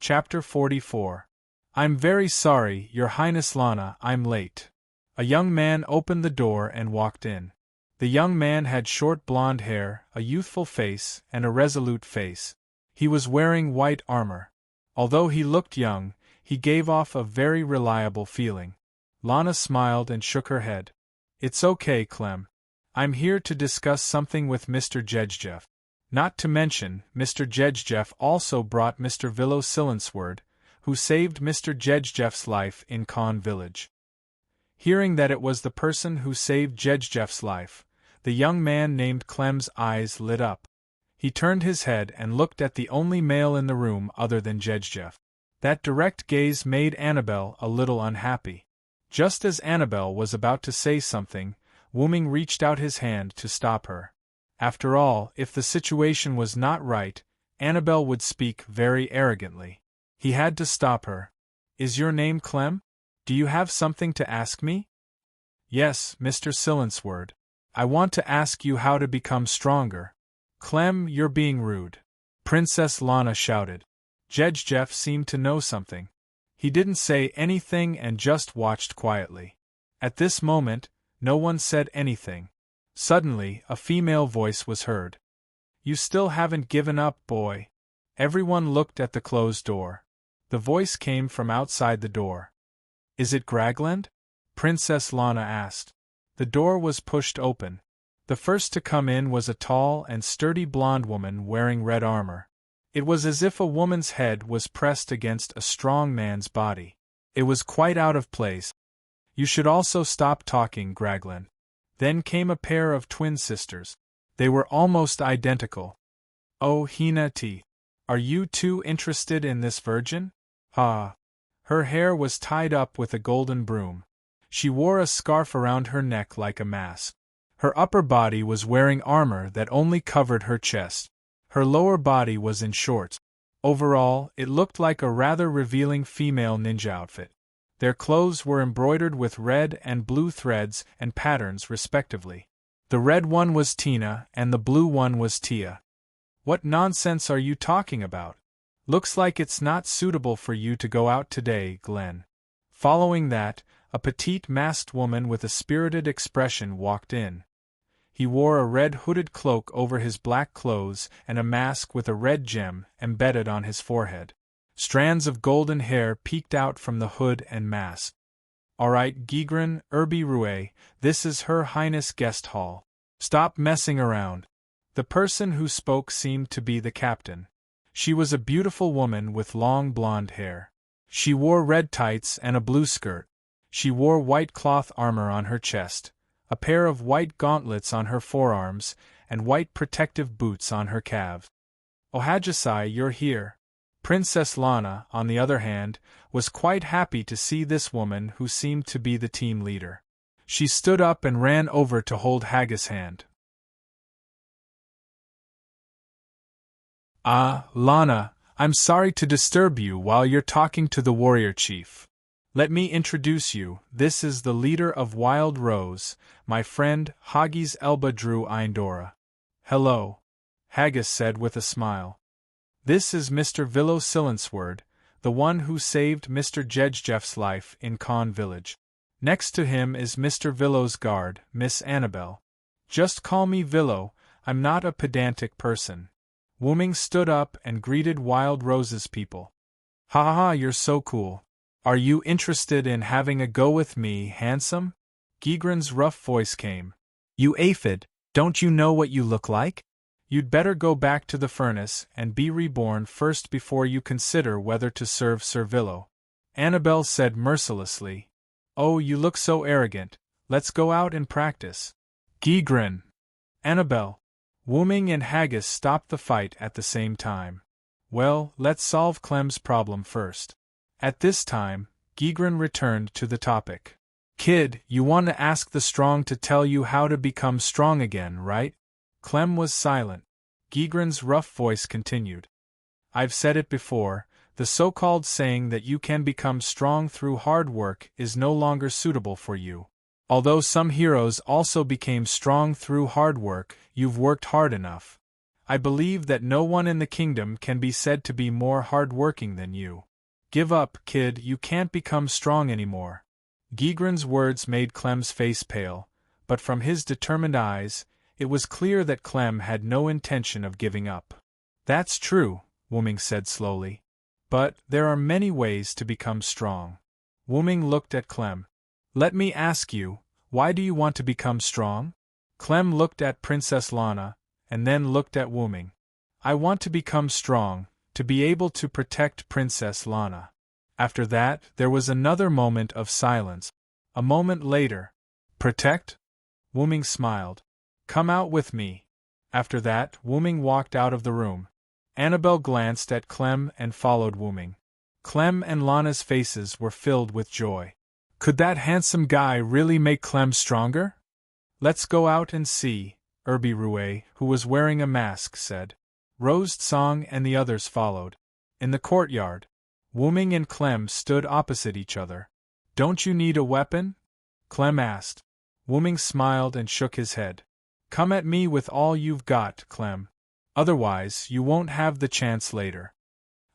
Chapter 44. I'm very sorry, Your Highness Lana, I'm late. A young man opened the door and walked in. The young man had short blonde hair, a youthful face, and a resolute face. He was wearing white armor. Although he looked young, he gave off a very reliable feeling. Lana smiled and shook her head. It's okay, Clem. I'm here to discuss something with Mr. Jedjeff. Not to mention, Mr. Jedjeff also brought Mr. Vilo Silensword, who saved Mr. Jedjeff's life in Khan village. Hearing that it was the person who saved Jedjeff's life, the young man named Clem's eyes lit up. He turned his head and looked at the only male in the room other than Jedjeff. That direct gaze made Annabelle a little unhappy. Just as Annabelle was about to say something, Wooming reached out his hand to stop her. After all, if the situation was not right, Annabelle would speak very arrogantly. He had to stop her. Is your name Clem? Do you have something to ask me? Yes, Mr. Silensword. I want to ask you how to become stronger. Clem, you're being rude. Princess Lana shouted. Jedjeff seemed to know something. He didn't say anything and just watched quietly. At this moment, no one said anything. Suddenly, a female voice was heard. You still haven't given up, boy. Everyone looked at the closed door. The voice came from outside the door. Is it Gragland? Princess Lana asked. The door was pushed open. The first to come in was a tall and sturdy blonde woman wearing red armor. It was as if a woman's head was pressed against a strong man's body. It was quite out of place. You should also stop talking, Gragland. Then came a pair of twin sisters. They were almost identical. Oh, Hina-ti. Are you too interested in this virgin? Ha! Her hair was tied up with a golden broom. She wore a scarf around her neck like a mask. Her upper body was wearing armor that only covered her chest. Her lower body was in shorts. Overall, it looked like a rather revealing female ninja outfit. Their clothes were embroidered with red and blue threads and patterns respectively. The red one was Tina and the blue one was Tia. What nonsense are you talking about? Looks like it's not suitable for you to go out today, Glenn. Following that, a petite masked woman with a spirited expression walked in. He wore a red hooded cloak over his black clothes and a mask with a red gem embedded on his forehead. Strands of golden hair peeked out from the hood and mask. All right, Gigran, Urbi Rue, this is Her Highness Guest Hall. Stop messing around. The person who spoke seemed to be the captain. She was a beautiful woman with long blonde hair. She wore red tights and a blue skirt. She wore white cloth armor on her chest, a pair of white gauntlets on her forearms, and white protective boots on her calves. Ohajisai, you're here. Princess Lana, on the other hand, was quite happy to see this woman who seemed to be the team leader. She stood up and ran over to hold Haggis' hand. Ah, Lana, I'm sorry to disturb you while you're talking to the warrior chief. Let me introduce you, this is the leader of Wild Rose, my friend Haggis Elba Drew Eindora. Hello, Haggis said with a smile. This is Mr. Vilo Silensword, the one who saved Mr. Jedjeff's life in Khan village. Next to him is Mr. Vilo's guard, Miss Annabelle. Just call me Vilo, I'm not a pedantic person. Wooming stood up and greeted Wild Rose's people. Ha ha ha, you're so cool. Are you interested in having a go with me, handsome? Gigran's rough voice came. You aphid, don't you know what you look like? You'd better go back to the furnace and be reborn first before you consider whether to serve Sir Vilo. Annabelle said mercilessly. Oh, you look so arrogant. Let's go out and practice. Gigran. Annabelle. Wooming and Haggis stopped the fight at the same time. Well, let's solve Clem's problem first. At this time, Gigran returned to the topic. Kid, you want to ask the strong to tell you how to become strong again, right? Clem was silent. Gigran's rough voice continued. I've said it before, the so-called saying that you can become strong through hard work is no longer suitable for you. Although some heroes also became strong through hard work, you've worked hard enough. I believe that no one in the kingdom can be said to be more hard-working than you. Give up, kid, you can't become strong anymore. Gigran's words made Clem's face pale, but from his determined eyes, it was clear that Clem had no intention of giving up. That's true, Wuming said slowly. But there are many ways to become strong. Wuming looked at Clem. Let me ask you, why do you want to become strong? Clem looked at Princess Lana, and then looked at Wuming. I want to become strong, to be able to protect Princess Lana. After that, there was another moment of silence. A moment later. Protect? Wuming smiled. Come out with me. After that, Wuming walked out of the room. Annabelle glanced at Clem and followed Wuming. Clem and Lana's faces were filled with joy. Could that handsome guy really make Clem stronger? Let's go out and see, Irby Rouet, who was wearing a mask, said. Rose Tsang and the others followed. In the courtyard, Wuming and Clem stood opposite each other. Don't you need a weapon? Clem asked. Wuming smiled and shook his head. Come at me with all you've got, Clem. Otherwise, you won't have the chance later.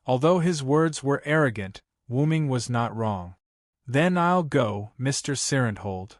Although his words were arrogant, Wuming was not wrong. Then I'll go, Mr. Sirenhold.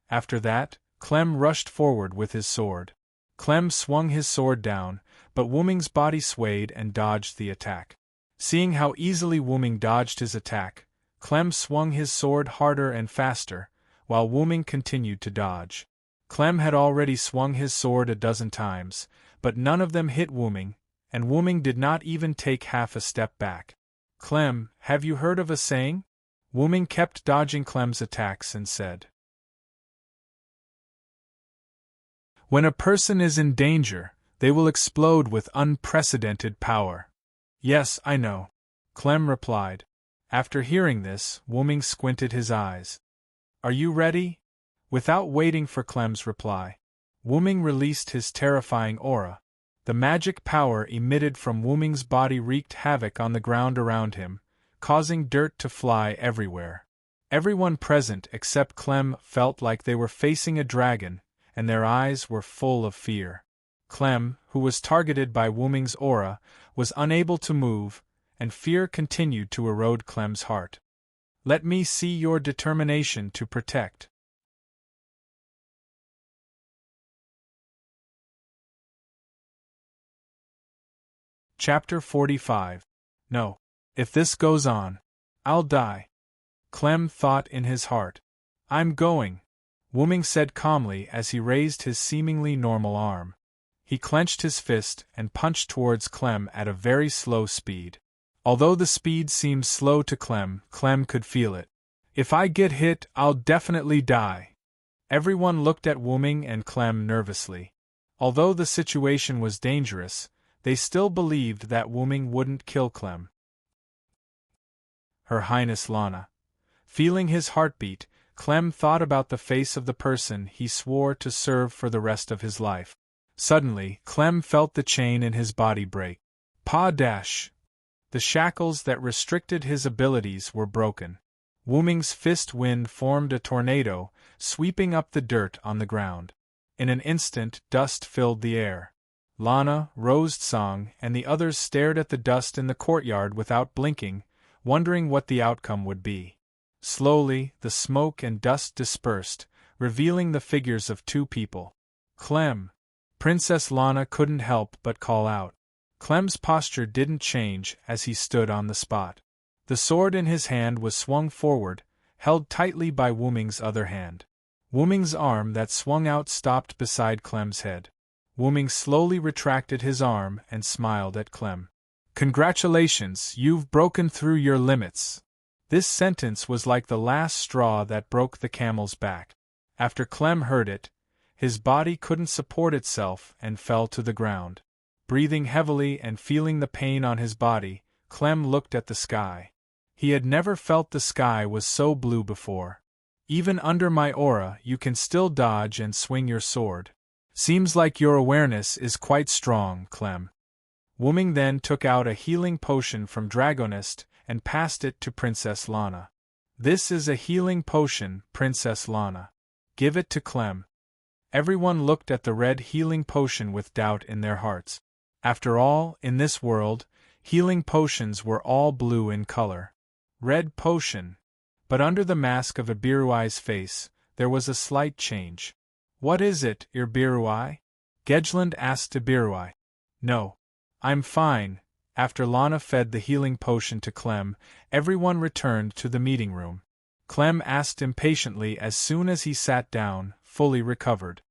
After that, Clem rushed forward with his sword. Clem swung his sword down, but Wuming's body swayed and dodged the attack. Seeing how easily Wuming dodged his attack, Clem swung his sword harder and faster, while Wuming continued to dodge. Clem had already swung his sword a dozen times, but none of them hit Wuming, and Wuming did not even take half a step back. Clem, have you heard of a saying? Wuming kept dodging Clem's attacks and said, when a person is in danger, they will explode with unprecedented power. Yes, I know, Clem replied. After hearing this, Wuming squinted his eyes. Are you ready? Without waiting for Clem's reply, Wuming released his terrifying aura. The magic power emitted from Wuming's body wreaked havoc on the ground around him, causing dirt to fly everywhere. Everyone present except Clem felt like they were facing a dragon, and their eyes were full of fear. Clem, who was targeted by Wuming's aura, was unable to move, and fear continued to erode Clem's heart. Let me see your determination to protect. Chapter 45. No. If this goes on, I'll die. Clem thought in his heart. I'm going, Wuming said calmly as he raised his seemingly normal arm. He clenched his fist and punched towards Clem at a very slow speed. Although the speed seemed slow to Clem, Clem could feel it. If I get hit, I'll definitely die. Everyone looked at Wuming and Clem nervously. Although the situation was dangerous, they still believed that Wuming wouldn't kill Clem. Her Highness Lana. Feeling his heartbeat, Clem thought about the face of the person he swore to serve for the rest of his life. Suddenly, Clem felt the chain in his body break. Pa-dash! The shackles that restricted his abilities were broken. Wuming's fist wind formed a tornado, sweeping up the dirt on the ground. In an instant, dust filled the air. Lana, Rose Tsang, and the others stared at the dust in the courtyard without blinking, wondering what the outcome would be. Slowly, the smoke and dust dispersed, revealing the figures of two people. Clem! Princess Lana couldn't help but call out. Clem's posture didn't change as he stood on the spot. The sword in his hand was swung forward, held tightly by Wuming's other hand. Wuming's arm that swung out stopped beside Clem's head. Wuming slowly retracted his arm and smiled at Clem. Congratulations, you've broken through your limits. This sentence was like the last straw that broke the camel's back. After Clem heard it, his body couldn't support itself and fell to the ground. Breathing heavily and feeling the pain on his body, Clem looked at the sky. He had never felt the sky was so blue before. Even under my aura, you can still dodge and swing your sword. Seems like your awareness is quite strong, Clem. Wuming then took out a healing potion from Draconis and passed it to Princess Lana. This is a healing potion, Princess Lana. Give it to Clem. Everyone looked at the red healing potion with doubt in their hearts. After all, in this world, healing potions were all blue in color. Red potion. But under the mask of Ibiruai's face, there was a slight change. What is it, Ibiruai? Gedgeland asked Ibiruai. No. I'm fine. After Lana fed the healing potion to Clem, everyone returned to the meeting room. Clem asked impatiently as soon as he sat down, fully recovered.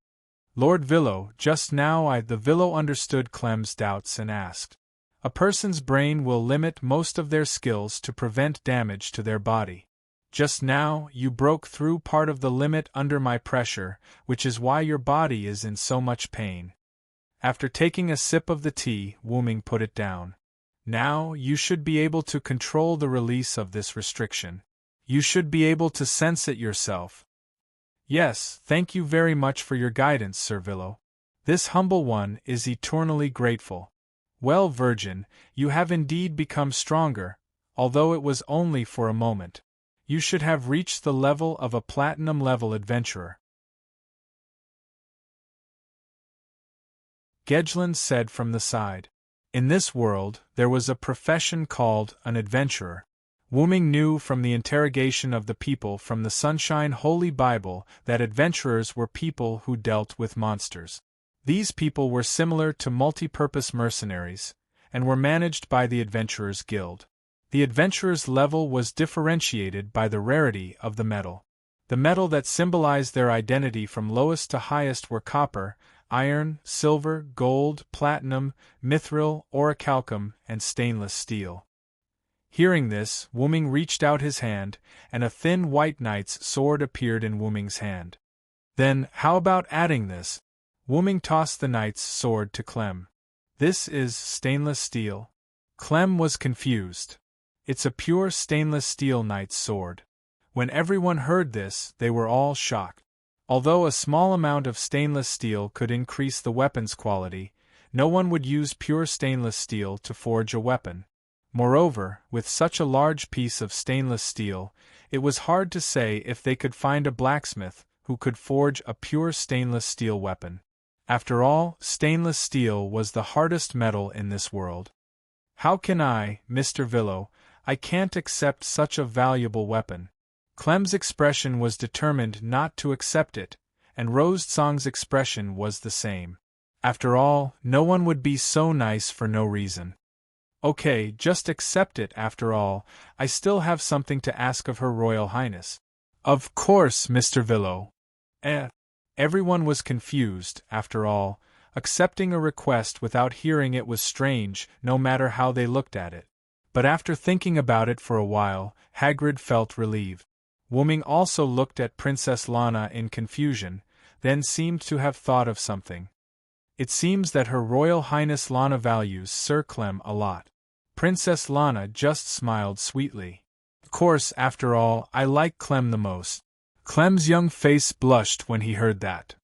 Lord Villo, just now the Villo understood Clem's doubts and asked. A person's brain will limit most of their skills to prevent damage to their body. Just now, you broke through part of the limit under my pressure, which is why your body is in so much pain. After taking a sip of the tea, Wu Ming put it down. Now, you should be able to control the release of this restriction. You should be able to sense it yourself. Yes, thank you very much for your guidance, Sir Villo. This humble one is eternally grateful. Well, Virgin, you have indeed become stronger, although it was only for a moment. You should have reached the level of a platinum-level adventurer. Gedgeland said from the side. In this world, there was a profession called an adventurer. Wu Ming knew from the interrogation of the people from the Sunshine Holy Bible that adventurers were people who dealt with monsters. These people were similar to multi-purpose mercenaries, and were managed by the Adventurers Guild. The adventurers' level was differentiated by the rarity of the metal. The metal that symbolized their identity from lowest to highest were copper, iron, silver, gold, platinum, mithril, orichalcum, and stainless steel. Hearing this, Wu Ming reached out his hand, and a thin white knight's sword appeared in Wu Ming's hand. Then, how about adding this? Wu Ming tossed the knight's sword to Clem. This is stainless steel. Clem was confused. It's a pure stainless steel knight's sword. When everyone heard this, they were all shocked. Although a small amount of stainless steel could increase the weapon's quality, no one would use pure stainless steel to forge a weapon. Moreover, with such a large piece of stainless steel, it was hard to say if they could find a blacksmith who could forge a pure stainless steel weapon. After all, stainless steel was the hardest metal in this world. How can I, Mr. Villo? I can't accept such a valuable weapon. Clem's expression was determined not to accept it, and Rose Tsang's expression was the same. After all, no one would be so nice for no reason. Okay, just accept it after all, I still have something to ask of Her Royal Highness. Of course, Mr. Villo. Everyone was confused, after all. Accepting a request without hearing it was strange, no matter how they looked at it. But after thinking about it for a while, Hagrid felt relieved. Wu Ming also looked at Princess Lana in confusion, then seemed to have thought of something. It seems that Her Royal Highness Lana values Sir Clem a lot. Princess Lana just smiled sweetly. Of course, after all, I like Clem the most. Clem's young face blushed when he heard that.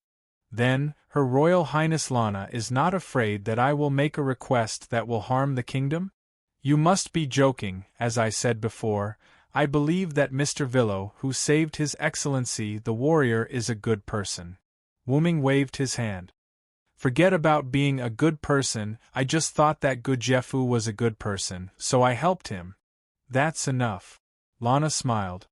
Then, Her Royal Highness Lana is not afraid that I will make a request that will harm the kingdom? You must be joking, as I said before. I believe that Mr. Villo, who saved His Excellency the warrior, is a good person. Wu Ming waved his hand. Forget about being a good person, I just thought that Gujefu was a good person, so I helped him. That's enough. Lana smiled.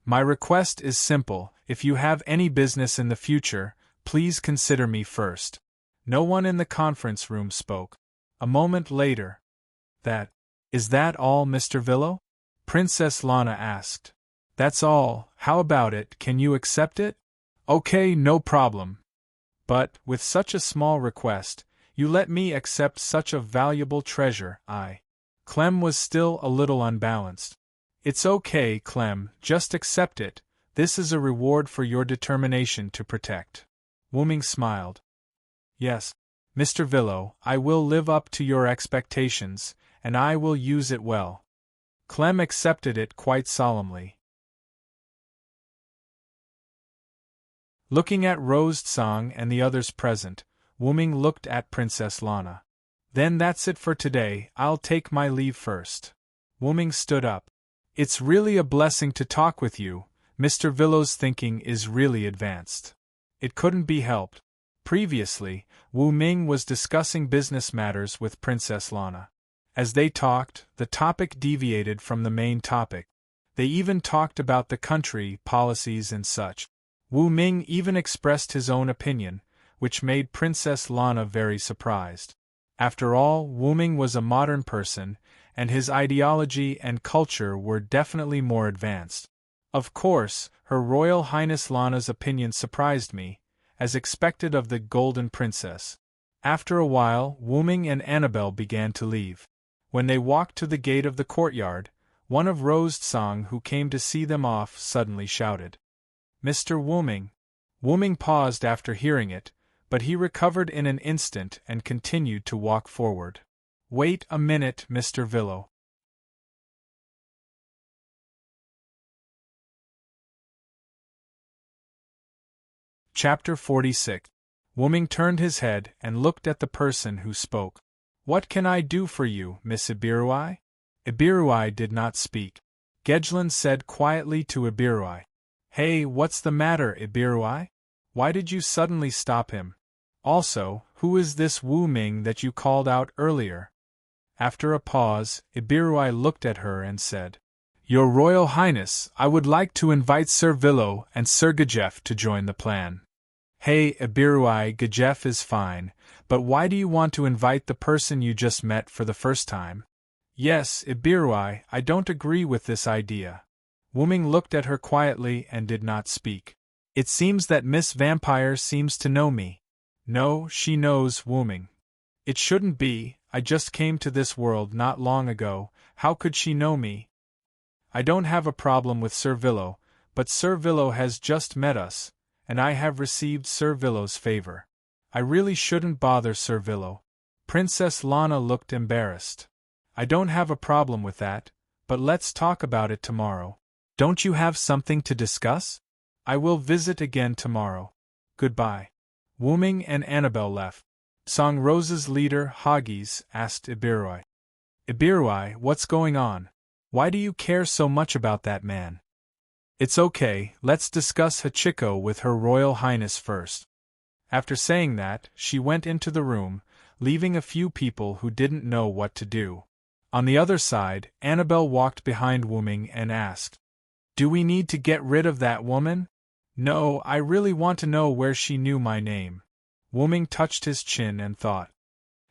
My request is simple, if you have any business in the future, please consider me first. No one in the conference room spoke. A moment later. Is that all, Mr. Villo? Princess Lana asked. That's all, how about it, can you accept it? Okay, no problem. But, with such a small request, you let me accept such a valuable treasure, Clem was still a little unbalanced. It's okay, Clem, just accept it, this is a reward for your determination to protect. Wu Ming smiled. Yes, Mr. Villo, I will live up to your expectations, and I will use it well. Clem accepted it quite solemnly. Looking at Rose Tsang and the others present, Wu Ming looked at Princess Lana. Then that's it for today, I'll take my leave first. Wu Ming stood up. It's really a blessing to talk with you, Mr. Villo's thinking is really advanced. It couldn't be helped. Previously, Wu Ming was discussing business matters with Princess Lana. As they talked, the topic deviated from the main topic. They even talked about the country, policies and such. Wu Ming even expressed his own opinion, which made Princess Lana very surprised. After all, Wu Ming was a modern person, and his ideology and culture were definitely more advanced. Of course, Her Royal Highness Lana's opinion surprised me, as expected of the Golden Princess. After a while, Wu Ming and Annabelle began to leave. When they walked to the gate of the courtyard, one of Rose Tsang who came to see them off suddenly shouted, "Mr. Wu Ming." Wu Ming paused after hearing it, but he recovered in an instant and continued to walk forward. "Wait a minute, Mr. Villo." Chapter 46. Wu Ming turned his head and looked at the person who spoke. "What can I do for you, Miss Ibirui?" Ibirui did not speak. Gejlin said quietly to Ibirui, "Hey, what's the matter, Ibirui? Why did you suddenly stop him? Also, who is this Wu Ming that you called out earlier?" After a pause, Ibirui looked at her and said, "Your Royal Highness, I would like to invite Sir Villo and Sir Gajef to join the plan." "Hey, Ibirui, Gajef is fine, but why do you want to invite the person you just met for the first time?" "Yes, Ibirui, I don't agree with this idea." Wu Ming looked at her quietly and did not speak. "It seems that Miss Vampire seems to know me." "No, she knows Wu Ming." "It shouldn't be, I just came to this world not long ago, how could she know me?" "I don't have a problem with Sir Villo, but Sir Villo has just met us, and I have received Sir Villo's favor. I really shouldn't bother Sir Villo." Princess Lana looked embarrassed. "I don't have a problem with that, but let's talk about it tomorrow." "Don't you have something to discuss?" "I will visit again tomorrow. Goodbye." Wu Ming and Annabelle left. Song Rose's leader, Hagis, asked Ibirui, "Ibirui, what's going on? Why do you care so much about that man?" "It's okay, let's discuss Hachiko with Her Royal Highness first." After saying that, she went into the room, leaving a few people who didn't know what to do. On the other side, Annabelle walked behind Wu Ming and asked, "Do we need to get rid of that woman?" "No, I really want to know where she knew my name." Wu Ming touched his chin and thought.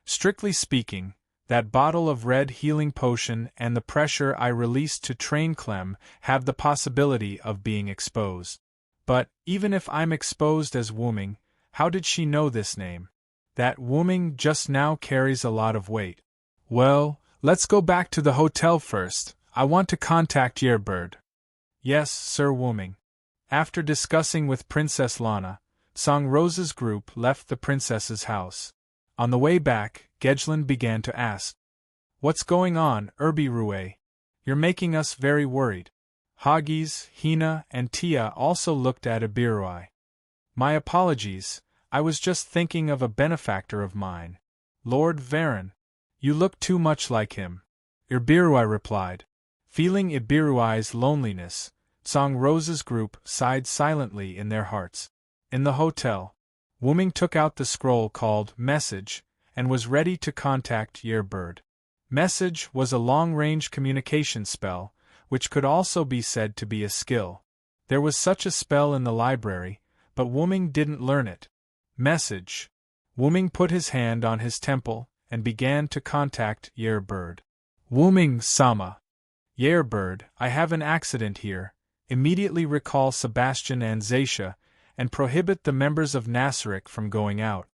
"Strictly speaking, that bottle of red healing potion and the pressure I released to train Clem have the possibility of being exposed. But, even if I'm exposed as Wu Ming, how did she know this name? That Wu Ming just now carries a lot of weight. Well, let's go back to the hotel first. I want to contact Yerbird." "Yes, Sir Wu Ming." After discussing with Princess Lana, Song Rose's group left the princess's house. On the way back, Gejlin began to ask, "What's going on, Rue? You're making us very worried." Hagis, Hina, and Tia also looked at Ibirui. "My apologies, I was just thinking of a benefactor of mine. Lord Varen. You look too much like him." Ibirui replied. Feeling Ibirui's loneliness, Song Rose's group sighed silently in their hearts. In the hotel, Wu Ming took out the scroll called Message, and was ready to contact Yerbird. Message was a long-range communication spell, which could also be said to be a skill. There was such a spell in the library, but Wu Ming didn't learn it. Message. Wu Ming put his hand on his temple, and began to contact Yerbird. "Wu Ming-sama. Yerbird, I have an accident here. Immediately recall Sebastian and Zaisha, and prohibit the members of Nasaric from going out."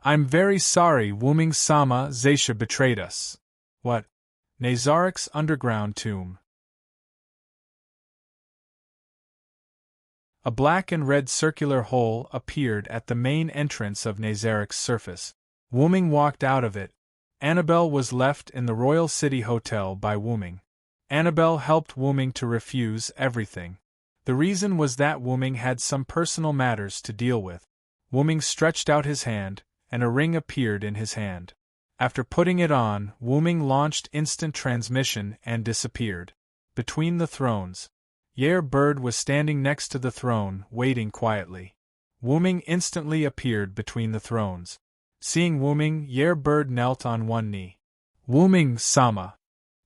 "I'm very sorry, Wu Ming-sama. Zaisha betrayed us." "What?" "Nazaric's underground tomb." A black and red circular hole appeared at the main entrance of Nazaric's surface. Wu Ming walked out of it. Annabelle was left in the Royal City Hotel by Wu Ming. Annabelle helped Wu Ming to refuse everything. The reason was that Wu Ming had some personal matters to deal with. Wu Ming stretched out his hand, and a ring appeared in his hand. After putting it on, Wu Ming launched instant transmission and disappeared. Between the thrones, Yerbird was standing next to the throne, waiting quietly. Wu-Ming instantly appeared between the thrones. Seeing Wu-Ming, Bird knelt on one knee. Wu-Ming-sama.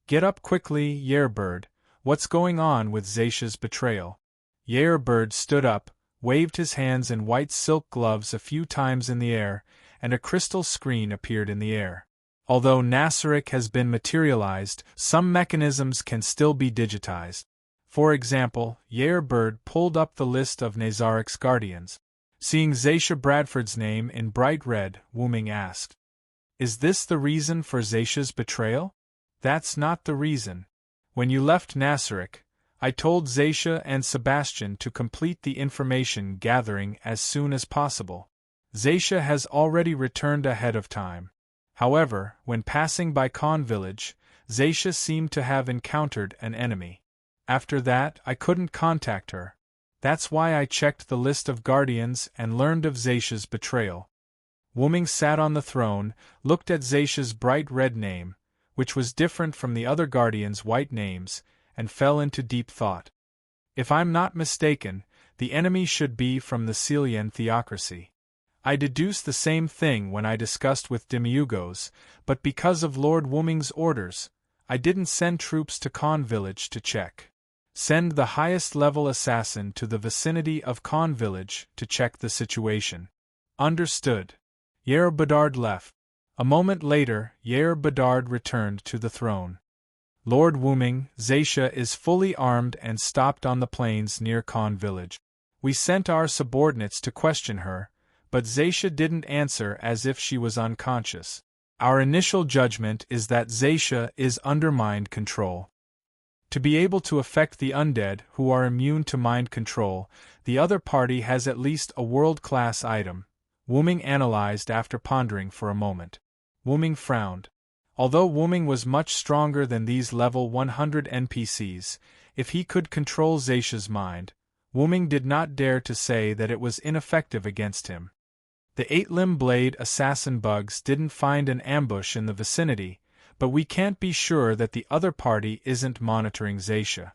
Get up quickly, Bird. What's going on with Zacia's betrayal? Bird stood up, waved his hands in white silk gloves a few times in the air, and a crystal screen appeared in the air. Although Nasaric has been materialized, some mechanisms can still be digitized. For example, Bird pulled up the list of Nazaric's guardians. Seeing Zacia Bradford's name in bright red, Wu-Ming asked, "Is this the reason for Zacia's betrayal?" "That's not the reason. When you left Nasaric, I told Zacia and Sebastian to complete the information gathering as soon as possible. Zacia has already returned ahead of time. However, when passing by Con Village, Zacia seemed to have encountered an enemy. After that, I couldn't contact her. That's why I checked the list of guardians and learned of Zacia's betrayal." Wu-Ming sat on the throne, looked at Zacia's bright red name, which was different from the other guardians' white names, and fell into deep thought. If I'm not mistaken, the enemy should be from the Celian theocracy. I deduced the same thing when I discussed with Demiurgos, but because of Lord Wu-Ming's orders, I didn't send troops to Con Village to check. Send the highest-level assassin to the vicinity of Con Village to check the situation. Understood. Bedard left. A moment later, Bedard returned to the throne. Lord Wu-Ming, Zacia is fully armed and stopped on the plains near Con Village. We sent our subordinates to question her, but Zacia didn't answer as if she was unconscious. Our initial judgment is that Zacia is under mind control. To be able to affect the undead who are immune to mind control, the other party has at least a world-class item, Wu-Ming analyzed after pondering for a moment. Wu-Ming frowned. Although Wu-Ming was much stronger than these level 100 NPCs, if he could control Zacia's mind, Wu-Ming did not dare to say that it was ineffective against him. The eight-limb blade assassin bugs didn't find an ambush in the vicinity, but we can't be sure that the other party isn't monitoring Zacia.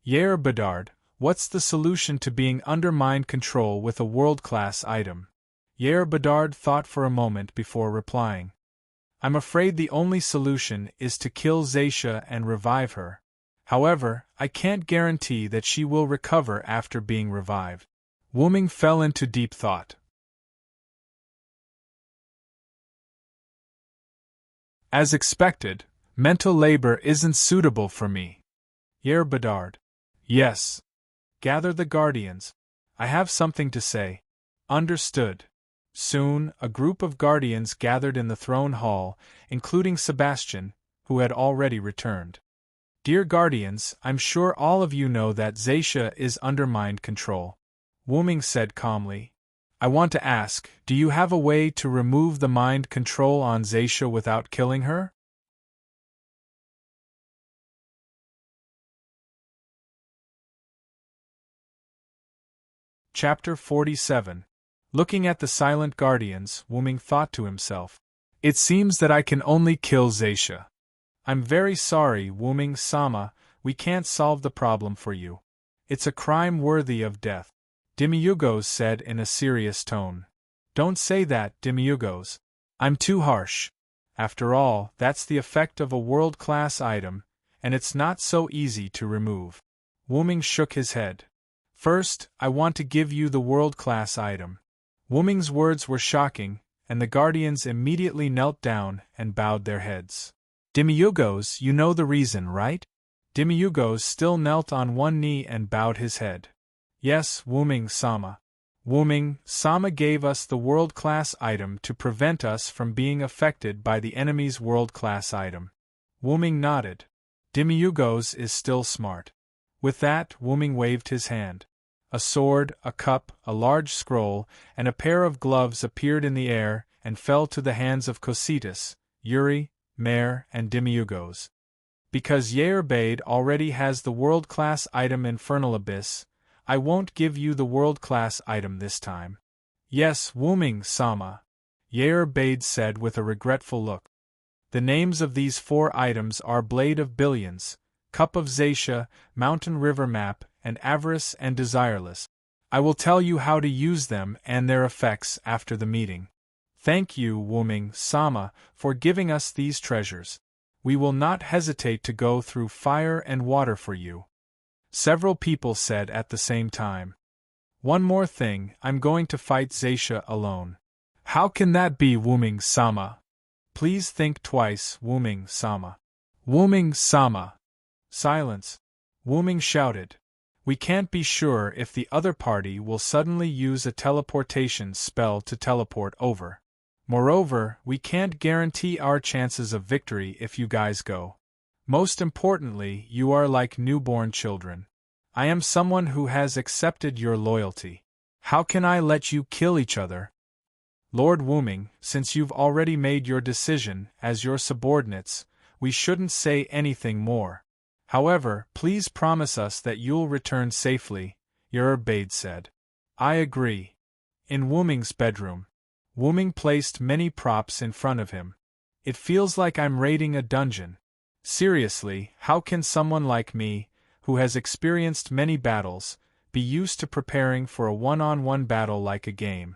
Bedard, what's the solution to being under mind control with a world-class item? Bedard thought for a moment before replying. I'm afraid the only solution is to kill Zacia and revive her. However, I can't guarantee that she will recover after being revived. Wu-Ming fell into deep thought. As expected, mental labor isn't suitable for me. Bedard. Yes. Gather the guardians. I have something to say. Understood. Soon, a group of guardians gathered in the throne hall, including Sebastian, who had already returned. Dear guardians, I'm sure all of you know that Zacia is under mind control. Wu-Ming said calmly. I want to ask, do you have a way to remove the mind control on Zacia without killing her? Chapter 47. Looking at the silent guardians, Wu-Ming thought to himself, "It seems that I can only kill Zacia. I'm very sorry, Wu-Ming-sama, we can't solve the problem for you. It's a crime worthy of death," Demiurgos said in a serious tone. "Don't say that, Demiurgos. I'm too harsh. After all, that's the effect of a world-class item, and it's not so easy to remove." Wu-Ming shook his head. "First, I want to give you the world-class item." Wu-Ming's words were shocking, and the guardians immediately knelt down and bowed their heads. "Demiurgos, you know the reason, right?" Demiurgos still knelt on one knee and bowed his head. "Yes, Wu-Ming-sama. Wu-Ming-sama gave us the world-class item to prevent us from being affected by the enemy's world-class item." Wu-Ming nodded. Demiurgos is still smart. With that, Wu-Ming waved his hand. A sword, a cup, a large scroll, and a pair of gloves appeared in the air and fell to the hands of Cositas, Yuri, Mare, and Demiurgos. Because Bade already has the world-class item Infernal Abyss, I won't give you the world-class item this time. "Yes, Wu-Ming-sama," Bade said with a regretful look. "The names of these 4 items are Blade of Billions, Cup of Zacia, Mountain River Map, and Avarice and Desireless. I will tell you how to use them and their effects after the meeting. Thank you, Wuming-sama, for giving us these treasures. We will not hesitate to go through fire and water for you. Several people said at the same time. One more thing, I'm going to fight Zaisha alone. How can that be, Wuming-sama? Please think twice, Wuming-sama. Wuming-sama. Silence. Wuming shouted. We can't be sure if the other party will suddenly use a teleportation spell to teleport over. Moreover, we can't guarantee our chances of victory if you guys go. Most importantly, you are like newborn children. I am someone who has accepted your loyalty. How can I let you kill each other? Lord Wuming, since you've already made your decision, as your subordinates, we shouldn't say anything more. However, please promise us that you'll return safely, Yerbaid said. I agree. In Wuming's bedroom, Wuming placed many props in front of him. It feels like I'm raiding a dungeon. Seriously, how can someone like me, who has experienced many battles, be used to preparing for a one-on-one battle like a game?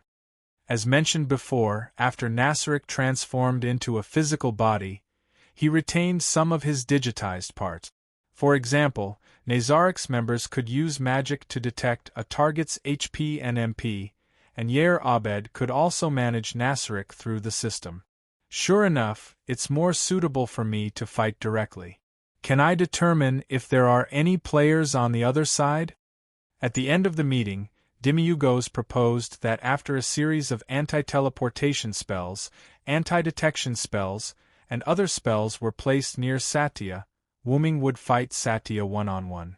As mentioned before, after Nasaric transformed into a physical body, he retained some of his digitized parts. For example, Nazaric's members could use magic to detect a target's HP and MP, and Yerbaid could also manage Nasaric through the system. Sure enough, it's more suitable for me to fight directly. Can I determine if there are any players on the other side? At the end of the meeting, Demiugos proposed that after a series of anti-teleportation spells, anti-detection spells, and other spells were placed near Satya, Wuming would fight Satya one-on-one.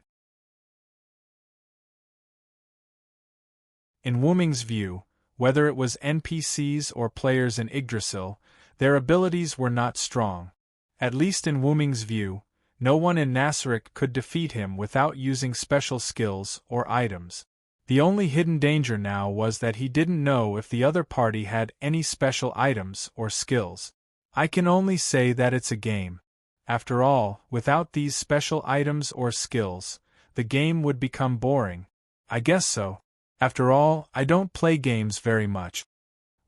In Wuming's view, whether it was NPCs or players in Yggdrasil, their abilities were not strong. At least in Wuming's view, no one in Nasaric could defeat him without using special skills or items. The only hidden danger now was that he didn't know if the other party had any special items or skills. I can only say that it's a game. After all, without these special items or skills, the game would become boring. I guess so. After all, I don't play games very much.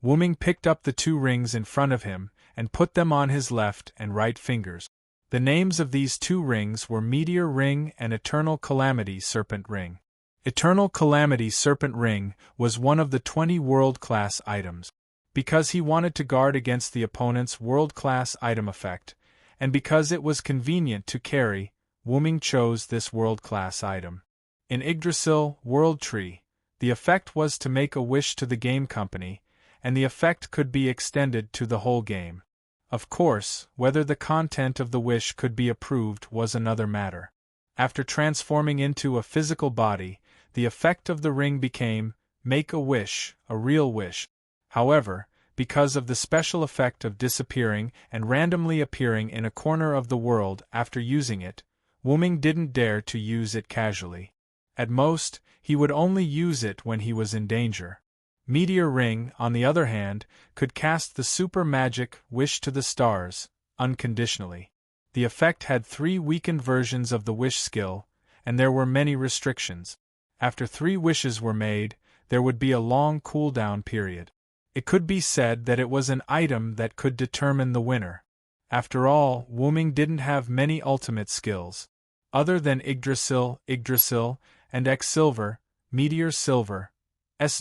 Wuming picked up the 2 rings in front of him and put them on his left and right fingers. The names of these 2 rings were Meteor Ring and Eternal Calamity Serpent Ring. Eternal Calamity Serpent Ring was one of the 20 world-class items. Because he wanted to guard against the opponent's world-class item effect, and because it was convenient to carry, Wuming chose this world-class item. In Yggdrasil World Tree, the effect was to make a wish to the game company, and the effect could be extended to the whole game. Of course, whether the content of the wish could be approved was another matter. After transforming into a physical body, the effect of the ring became, make a wish, a real wish. However, because of the special effect of disappearing and randomly appearing in a corner of the world after using it, Wuming didn't dare to use it casually. At most, he would only use it when he was in danger. Meteor Ring, on the other hand, could cast the super magic Wish to the Stars, unconditionally. The effect had 3 weakened versions of the wish skill, and there were many restrictions. After 3 wishes were made, there would be a long cooldown period. It could be said that it was an item that could determine the winner. After all, Wuming didn't have many ultimate skills. Other than Yggdrasil, and X-Silver, Meteor Silver,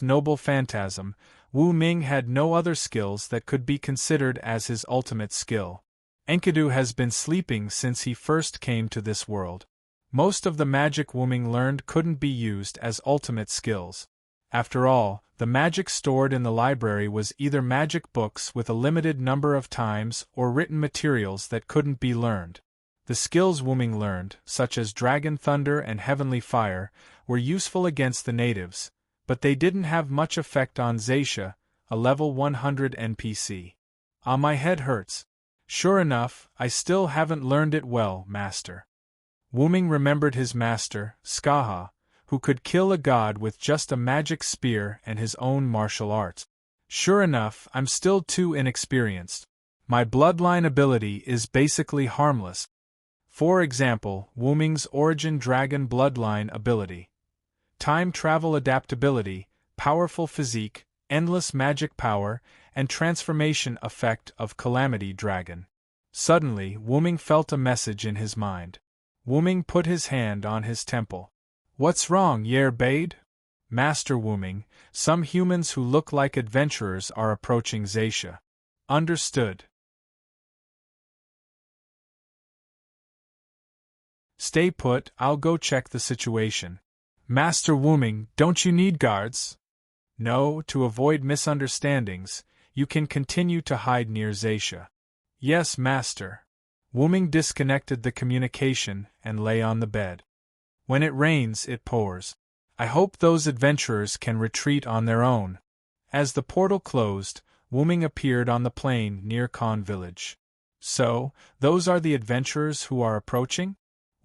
Noble Phantasm, Wuming had no other skills that could be considered as his ultimate skill. Enkidu has been sleeping since he first came to this world. Most of the magic Wuming learned couldn't be used as ultimate skills. After all, the magic stored in the library was either magic books with a limited number of times or written materials that couldn't be learned. The skills Wuming learned, such as Dragon Thunder and Heavenly Fire, were useful against the natives, but they didn't have much effect on Zaisha, a level 100 NPC. Ah, my head hurts. Sure enough, I still haven't learned it well, master. Wuming remembered his master, Skaha, who could kill a god with just a magic spear and his own martial arts. Sure enough, I'm still too inexperienced. My bloodline ability is basically harmless. For example, Wuming's Origin Dragon bloodline ability. time travel adaptability, powerful physique, endless magic power, and transformation effect of Calamity Dragon. Suddenly, Wuming felt a message in his mind. Wuming put his hand on his temple. What's wrong, Yer Bade? Master Wuming, some humans who look like adventurers are approaching Zaisha. Understood. Stay put, I'll go check the situation. Master Wuming, don't you need guards? No, to avoid misunderstandings, you can continue to hide near Zaisha. Yes, Master. Wuming disconnected the communication and lay on the bed. When it rains, it pours. I hope those adventurers can retreat on their own. As the portal closed, Wuming appeared on the plain near Khan village. So, those are the adventurers who are approaching?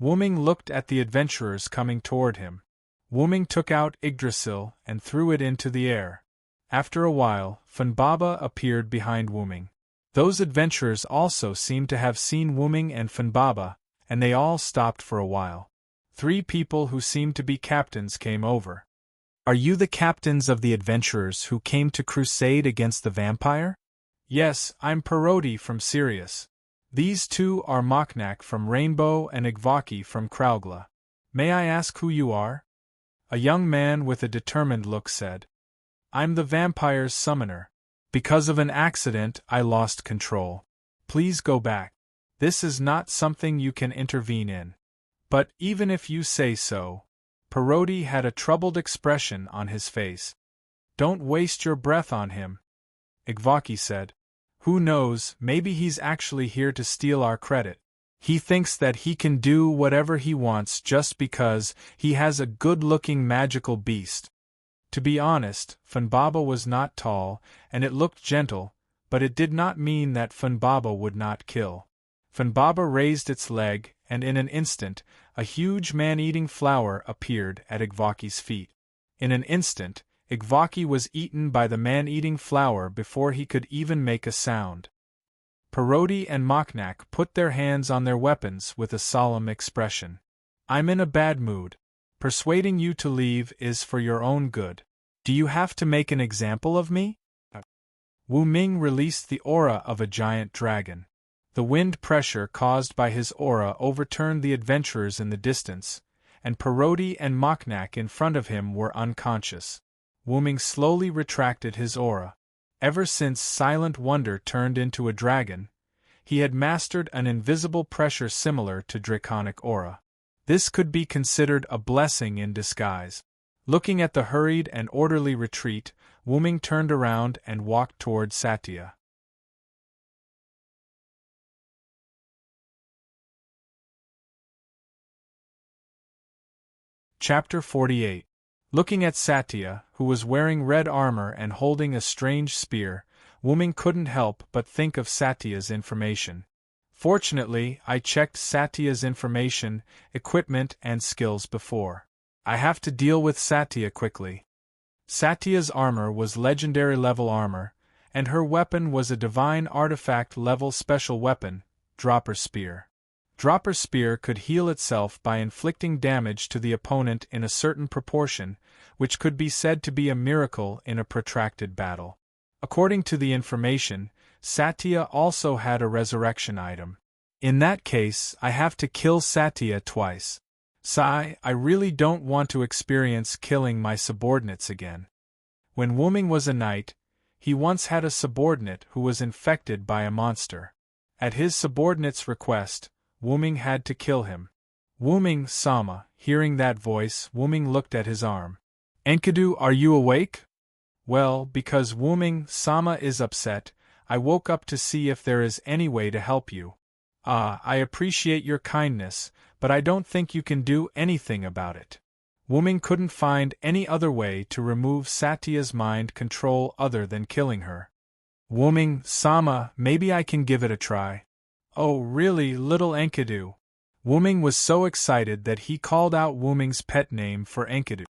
Wuming looked at the adventurers coming toward him. Wuming took out Yggdrasil and threw it into the air. After a while, Funbaba appeared behind Wuming. Those adventurers also seemed to have seen Wuming and Funbaba, and they all stopped for a while. 3 people who seemed to be captains came over. Are you the captains of the adventurers who came to crusade against the vampire? Yes, I'm Parodi from Sirius. These 2 are Moknak from Rainbow and Igvaki from Kraugla. May I ask who you are? A young man with a determined look said. I'm the vampire's summoner. Because of an accident, I lost control. Please go back. This is not something you can intervene in. But even if you say so, Parodi had a troubled expression on his face. Don't waste your breath on him. Igvaki said. Who knows, maybe he's actually here to steal our credit. He thinks that he can do whatever he wants just because he has a good-looking magical beast. To be honest, Funbaba was not tall, and it looked gentle, but it did not mean that Funbaba would not kill. Funbaba raised its leg, and in an instant, a huge man-eating flower appeared at Igvaki's feet. In an instant, Igvaki was eaten by the man-eating flower before he could even make a sound. Parodi and Moknak put their hands on their weapons with a solemn expression. I'm in a bad mood. Persuading you to leave is for your own good. Do you have to make an example of me? Wu Ming released the aura of a giant dragon. The wind pressure caused by his aura overturned the adventurers in the distance, and Parodi and Moknak in front of him were unconscious. Wu Ming slowly retracted his aura. Ever since Silent Wonder turned into a dragon, he had mastered an invisible pressure similar to draconic aura. This could be considered a blessing in disguise. Looking at the hurried and orderly retreat, Wu Ming turned around and walked toward Satya. Chapter 48. Looking at Satya, who was wearing red armor and holding a strange spear, Wu Ming couldn't help but think of Satya's information. Fortunately, I checked Satya's information, equipment, and skills before. I have to deal with Satya quickly. Satya's armor was legendary level armor, and her weapon was a divine artifact level special weapon, Dropper Spear. Dropper Spear could heal itself by inflicting damage to the opponent in a certain proportion, which could be said to be a miracle in a protracted battle. According to the information, Satya also had a resurrection item. In that case, I have to kill Satya twice. Sigh, I really don't want to experience killing my subordinates again. When Wu Ming was a knight, he once had a subordinate who was infected by a monster. At his subordinate's request, Wu Ming had to kill him. Wu Ming Sama, hearing that voice, Wu Ming looked at his arm. Enkidu, are you awake? Well, because Wu Ming Sama is upset, I woke up to see if there is any way to help you. I appreciate your kindness, but I don't think you can do anything about it. Wu Ming couldn't find any other way to remove Satya's mind control other than killing her. Wu Ming Sama, maybe I can give it a try. Oh, really, little Enkidu? Wu Ming was so excited that he called out Wu Ming's pet name for Enkidu.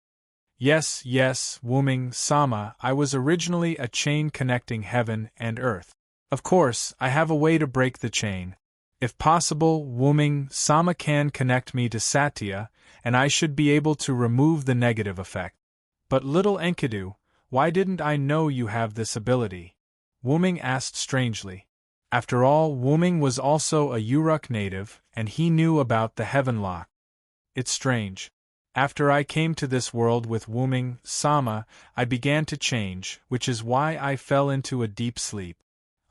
Yes, Wu Ming Sama, I was originally a chain connecting heaven and earth. Of course, I have a way to break the chain. If possible, Wu Ming Sama can connect me to Satya, and I should be able to remove the negative effect. But little Enkidu, why didn't I know you have this ability? Wuming asked strangely. After all, Wuming was also a Uruk native, and he knew about the Heavenlock. It's strange. After I came to this world with Wuming Sama, I began to change, which is why I fell into a deep sleep.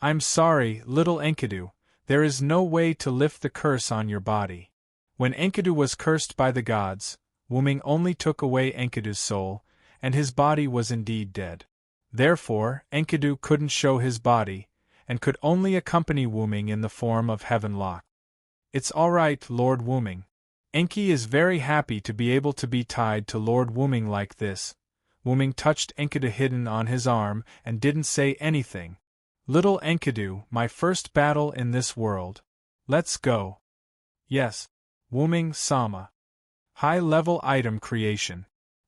I'm sorry, little Enkidu, there is no way to lift the curse on your body. When Enkidu was cursed by the gods, Wuming only took away Enkidu's soul, and his body was indeed dead. Therefore, Enkidu couldn't show his body, and could only accompany Wuming in the form of Heavenlock. It's all right, Lord Wuming. Enki is very happy to be able to be tied to Lord Wuming like this. Wuming touched Enkidu hidden on his arm and didn't say anything. Little Enkidu, my first battle in this world. Let's go. Yes. Wuming Sama. High-level item creation.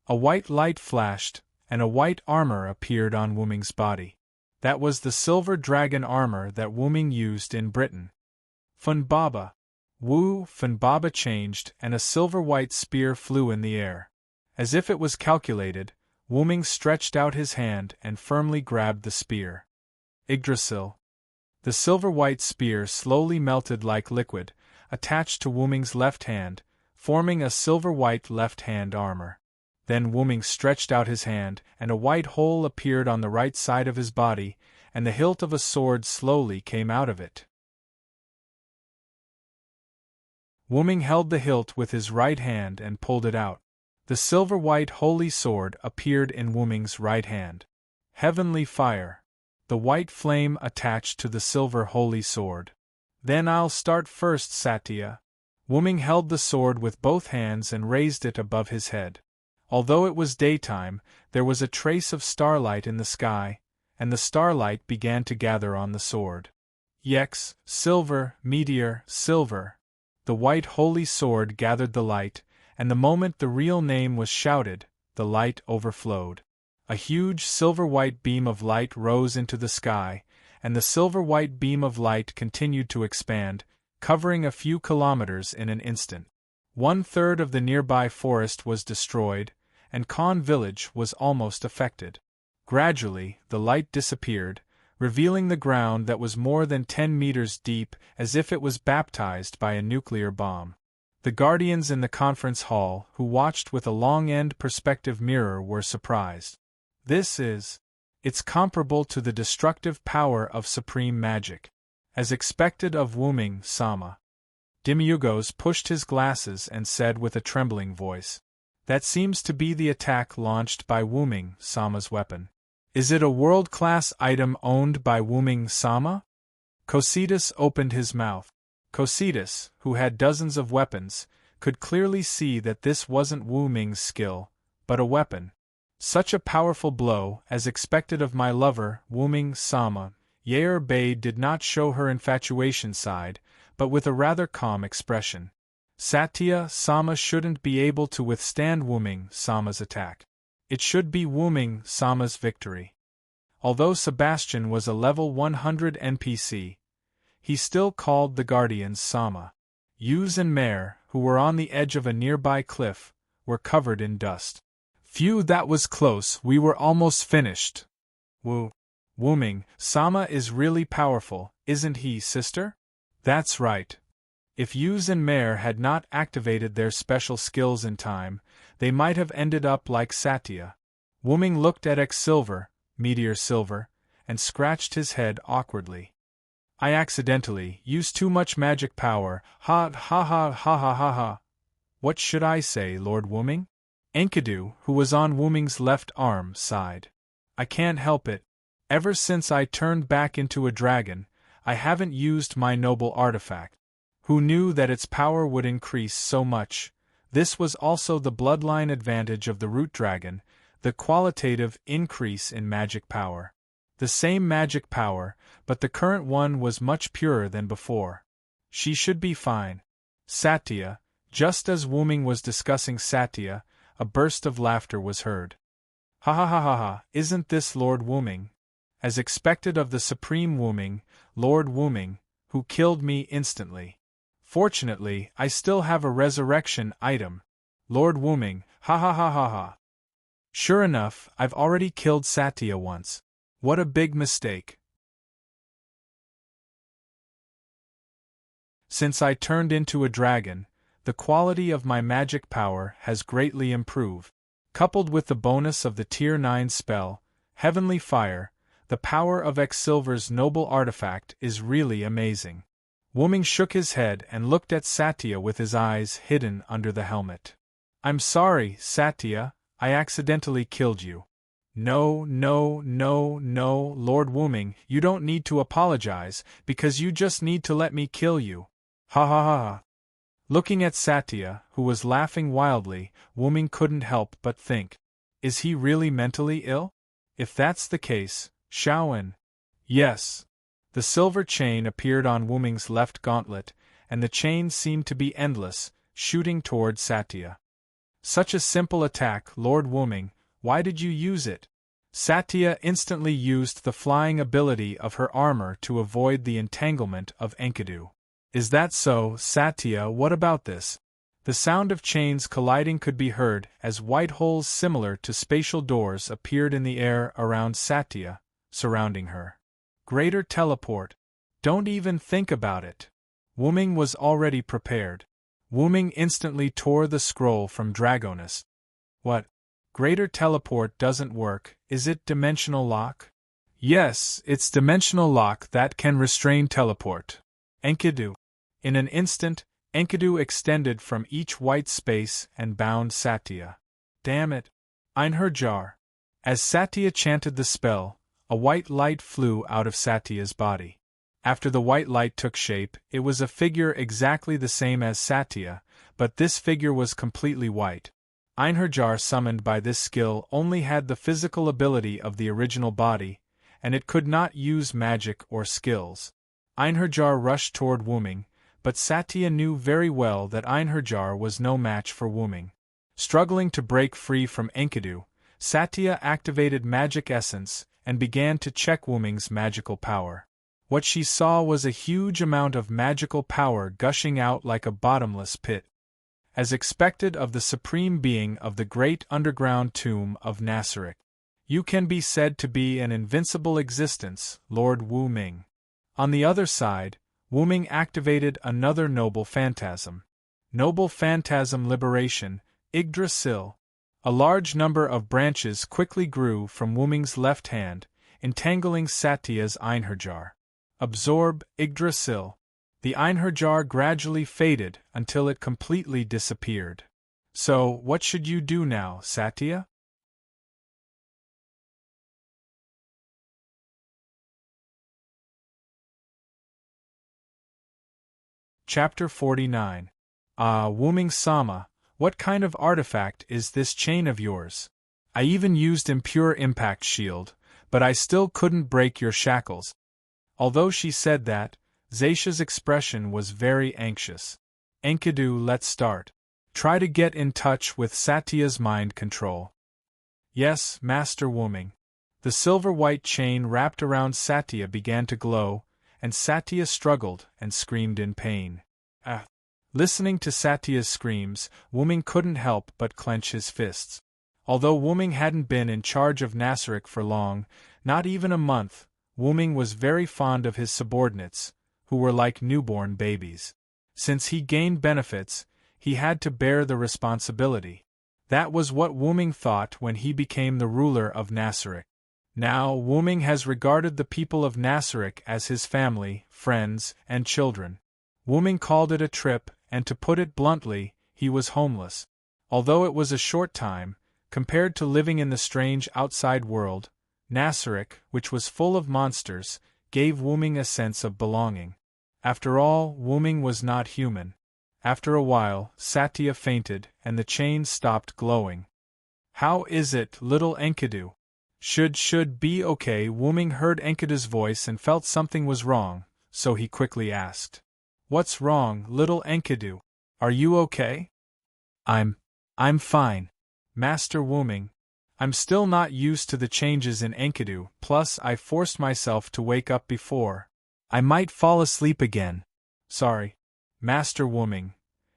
A white light flashed, and a white armor appeared on Wuming's body. That was the silver dragon armor that Wuming used in Britain. Funbaba. Funbaba changed, and a silver-white spear flew in the air. As if it was calculated, Wuming stretched out his hand and firmly grabbed the spear. Yggdrasil. The silver-white spear slowly melted like liquid, attached to Wuming's left hand, forming a silver-white left-hand armor. Then Wuming stretched out his hand, and a white hole appeared on the right side of his body, and the hilt of a sword slowly came out of it. Wuming held the hilt with his right hand and pulled it out. The silver-white holy sword appeared in Wuming's right hand. Heavenly fire. The white flame attached to the silver holy sword. Then I'll start first, Satya. Wuming held the sword with both hands and raised it above his head. Although it was daytime, there was a trace of starlight in the sky, and the starlight began to gather on the sword. Yex, silver, meteor, silver. The white holy sword gathered the light, and the moment the real name was shouted, the light overflowed. A huge silver-white beam of light rose into the sky, and the silver-white beam of light continued to expand, covering a few kilometers in an instant. 1/3 of the nearby forest was destroyed, and Khan village was almost affected. Gradually, the light disappeared, revealing the ground that was more than 10 meters deep, as if it was baptized by a nuclear bomb. The guardians in the conference hall, who watched with a long-end perspective mirror, were surprised. It's comparable to the destructive power of supreme magic. As expected of Wuming Sama. Demiurgos pushed his glasses and said with a trembling voice, "That seems to be the attack launched by Wuming Sama's weapon. Is it a world-class item owned by Wuming Sama?" Cositas opened his mouth. Cositas, who had dozens of weapons, could clearly see that this wasn't Wuming's skill, but a weapon. Such a powerful blow, as expected of my lover, Wuming Sama. Yair Bey did not show her infatuation side, but with a rather calm expression. Satya Sama shouldn't be able to withstand Wuming Sama's attack. It should be Wuming Sama's victory. Although Sebastian was a level 100 NPC, he still called the guardians Sama. Yuz and Mare, who were on the edge of a nearby cliff, were covered in dust. Phew, that was close, we were almost finished. Wuming Sama is really powerful, isn't he, sister? That's right. If Yuz and Mare had not activated their special skills in time, they might have ended up like Satya. Wuming looked at Silver, Meteor Silver, and scratched his head awkwardly. I accidentally used too much magic power, ha ha ha ha ha ha ha. What should I say, Lord Wuming? Enkidu, who was on Wuming's left arm, sighed. I can't help it. Ever since I turned back into a dragon, I haven't used my noble artifact. Who knew that its power would increase so much? This was also the bloodline advantage of the root dragon, the qualitative increase in magic power. The same magic power, but the current one was much purer than before. She should be fine. Satya, just as Wuming was discussing Satya, a burst of laughter was heard. Ha ha ha ha ha, isn't this Lord Wuming? As expected of the supreme Wuming, Lord Wuming, who killed me instantly. Fortunately, I still have a resurrection item. Lord Wuming, ha ha ha ha ha. Sure enough, I've already killed Satya once. What a big mistake. Since I turned into a dragon, the quality of my magic power has greatly improved. Coupled with the bonus of the Tier 9 spell, Heavenly Fire, the power of Exsilver's noble artifact is really amazing. Wuming shook his head and looked at Satya with his eyes hidden under the helmet. I'm sorry, Satya, I accidentally killed you. No, no, no, no, Lord Wuming, you don't need to apologize, because you just need to let me kill you. Ha ha ha ha. Looking at Satya, who was laughing wildly, Wuming couldn't help but think. Is he really mentally ill? If that's the case, Shaoan. Yes. The silver chain appeared on Wuming's left gauntlet, and the chain seemed to be endless, shooting toward Satya. Such a simple attack, Lord Wuming, why did you use it? Satya instantly used the flying ability of her armor to avoid the entanglement of Enkidu. Is that so, Satya? What about this? The sound of chains colliding could be heard as white holes similar to spatial doors appeared in the air around Satya, surrounding her. Greater teleport. Don't even think about it. Wuming was already prepared. Wuming instantly tore the scroll from Draconis. What? Greater teleport doesn't work, is it dimensional lock? Yes, it's dimensional lock that can restrain teleport. Enkidu. In an instant, Enkidu extended from each white space and bound Satya. Damn it! Einherjar. As Satya chanted the spell, a white light flew out of Satya's body. After the white light took shape, it was a figure exactly the same as Satya, but this figure was completely white. Einherjar summoned by this skill only had the physical ability of the original body, and it could not use magic or skills. Einherjar rushed toward Wuming, but Satya knew very well that Einherjar was no match for Wuming. Struggling to break free from Enkidu, Satya activated magic essence and began to check Wuming's magical power. What she saw was a huge amount of magical power gushing out like a bottomless pit. As expected of the supreme being of the great underground tomb of Nasrik. You can be said to be an invincible existence, Lord Wuming. On the other side, Wuming activated another noble phantasm. Noble phantasm liberation, Yggdrasil. A large number of branches quickly grew from Wuming's left hand, entangling Satya's Einherjar. Absorb, Yggdrasil. The Einherjar gradually faded until it completely disappeared. So, what should you do now, Satya? Chapter 49. Ah, Wuming-sama, what kind of artifact is this chain of yours? I even used Impure Impact Shield, but I still couldn't break your shackles. Although she said that, Zacia's expression was very anxious. Enkidu, let's start. Try to get in touch with Satya's mind control. Yes, Master Wuming. The silver-white chain wrapped around Satya began to glow, and Satya struggled and screamed in pain. Ah! Listening to Satya's screams, Wuming couldn't help but clench his fists. Although Wuming hadn't been in charge of Nasrik for long, not even a month, Wuming was very fond of his subordinates, who were like newborn babies. Since he gained benefits, he had to bear the responsibility. That was what Wuming thought when he became the ruler of Nasrik. Now, Wuming has regarded the people of Nasrik as his family, friends, and children. Wuming called it a trip, and to put it bluntly, he was homeless. Although it was a short time, compared to living in the strange outside world, Nasrik, which was full of monsters, gave Wuming a sense of belonging. After all, Wuming was not human. After a while, Satya fainted, and the chain stopped glowing. How is it, little Enkidu? Should be okay. Wuming heard Enkidu's voice and felt something was wrong, so he quickly asked. What's wrong, little Enkidu? Are you okay? I'm fine. Master Wuming. I'm still not used to the changes in Enkidu, plus I forced myself to wake up before. I might fall asleep again. Sorry. Master Wuming.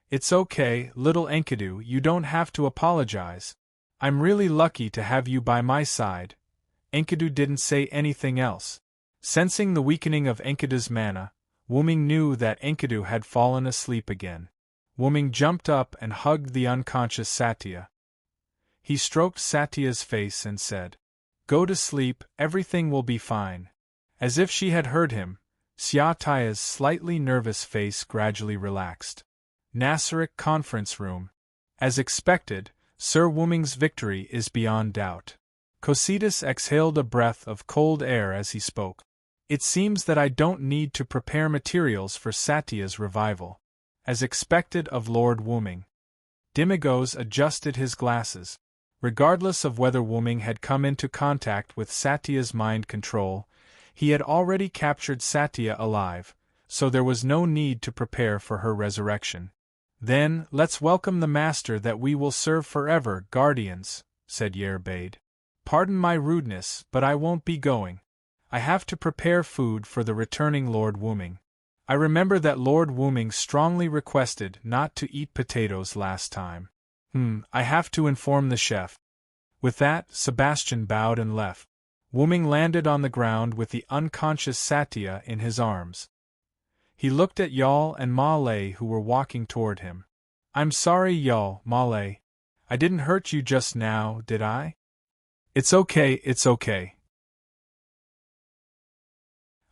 It's okay, little Enkidu, you don't have to apologize. I'm really lucky to have you by my side. Enkidu didn't say anything else. Sensing the weakening of Enkidu's mana, Wuming knew that Enkidu had fallen asleep again. Wuming jumped up and hugged the unconscious Satya. He stroked Satya's face and said, "Go to sleep, everything will be fine." As if she had heard him, Satya's slightly nervous face gradually relaxed. Nasaric Conference Room. As expected, Sir Wuming's victory is beyond doubt. Cositas exhaled a breath of cold air as he spoke. It seems that I don't need to prepare materials for Satya's revival. As expected of Lord Wuming. Dimigos adjusted his glasses. Regardless of whether Wuming had come into contact with Satya's mind control, he had already captured Satya alive, so there was no need to prepare for her resurrection. "Then, let's welcome the master that we will serve forever, guardians," said Yerbade. "Pardon my rudeness, but I won't be going. I have to prepare food for the returning Lord Wuming. I remember that Lord Wuming strongly requested not to eat potatoes last time. I have to inform the chef." With that, Sebastian bowed and left. Wuming landed on the ground with the unconscious Satya in his arms. He looked at Yal and Ma Lei who were walking toward him. "I'm sorry, Yal, Ma Lei. I didn't hurt you just now, did I?" It's okay.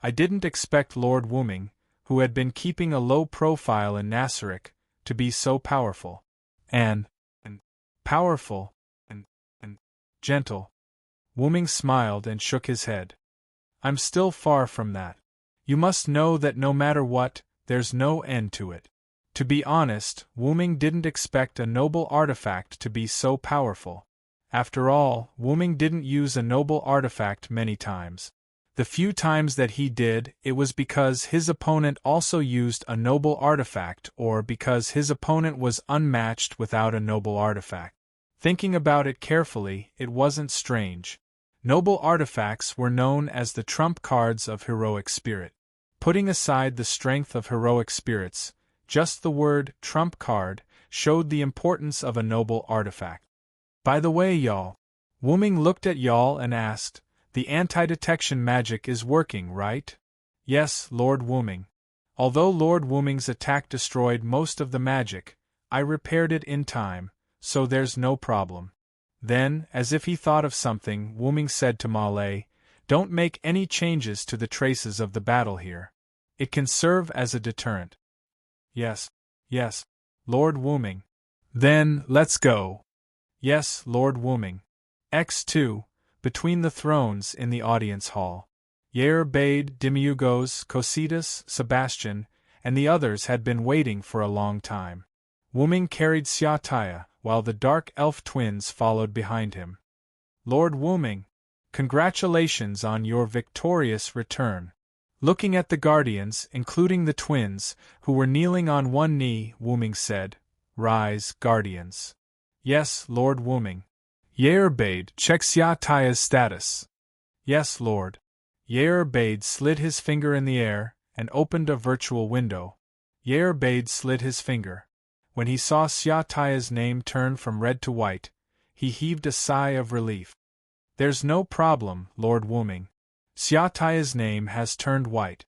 I didn't expect Lord Wuming, who had been keeping a low profile in Nasaric, to be so powerful. And powerful, and gentle. Wuming smiled and shook his head. "I'm still far from that. You must know that no matter what, there's no end to it." To be honest, Wuming didn't expect a noble artifact to be so powerful. After all, Wuming didn't use a noble artifact many times. The few times that he did, it was because his opponent also used a noble artifact or because his opponent was unmatched without a noble artifact. Thinking about it carefully, it wasn't strange. Noble artifacts were known as the trump cards of heroic spirit. Putting aside the strength of heroic spirits, just the word trump card showed the importance of a noble artifact. "By the way, Yal," Wuming looked at Yal and asked, "the anti-detection magic is working, right?" "Yes, Lord Wuming. Although Lord Wuming's attack destroyed most of the magic, I repaired it in time, so there's no problem." Then, as if he thought of something, Wuming said to Ma Lei, "Don't make any changes to the traces of the battle here. It can serve as a deterrent." Yes, Lord Wuming." "Then, let's go." "Yes, Lord Wuming." X2, between the thrones in the audience hall. Yerbade, Demiurgos, Cositas, Sebastian, and the others had been waiting for a long time. Wuming carried Satya, while the dark elf twins followed behind him. "Lord Wuming, congratulations on your victorious return." Looking at the guardians, including the twins, who were kneeling on one knee, Wuming said, "Rise, guardians." "Yes, Lord Wuming." "Yerbade, check Satya's status." "Yes, Lord." Yerbade slid his finger in the air and opened a virtual window. Yerbade slid his finger. When he saw Satya's name turn from red to white, he heaved a sigh of relief. "There's no problem, Lord Wuming. Satya's name has turned white.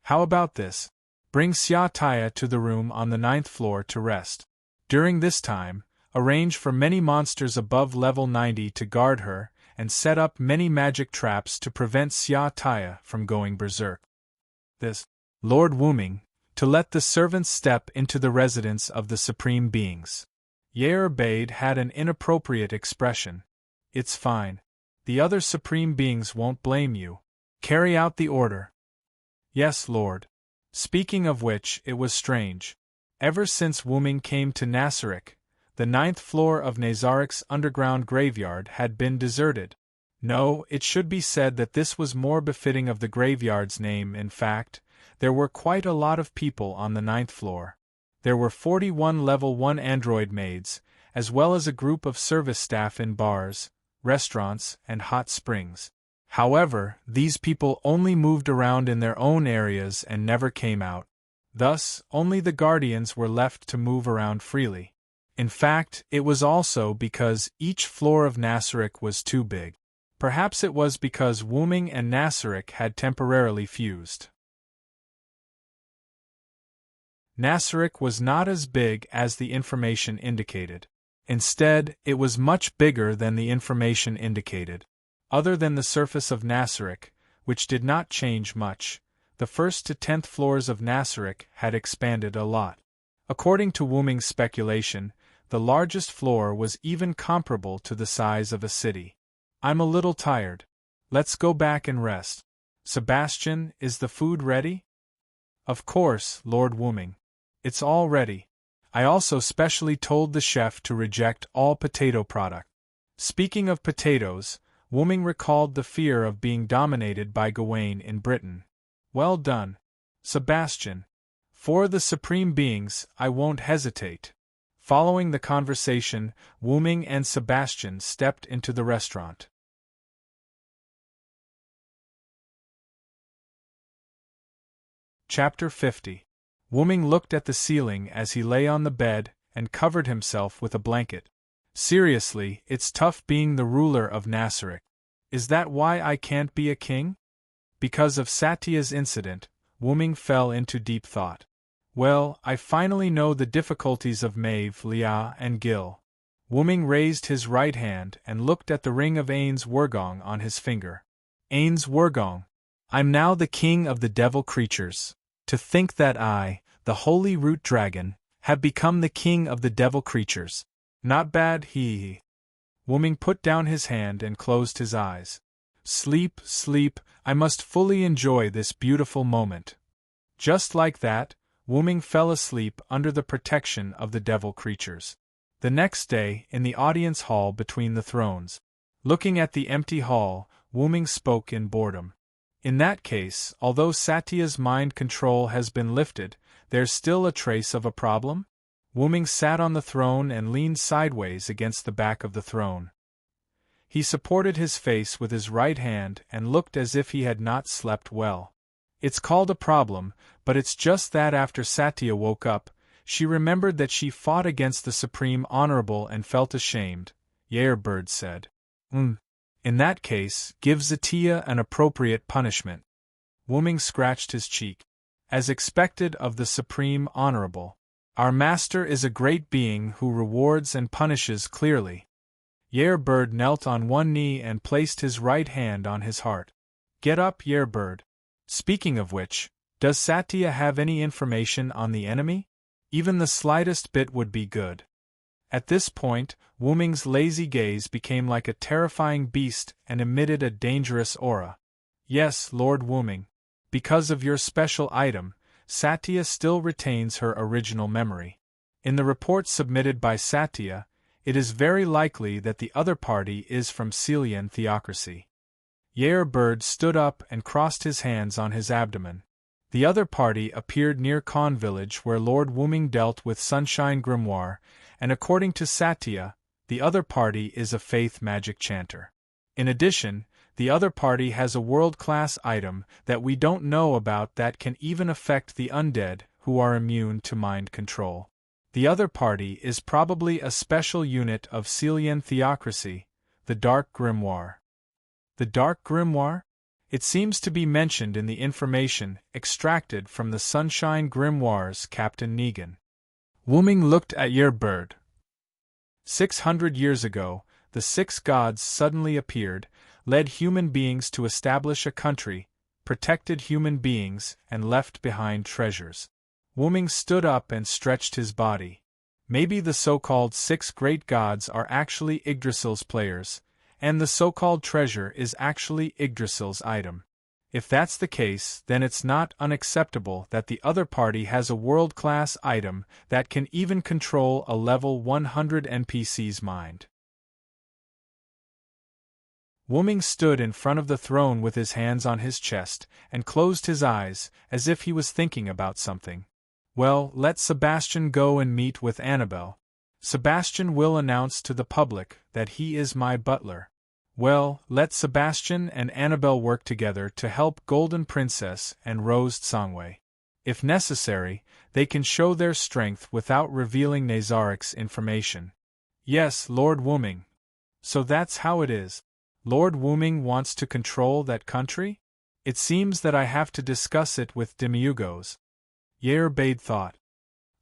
How about this? Bring Satya to the room on the 9th floor to rest. During this time, arrange for many monsters above level 90 to guard her, and set up many magic traps to prevent Satya from going berserk." This, Lord Wuming, to let the servants step into the residence of the Supreme Beings. Yerbade had an inappropriate expression. "It's fine. The other Supreme Beings won't blame you. Carry out the order." "Yes, Lord." Speaking of which, it was strange. Ever since Wuming came to Nasaric, the 9th floor of Nazaric's underground graveyard had been deserted. No, it should be said that this was more befitting of the graveyard's name. In fact, there were quite a lot of people on the 9th floor. There were 41 level 1 android maids, as well as a group of service staff in bars, restaurants, and hot springs. However, these people only moved around in their own areas and never came out. Thus, only the guardians were left to move around freely. In fact, it was also because each floor of Nasaric was too big. Perhaps it was because Wuming and Nasaric had temporarily fused. Nasaric was not as big as the information indicated. Instead, it was much bigger than the information indicated. Other than the surface of Nasaric, which did not change much, the 1st to 10th floors of Nasaric had expanded a lot. According to Wuming's speculation, the largest floor was even comparable to the size of a city. I'm a little tired. Let's go back and rest. Sebastian, is the food ready? Of course, Lord Wuming. It's all ready. I also specially told the chef to reject all potato product. Speaking of potatoes, Wuming recalled the fear of being dominated by Gawain in Britain. Well done, Sebastian. For the supreme beings, I won't hesitate. Following the conversation, Wuming and Sebastian stepped into the restaurant. Chapter 50. Wuming looked at the ceiling as he lay on the bed and covered himself with a blanket. Seriously, it's tough being the ruler of Nasaric. Is that why I can't be a king? Because of Satya's incident, Wuming fell into deep thought. Well, I finally know the difficulties of Maeve, Lia, and Gil. Wuming raised his right hand and looked at the ring of Ains Wurgong on his finger. Ains Wurgong. I'm now the king of the devil creatures. To think that I, the holy root dragon, have become the king of the devil creatures. Not bad, hee. Wuming put down his hand and closed his eyes. Sleep, sleep, I must fully enjoy this beautiful moment. Just like that, Wuming fell asleep under the protection of the devil creatures. The next day, in the audience hall between the thrones, looking at the empty hall, Wuming spoke in boredom. In that case, although Satya's mind control has been lifted, there's still a trace of a problem? Wuming sat on the throne and leaned sideways against the back of the throne. He supported his face with his right hand and looked as if he had not slept well. It's called a problem, but it's just that after Satya woke up, she remembered that she fought against the Supreme Honorable and felt ashamed. Bird said. In that case, give Satya an appropriate punishment. Wuming scratched his cheek. As expected of the Supreme Honorable. Our master is a great being who rewards and punishes clearly. Bird knelt on one knee and placed his right hand on his heart. Get up, Bird. Speaking of which, does Satya have any information on the enemy? Even the slightest bit would be good. At this point, Wuming's lazy gaze became like a terrifying beast and emitted a dangerous aura. Yes, Lord Wuming. Because of your special item, Satya still retains her original memory. In the report submitted by Satya, it is very likely that the other party is from Celian theocracy. Bird stood up and crossed his hands on his abdomen. The other party appeared near Khan village where Lord Wuming dealt with Sunshine Grimoire, and according to Satya, the other party is a faith magic chanter. In addition, the other party has a world-class item that we don't know about that can even affect the undead, who are immune to mind control. The other party is probably a special unit of Celian theocracy, the Dark Grimoire. The Dark Grimoire? It seems to be mentioned in the information extracted from the Sunshine Grimoire's Captain Negan. Wuming looked at Bird. 600 years ago, the 6 gods suddenly appeared, led human beings to establish a country, protected human beings, and left behind treasures. Wuming stood up and stretched his body. Maybe the so-called 6 great gods are actually Yggdrasil's players, and the so-called treasure is actually Yggdrasil's item. If that's the case, then it's not unacceptable that the other party has a world-class item that can even control a level 100 NPC's mind. Wuming stood in front of the throne with his hands on his chest and closed his eyes, as if he was thinking about something. Well, let Sebastian go and meet with Annabelle. Sebastian will announce to the public that he is my butler. Well, let Sebastian and Annabelle work together to help Golden Princess and Rose Tsangwei. If necessary, they can show their strength without revealing Nazarik's information. Yes, Lord Wuming. So that's how it is. Lord Wuming wants to control that country? It seems that I have to discuss it with Demiurgos. Yair Bade thought.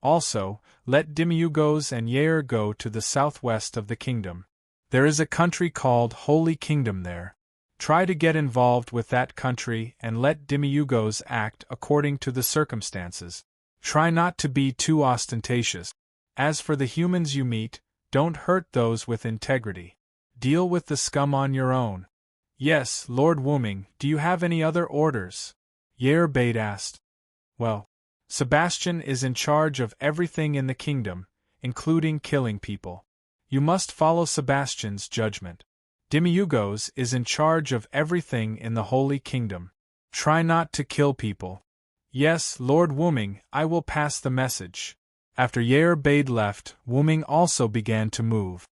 Also, let Demiurgos and Yair go to the southwest of the kingdom. There is a country called Holy Kingdom there. Try to get involved with that country and let Demiurgos act according to the circumstances. Try not to be too ostentatious. As for the humans you meet, don't hurt those with integrity. Deal with the scum on your own. Yes, Lord Wuming, do you have any other orders? Yair Bade asked. Well, Sebastian is in charge of everything in the kingdom, including killing people. You must follow Sebastian's judgment. Demiurgos is in charge of everything in the Holy Kingdom. Try not to kill people. Yes, Lord Wuming, I will pass the message. After Yair Bade left, Wuming also began to move.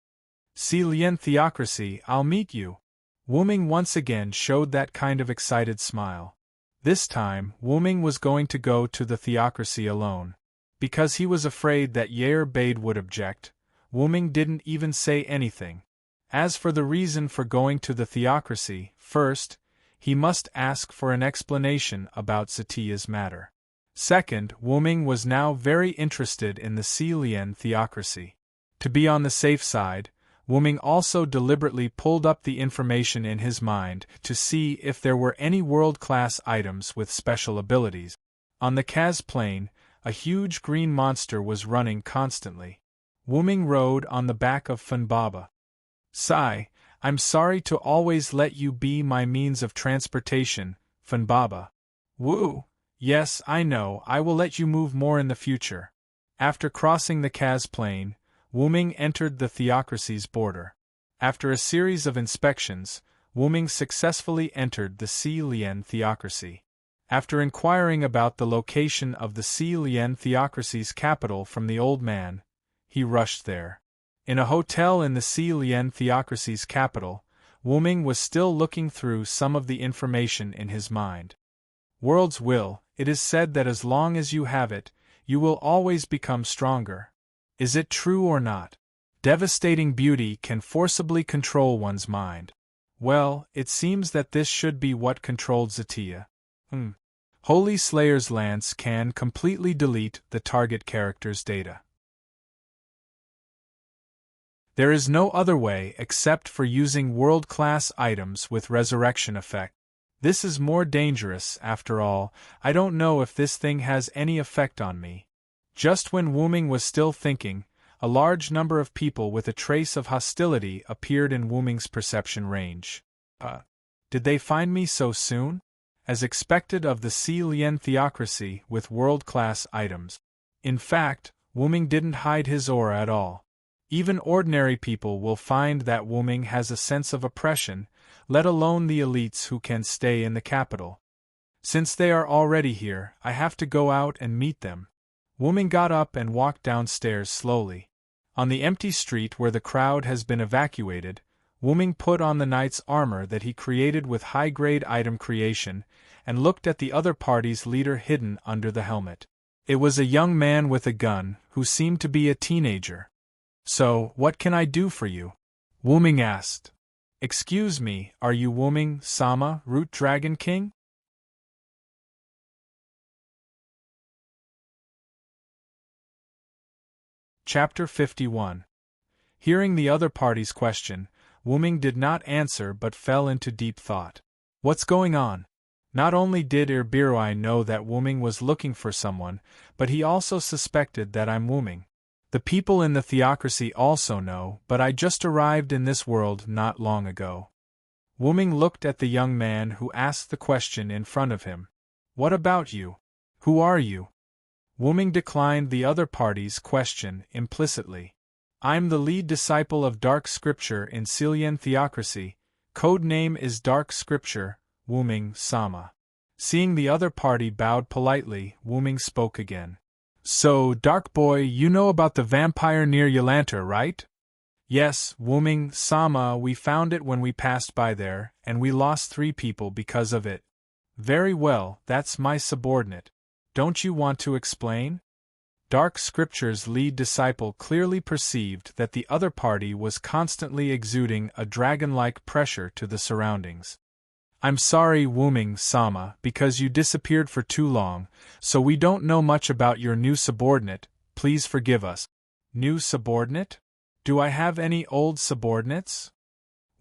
Serene theocracy, I'll meet you. Wuming once again showed that kind of excited smile. This time, Wuming was going to go to the theocracy alone. Because he was afraid that Yair Bade would object, Wuming didn't even say anything. As for the reason for going to the theocracy, first, he must ask for an explanation about Zatia's matter. Second, Wuming was now very interested in the Serene theocracy. To be on the safe side, Wuming also deliberately pulled up the information in his mind to see if there were any world-class items with special abilities. On the Kaz plain, a huge green monster was running constantly. Wuming rode on the back of Funbaba. Sigh, I'm sorry to always let you be my means of transportation, Funbaba. Woo! Yes, I know, I will let you move more in the future. After crossing the Kaz plain, Wuming entered the theocracy's border. After a series of inspections, Wuming successfully entered the Serene theocracy. After inquiring about the location of the Serene theocracy's capital from the old man, he rushed there. In a hotel in the Serene theocracy's capital, Wuming was still looking through some of the information in his mind. World's will, it is said that as long as you have it, you will always become stronger. Is it true or not? Devastating beauty can forcibly control one's mind. Well, it seems that this should be what controlled Zatia. Holy Slayer's Lance can completely delete the target character's data. There is no other way except for using world-class items with resurrection effect. This is more dangerous, after all. I don't know if this thing has any effect on me. Just when Wuming was still thinking, a large number of people with a trace of hostility appeared in Wuming's perception range. Did they find me so soon? As expected of the Serene theocracy with world-class items. In fact, Wuming didn't hide his aura at all. Even ordinary people will find that Wuming has a sense of oppression, let alone the elites who can stay in the capital. Since they are already here, I have to go out and meet them. Wuming got up and walked downstairs slowly. On the empty street where the crowd has been evacuated, Wuming put on the knight's armor that he created with high-grade item creation, and looked at the other party's leader hidden under the helmet. It was a young man with a gun, who seemed to be a teenager. So, what can I do for you? Wuming asked. Excuse me, are you Wuming Sama, Root Dragon King? Chapter 51. Hearing the other party's question, Wuming did not answer but fell into deep thought. What's going on? Not only did Irbirui know that Wuming was looking for someone, but he also suspected that I'm Wuming. The people in the theocracy also know, but I just arrived in this world not long ago. Wuming looked at the young man who asked the question in front of him. What about you? Who are you? Wuming declined the other party's question implicitly. I'm the lead disciple of Dark Scripture in Serene theocracy. Code name is Dark Scripture, Wuming Sama. Seeing the other party bowed politely, Wuming spoke again. So, Dark Boy, you know about the vampire near Yolanta, right? Yes, Wuming Sama, we found it when we passed by there, and we lost 3 people because of it. Very well, that's my subordinate. Don't you want to explain? Dark Scripture's lead disciple clearly perceived that the other party was constantly exuding a dragon-like pressure to the surroundings. I'm sorry, Wuming Sama, because you disappeared for too long, so we don't know much about your new subordinate. Please forgive us. New subordinate? Do I have any old subordinates?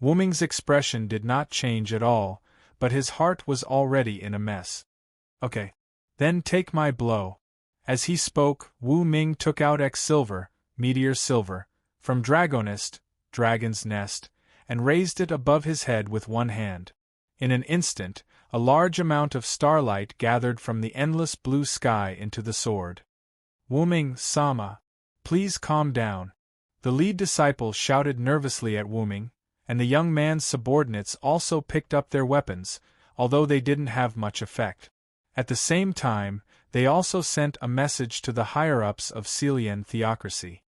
Wuming's expression did not change at all, but his heart was already in a mess. Okay. Then take my blow. As he spoke, Wu Ming took out X-Silver, Meteor Silver, from Draconis, Dragon's Nest, and raised it above his head with one hand. In an instant, a large amount of starlight gathered from the endless blue sky into the sword. Wuming Sama, please calm down. The lead disciple shouted nervously at Wuming, and the young man's subordinates also picked up their weapons, although they didn't have much effect. At the same time, they also sent a message to the higher-ups of Celian theocracy.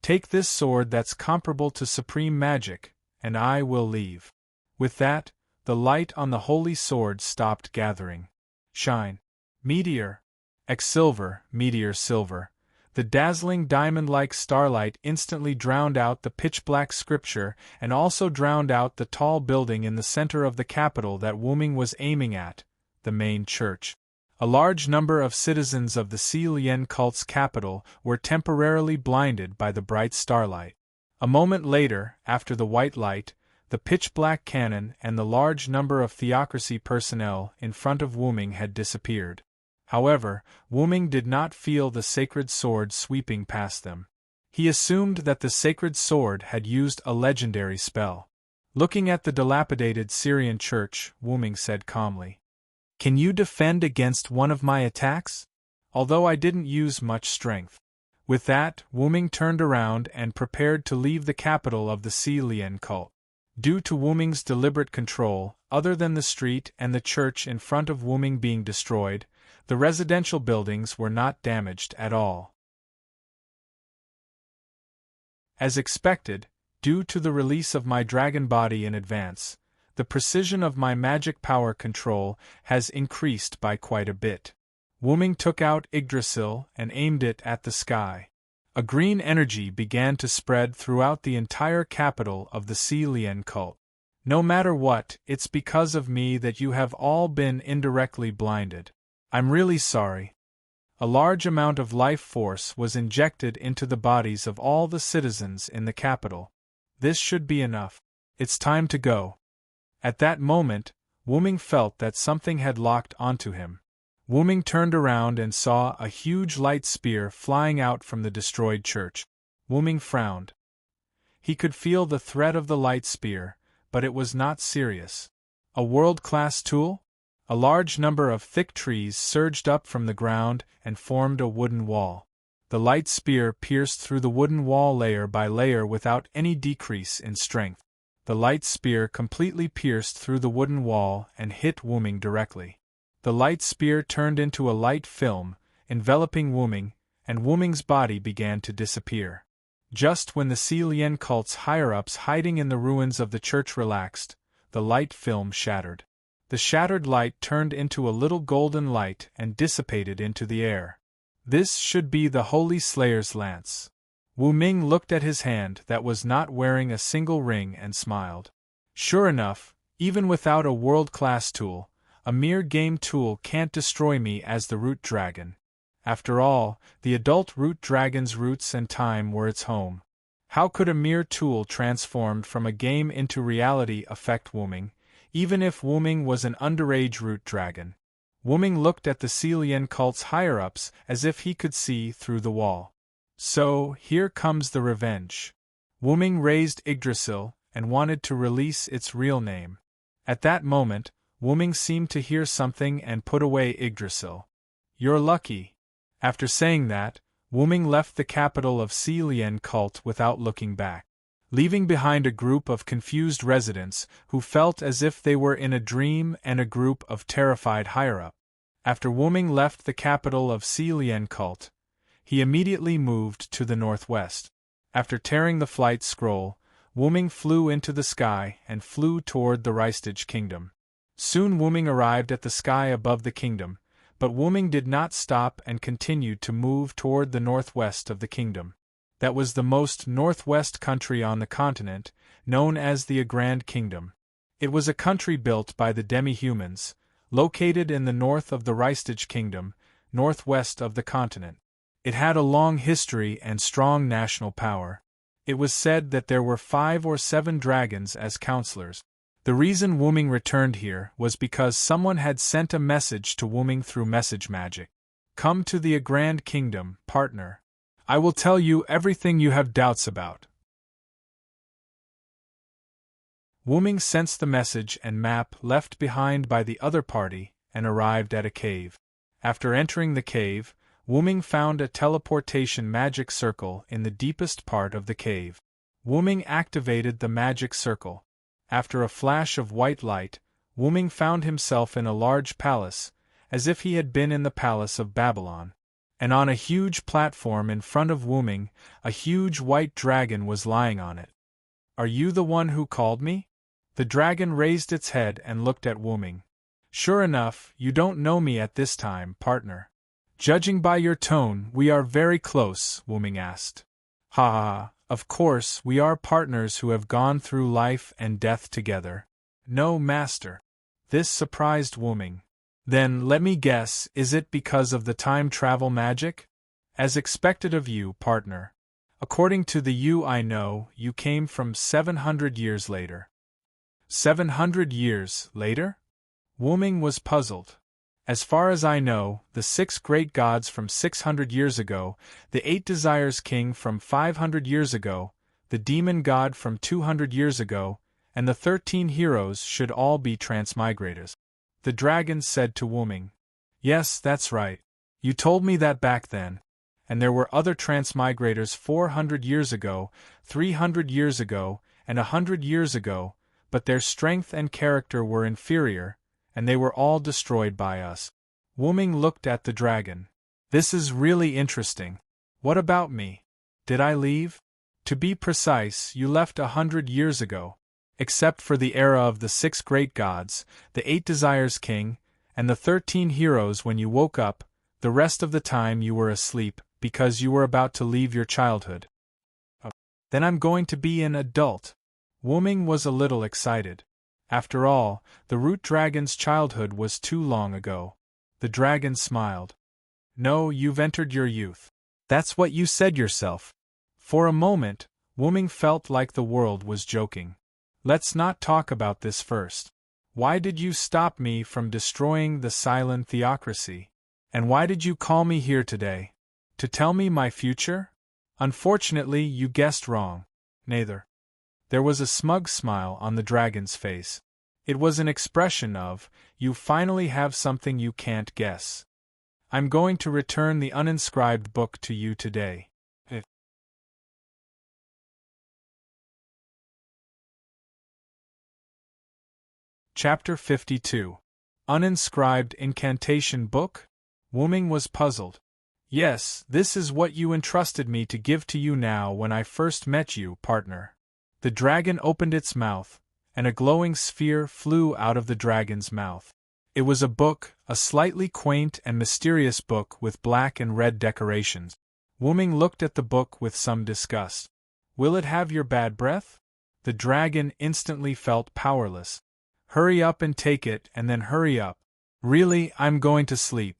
Take this sword that's comparable to supreme magic, and I will leave. With that, the light on the holy sword stopped gathering. Shine. Meteor. X-Silver, Meteor Silver. The dazzling diamond-like starlight instantly drowned out the pitch-black scripture and also drowned out the tall building in the center of the capital that Wuming was aiming at, the main church. A large number of citizens of the Celian cult's capital were temporarily blinded by the bright starlight. A moment later, after the white light, the pitch-black cannon and the large number of theocracy personnel in front of Wuming had disappeared. However, Wuming did not feel the sacred sword sweeping past them. He assumed that the sacred sword had used a legendary spell. Looking at the dilapidated Syrian church, Wuming said calmly, "Can you defend against one of my attacks? Although I didn't use much strength." With that, Wuming turned around and prepared to leave the capital of the Celian cult. Due to Wuming's deliberate control, other than the street and the church in front of Wuming being destroyed, the residential buildings were not damaged at all. As expected, due to the release of my dragon body in advance, the precision of my magic power control has increased by quite a bit. Wuming took out Yggdrasil and aimed it at the sky. A green energy began to spread throughout the entire capital of the Celian cult. No matter what, it's because of me that you have all been indirectly blinded. I'm really sorry. A large amount of life force was injected into the bodies of all the citizens in the capital. This should be enough. It's time to go. At that moment, Wuming felt that something had locked onto him. Wuming turned around and saw a huge light spear flying out from the destroyed church. Wuming frowned. He could feel the threat of the light spear, but it was not serious. A world-class tool? A large number of thick trees surged up from the ground and formed a wooden wall. The light spear pierced through the wooden wall layer by layer without any decrease in strength. The light spear completely pierced through the wooden wall and hit Wuming directly. The light spear turned into a light film, enveloping Wuming, and Wuming's body began to disappear. Just when the Celian cult's higher-ups hiding in the ruins of the church relaxed, the light film shattered. The shattered light turned into a little golden light and dissipated into the air. This should be the Holy Slayer's lance. Wuming looked at his hand that was not wearing a single ring and smiled. Sure enough, even without a world-class tool, a mere game tool can't destroy me as the root dragon. After all, the adult root dragon's roots and time were its home. How could a mere tool transformed from a game into reality affect Wuming, even if Wuming was an underage root dragon? Wuming looked at the Celian cult's higher-ups as if he could see through the wall. So, here comes the revenge. Wuming raised Yggdrasil and wanted to release its real name. At that moment, Wuming seemed to hear something and put away Yggdrasil. You're lucky. After saying that, Wuming left the capital of Celian cult without looking back, leaving behind a group of confused residents who felt as if they were in a dream and a group of terrified higher-up. After Wuming left the capital of Celian cult, he immediately moved to the northwest. After tearing the flight scroll, Wuming flew into the sky and flew toward the Ristage kingdom. Soon Wuming arrived at the sky above the kingdom, But Wuming did not stop and continued to move toward the northwest of the kingdom. That was the most northwest country on the continent, known as the Grand Kingdom. It was a country built by the demi-humans, located in the north of the Ristage Kingdom, northwest of the continent. It had a long history and strong national power. It was said that there were 5 or 7 dragons as counselors. The reason Wuming returned here was because someone had sent a message to Wuming through message magic. Come to the Grand Kingdom, partner. I will tell you everything you have doubts about. Wuming sensed the message and map left behind by the other party and arrived at a cave. After entering the cave, Wuming found a teleportation magic circle in the deepest part of the cave. Wuming activated the magic circle. After a flash of white light, Wuming found himself in a large palace, as if he had been in the palace of Babylon. And on a huge platform in front of Wuming, a huge white dragon was lying on it. Are you the one who called me? The dragon raised its head and looked at Wuming. Sure enough, you don't know me at this time, partner. Judging by your tone, we are very close, Wuming asked. Ha ha ha, of course we are partners who have gone through life and death together. No, master. This surprised Wuming. Then, let me guess, is it because of the time travel magic? As expected of you, partner. According to the you I know, you came from 700 years later. 700 years later? Wuming was puzzled. As far as I know, the 6 great gods from 600 years ago, the 8 desires king from 500 years ago, the demon god from 200 years ago, and the 13 heroes should all be transmigrators. The dragon said to Wuming. Yes, that's right. You told me that back then. And there were other transmigrators 400 years ago, 300 years ago, and 100 years ago, but their strength and character were inferior, and they were all destroyed by us. Wuming looked at the dragon. This is really interesting. What about me? Did I leave? To be precise, you left 100 years ago. Except for the era of the 6 great gods, the 8 desires king, and the 13 heroes when you woke up, the rest of the time you were asleep, because you were about to leave your childhood. Then I'm going to be an adult. Wuming was a little excited. After all, the root dragon's childhood was too long ago. The dragon smiled. No, you've entered your youth. That's what you said yourself. For a moment, Wuming felt like the world was joking. Let's not talk about this first. Why did you stop me from destroying the silent theocracy? And why did you call me here today? To tell me my future? Unfortunately, you guessed wrong. Neither. There was a smug smile on the dragon's face. It was an expression of, you finally have something you can't guess. I'm going to return the uninscribed book to you today. Chapter 52. Uninscribed Incantation Book? Wuming was puzzled. Yes, this is what you entrusted me to give to you now when I first met you, partner. The dragon opened its mouth, and a glowing sphere flew out of the dragon's mouth. It was a book, a slightly quaint and mysterious book with black and red decorations. Wuming looked at the book with some disgust. Will it have your bad breath? The dragon instantly felt powerless. Hurry up and take it, and then hurry up. Really, I'm going to sleep.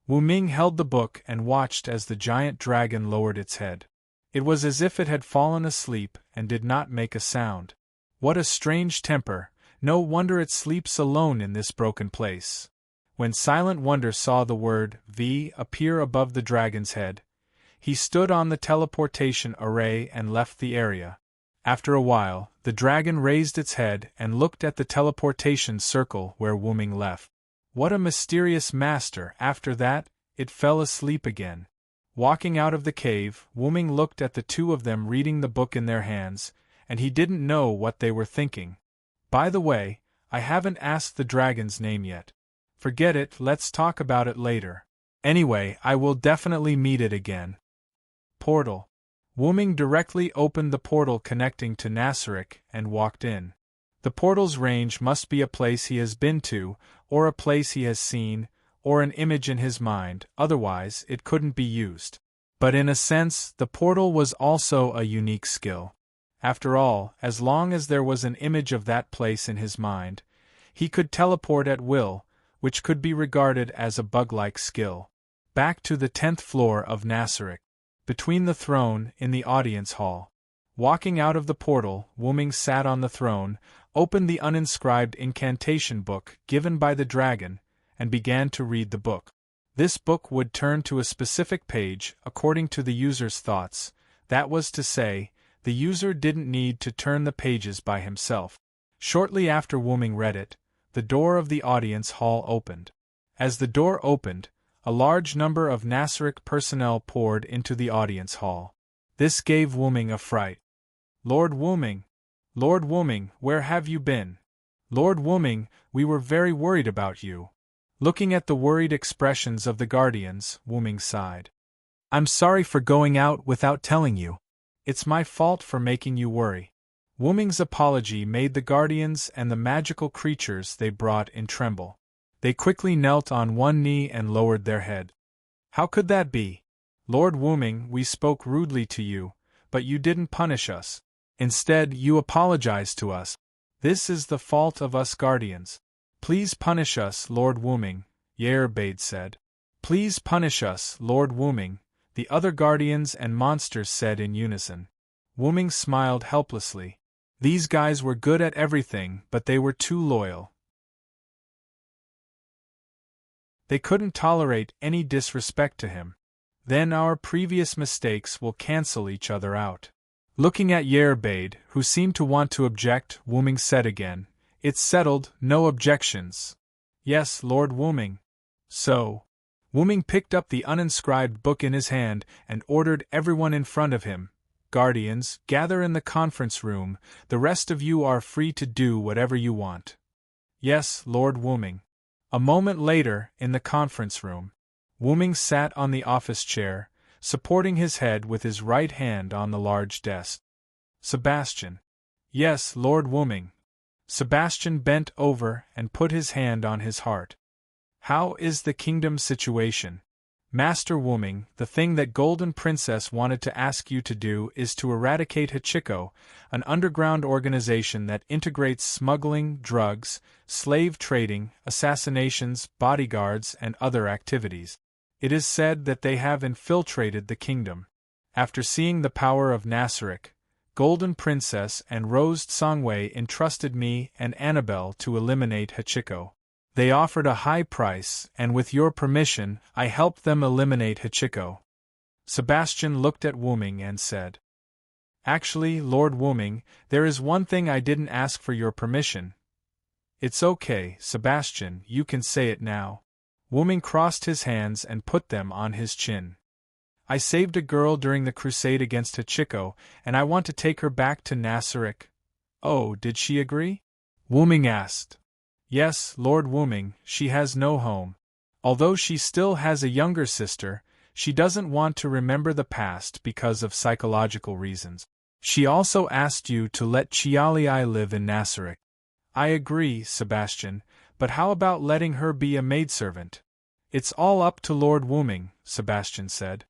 Wuming held the book and watched as the giant dragon lowered its head. It was as if it had fallen asleep and did not make a sound. What a strange temper, no wonder it sleeps alone in this broken place. When Silent Wonder saw the word V appear above the dragon's head, he stood on the teleportation array and left the area. After a while, the dragon raised its head and looked at the teleportation circle where Wuming left. What a mysterious master! After that, it fell asleep again. Walking out of the cave, Wuming looked at the two of them reading the book in their hands, and he didn't know what they were thinking. By the way, I haven't asked the dragon's name yet. Forget it, let's talk about it later. Anyway, I will definitely meet it again. Portal. Wuming directly opened the portal connecting to Nasaric and walked in. The portal's range must be a place he has been to, or a place he has seen, or an image in his mind, otherwise it couldn't be used. But in a sense, the portal was also a unique skill. After all, as long as there was an image of that place in his mind, he could teleport at will, which could be regarded as a bug-like skill. Back to the 10th floor of Nasaric. Between the throne, in the audience hall. Walking out of the portal, Wuming sat on the throne, opened the uninscribed incantation book given by the dragon, and began to read the book. This book would turn to a specific page, according to the user's thoughts. That was to say, the user didn't need to turn the pages by himself. Shortly after Wuming read it, the door of the audience hall opened. As the door opened, a large number of Nasaric personnel poured into the audience hall. This gave Wuming a fright. Lord Wuming! Lord Wuming, where have you been? Lord Wuming, we were very worried about you. Looking at the worried expressions of the guardians, Wuming sighed. I'm sorry for going out without telling you. It's my fault for making you worry. Wuming's apology made the guardians and the magical creatures they brought in tremble. They quickly knelt on one knee and lowered their head. How could that be? Lord Wuming, we spoke rudely to you, but you didn't punish us. Instead, you apologized to us. This is the fault of us guardians. Please punish us, Lord Wuming, Yerbade said. Please punish us, Lord Wuming, the other guardians and monsters said in unison. Wuming smiled helplessly. These guys were good at everything, but they were too loyal. They couldn't tolerate any disrespect to him. Then our previous mistakes will cancel each other out. Looking at Yerbade, who seemed to want to object, Wuming said again, It's settled, no objections. Yes, Lord Wuming. So. Wuming picked up the uninscribed book in his hand and ordered everyone in front of him, Guardians, gather in the conference room, the rest of you are free to do whatever you want. Yes, Lord Wuming. A moment later, in the conference room, Wuming sat on the office chair, supporting his head with his right hand on the large desk. Sebastian. Yes, Lord Wuming. Sebastian bent over and put his hand on his heart. How is the kingdom situation? Master Wuming, the thing that Golden Princess wanted to ask you to do is to eradicate Hachiko, an underground organization that integrates smuggling, drugs, slave trading, assassinations, bodyguards, and other activities. It is said that they have infiltrated the kingdom. After seeing the power of Nasaric, Golden Princess and Rose Songwei entrusted me and Annabelle to eliminate Hachiko. They offered a high price, and with your permission, I helped them eliminate Hachiko. Sebastian looked at Wuming and said, Actually, Lord Wuming, there is one thing I didn't ask for your permission. It's okay, Sebastian, you can say it now. Wuming crossed his hands and put them on his chin. I saved a girl during the crusade against Hachiko, and I want to take her back to Nasaric. Oh, did she agree? Wuming asked. Yes, Lord Wuming, she has no home. Although she still has a younger sister, she doesn't want to remember the past because of psychological reasons. She also asked you to let Chialii live in Nasaric. I agree, Sebastian, but how about letting her be a maidservant? It's all up to Lord Wuming, Sebastian said.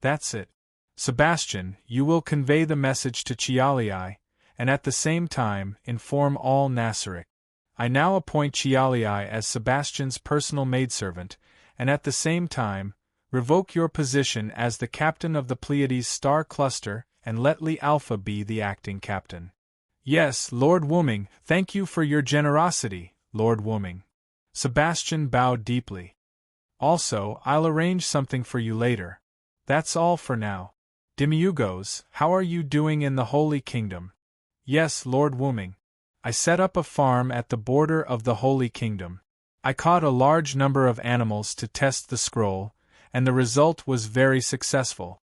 That's it. Sebastian, you will convey the message to Chialii, and at the same time, inform all Nasaric. I now appoint Chialii as Sebastian's personal maidservant, and at the same time, revoke your position as the captain of the Pleiades star cluster and let Li Alpha be the acting captain. Yes, Lord Wuming, thank you for your generosity, Lord Wuming. Sebastian bowed deeply. Also, I'll arrange something for you later. That's all for now. Demiurgos, how are you doing in the Holy Kingdom? Yes, Lord Wuming. I set up a farm at the border of the Holy Kingdom. I caught a large number of animals to test the scroll, and the result was very successful.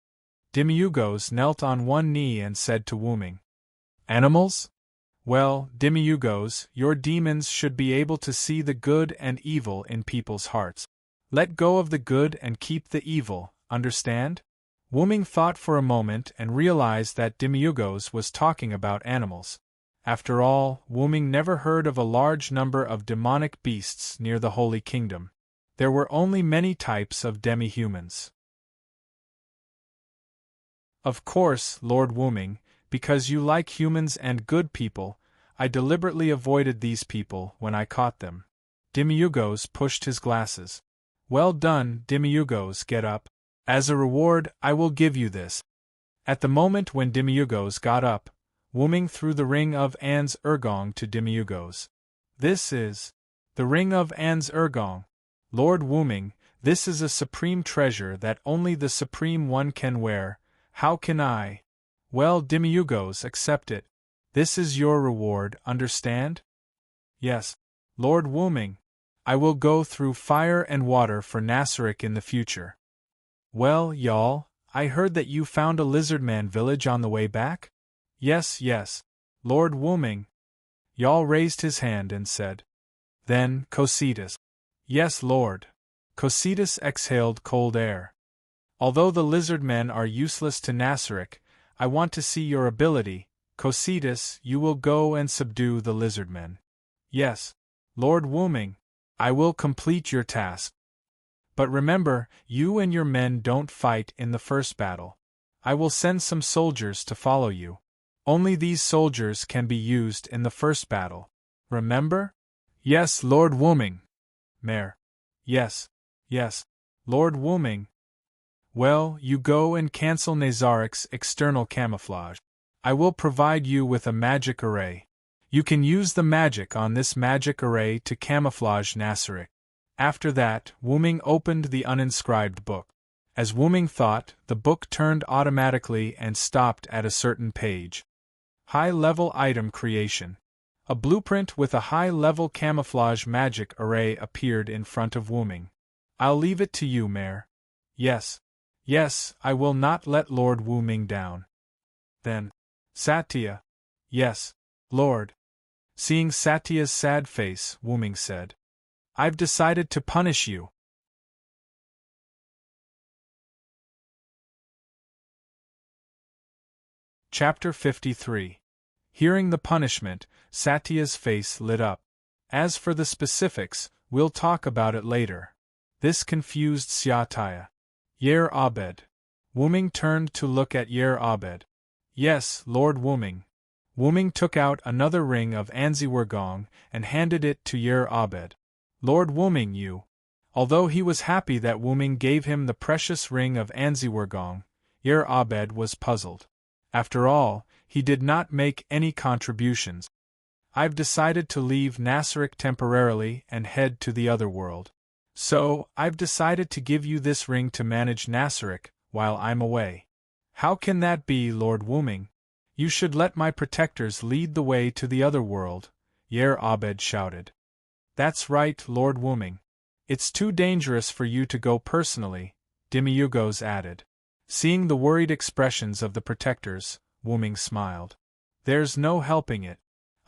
Demiurgos knelt on one knee and said to Wuming, Animals? Well, Demiurgos, your demons should be able to see the good and evil in people's hearts. Let go of the good and keep the evil, understand? Wuming thought for a moment and realized that Demiurgos was talking about animals. After all, Wuming never heard of a large number of demonic beasts near the Holy Kingdom. There were only many types of demi-humans. Of course, Lord Wuming, because you like humans and good people, I deliberately avoided these people when I caught them. Demiurgos pushed his glasses. Well done, Demiurgos, get up. As a reward, I will give you this. At the moment when Demiurgos got up, Wuming threw the ring of Ans Ergong to Demiurgos. This is the ring of Ans Ergong. Lord Wuming, this is a supreme treasure that only the Supreme One can wear. How can I? Well, Demiurgos, accept it. This is your reward, understand? Yes, Lord Wuming. I will go through fire and water for Nasaric in the future. Well, y'all, I heard that you found a lizardman village on the way back? Yes, Lord Wuming. Y'all raised his hand and said. Then, Cositas. Yes, Lord. Cositas exhaled cold air. Although the lizardmen are useless to Nasaric, I want to see your ability. Cositas, you will go and subdue the lizardmen. Yes, Lord Wuming. I will complete your task. But remember, you and your men don't fight in the first battle. I will send some soldiers to follow you. Only these soldiers can be used in the first battle. Remember? Yes, Lord Wuming. Mayor. Yes, Lord Wuming. Well, you go and cancel Nazaric's external camouflage. I will provide you with a magic array. You can use the magic on this magic array to camouflage Nasaric. After that, Wuming opened the uninscribed book. As Wuming thought, the book turned automatically and stopped at a certain page. High-level item creation. A blueprint with a high-level camouflage magic array appeared in front of Wuming. I'll leave it to you, Mayor. Yes, I will not let Lord Wuming down. Then, Satya. Yes, Lord. Seeing Satya's sad face, Wuming said. I've decided to punish you. Chapter 53. Hearing the punishment, Satya's face lit up. As for the specifics, we'll talk about it later. This confused Satya. Yer Abed. Wuming turned to look at Yer Abed. Yes, Lord Wuming. Wuming took out another ring of Anziwergong and handed it to Yer Abed. Lord Wuming, you. Although he was happy that Wuming gave him the precious ring of Anziwergong, Yer Abed was puzzled. After all, he did not make any contributions. I've decided to leave Nasaric temporarily and head to the other world. So, I've decided to give you this ring to manage Nasaric while I'm away. How can that be, Lord Wuming? You should let my protectors lead the way to the other world, Yer Abed shouted. That's right, Lord Wuming. It's too dangerous for you to go personally, Demiurgos added. Seeing the worried expressions of the protectors, Wuming smiled. There's no helping it.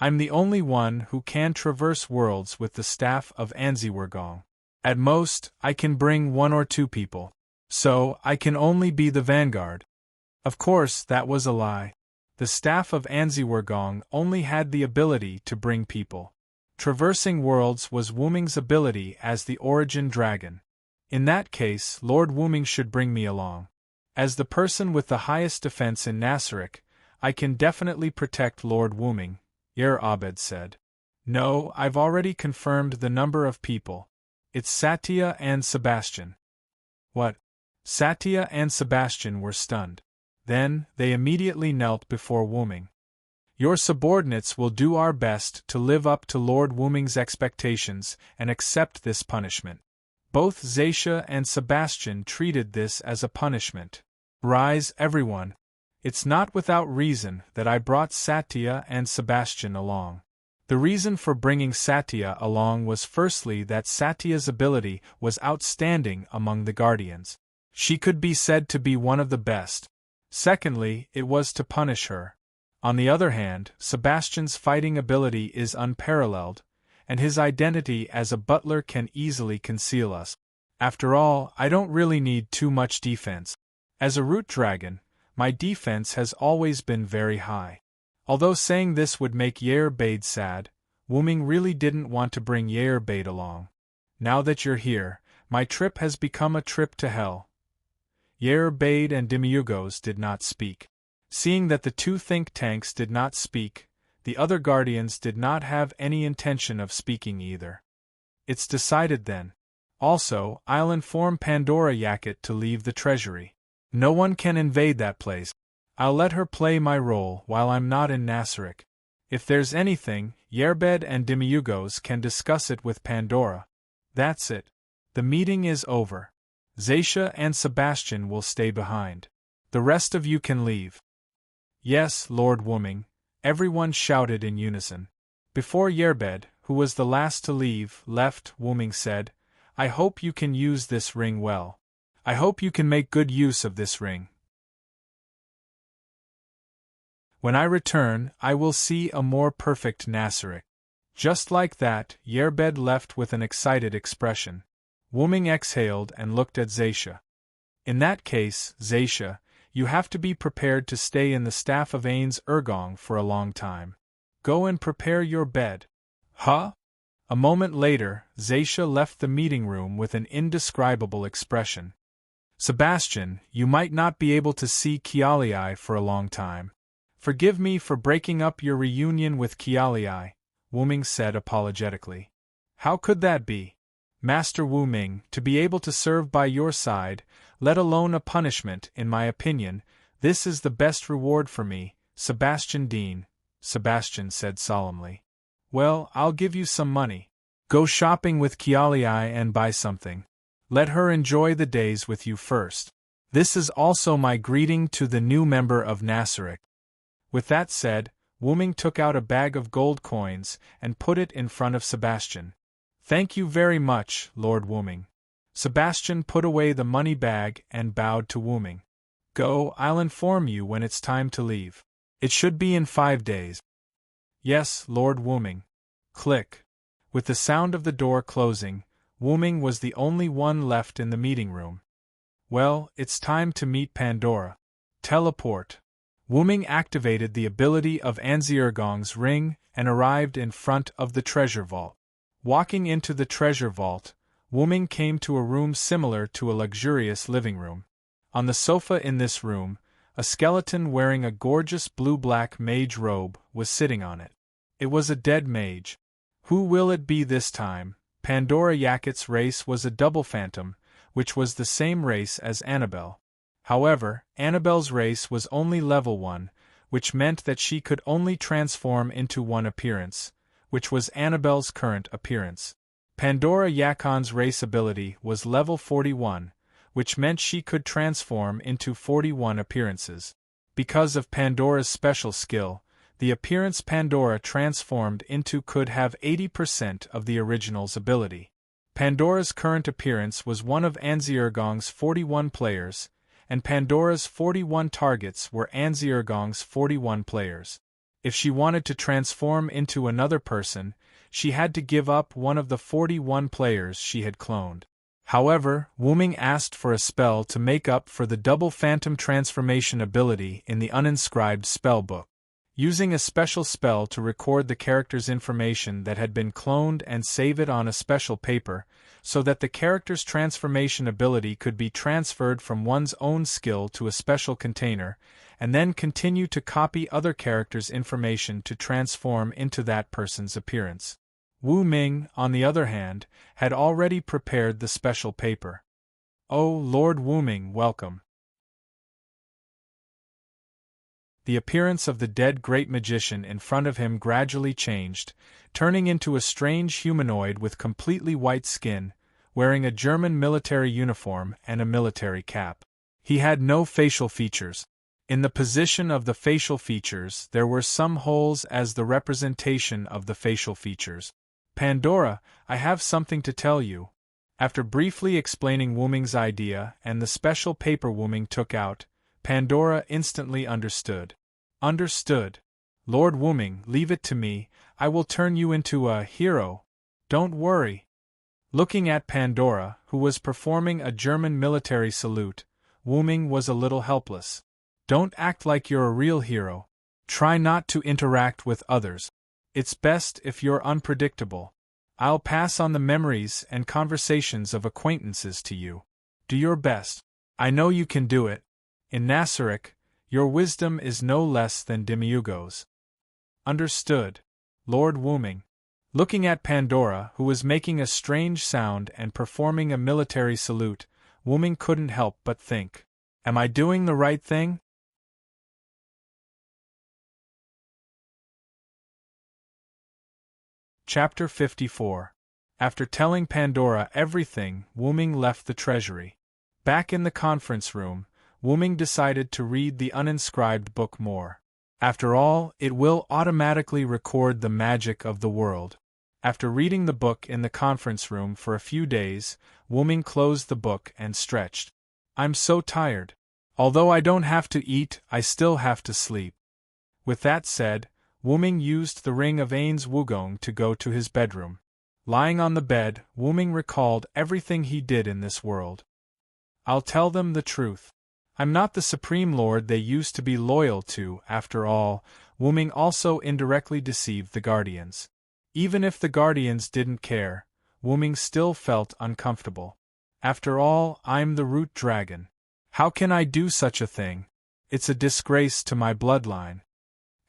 I'm the only one who can traverse worlds with the staff of Anziwergong. At most, I can bring 1 or 2 people. So, I can only be the vanguard. Of course, that was a lie. The staff of Anziwergong only had the ability to bring people. Traversing worlds was Wuming's ability as the origin dragon. In that case, Lord Wuming should bring me along. As the person with the highest defense in Nasaric, I can definitely protect Lord Wuming, Yer Abed said. No, I've already confirmed the number of people. It's Satya and Sebastian. What? Satya and Sebastian were stunned. Then, they immediately knelt before Wuming. Your subordinates will do our best to live up to Lord Wuming's expectations and accept this punishment. Both Zacia and Sebastian treated this as a punishment. Rise, everyone. It's not without reason that I brought Satya and Sebastian along. The reason for bringing Satya along was firstly that Satya's ability was outstanding among the Guardians. She could be said to be one of the best. Secondly, it was to punish her. On the other hand, Sebastian's fighting ability is unparalleled, and his identity as a butler can easily conceal us. After all, I don't really need too much defense. As a root dragon, my defense has always been very high. Although saying this would make Yer Abed sad, Wuming really didn't want to bring Yer Abed along. Now that you're here, My trip has become a trip to hell. Yerbade and Demiurgos did not speak. Seeing that the two think tanks did not speak, the other guardians did not have any intention of speaking either. It's decided then. Also, I'll inform Pandora Yakut to leave the treasury. No one can invade that place. I'll let her play my role while I'm not in Nasaric. If there's anything, Yerbed and Demiurgos can discuss it with Pandora. That's it. The meeting is over. Zaisha and Sebastian will stay behind. The rest of you can leave. Yes, Lord Wooming, everyone shouted in unison. Before Yerbed, who was the last to leave, left, Wooming said, I hope you can use this ring well. I hope you can make good use of this ring. When I return, I will see a more perfect Nasaric. Just like that, Yerbed left with an excited expression. Wooming exhaled and looked at Zaisha. In that case, Zaisha, you have to be prepared to stay in the staff of Ains Ergong for a long time. Go and prepare your bed. Huh? A moment later, Zaisha left the meeting room with an indescribable expression. Sebastian, you might not be able to see Kialii for a long time. Forgive me for breaking up your reunion with Kialii, Wooming said apologetically. How could that be? Master Wooming, to be able to serve by your side, let alone a punishment, in my opinion, this is the best reward for me, Sebastian Dean, Sebastian said solemnly. Well, I'll give you some money. Go shopping with Kialii and buy something. Let her enjoy the days with you first. This is also my greeting to the new member of Nasaric. With that said, Wooming took out a bag of gold coins and put it in front of Sebastian. Thank you very much, Lord Wooming. Sebastian put away the money bag and bowed to Wooming. Go, I'll inform you when it's time to leave. It should be in 5 days. Yes, Lord Wooming. Click. With the sound of the door closing, Wooming was the only one left in the meeting room. Well, it's time to meet Pandora. Teleport. Wooming activated the ability of Anziergong's ring and arrived in front of the treasure vault. Walking into the treasure vault, Wooming came to a room similar to a luxurious living room. On the sofa in this room, a skeleton wearing a gorgeous blue-black mage robe was sitting on it. It was a dead mage. Who will it be this time? Pandora Yakut's race was a double phantom, which was the same race as Annabelle. However, Annabelle's race was only level 1, which meant that she could only transform into one appearance, which was Annabelle's current appearance. Pandora Yakon's race ability was level 41, which meant she could transform into 41 appearances. Because of Pandora's special skill, the appearance Pandora transformed into could have 80% of the original's ability. Pandora's current appearance was one of Anziergong's 41 players, and Pandora's 41 targets were Anziergong's 41 players. If she wanted to transform into another person, she had to give up one of the 41 players she had cloned. However, Wooming asked for a spell to make up for the double phantom transformation ability in the uninscribed spellbook. Using a special spell to record the character's information that had been cloned and save it on a special paper, so that the character's transformation ability could be transferred from one's own skill to a special container, and then continue to copy other characters' information to transform into that person's appearance. Wu Ming, on the other hand, had already prepared the special paper. Oh, Lord Wooming, welcome. The appearance of the dead great magician in front of him gradually changed, turning into a strange humanoid with completely white skin, wearing a German military uniform and a military cap. He had no facial features. In the position of the facial features there were some holes as the representation of the facial features. Pandora, I have something to tell you. After briefly explaining Wooming's idea and the special paper Wooming took out, Pandora instantly understood. Understood. Lord Wooming, leave it to me, I will turn you into a hero. Don't worry. Looking at Pandora, who was performing a German military salute, Wooming was a little helpless. Don't act like you're a real hero. Try not to interact with others. It's best if you're unpredictable. I'll pass on the memories and conversations of acquaintances to you. Do your best. I know you can do it. In Nasaric, your wisdom is no less than Demiurgo's. Understood. Lord Wuming. Looking at Pandora, who was making a strange sound and performing a military salute, Wuming couldn't help but think, am I doing the right thing? Chapter 54. After telling Pandora everything, Wuming left the treasury. Back in the conference room, Wuming decided to read the uninscribed book more. After all, it will automatically record the magic of the world. After reading the book in the conference room for a few days, Wuming closed the book and stretched. I'm so tired. Although I don't have to eat, I still have to sleep. With that said, Wuming used the ring of Ain's Wugong to go to his bedroom. Lying on the bed, Wuming recalled everything he did in this world. I'll tell them the truth. I'm not the Supreme Lord they used to be loyal to. After all, Wuming also indirectly deceived the Guardians. Even if the Guardians didn't care, Wuming still felt uncomfortable. After all, I'm the root dragon. How can I do such a thing? It's a disgrace to my bloodline.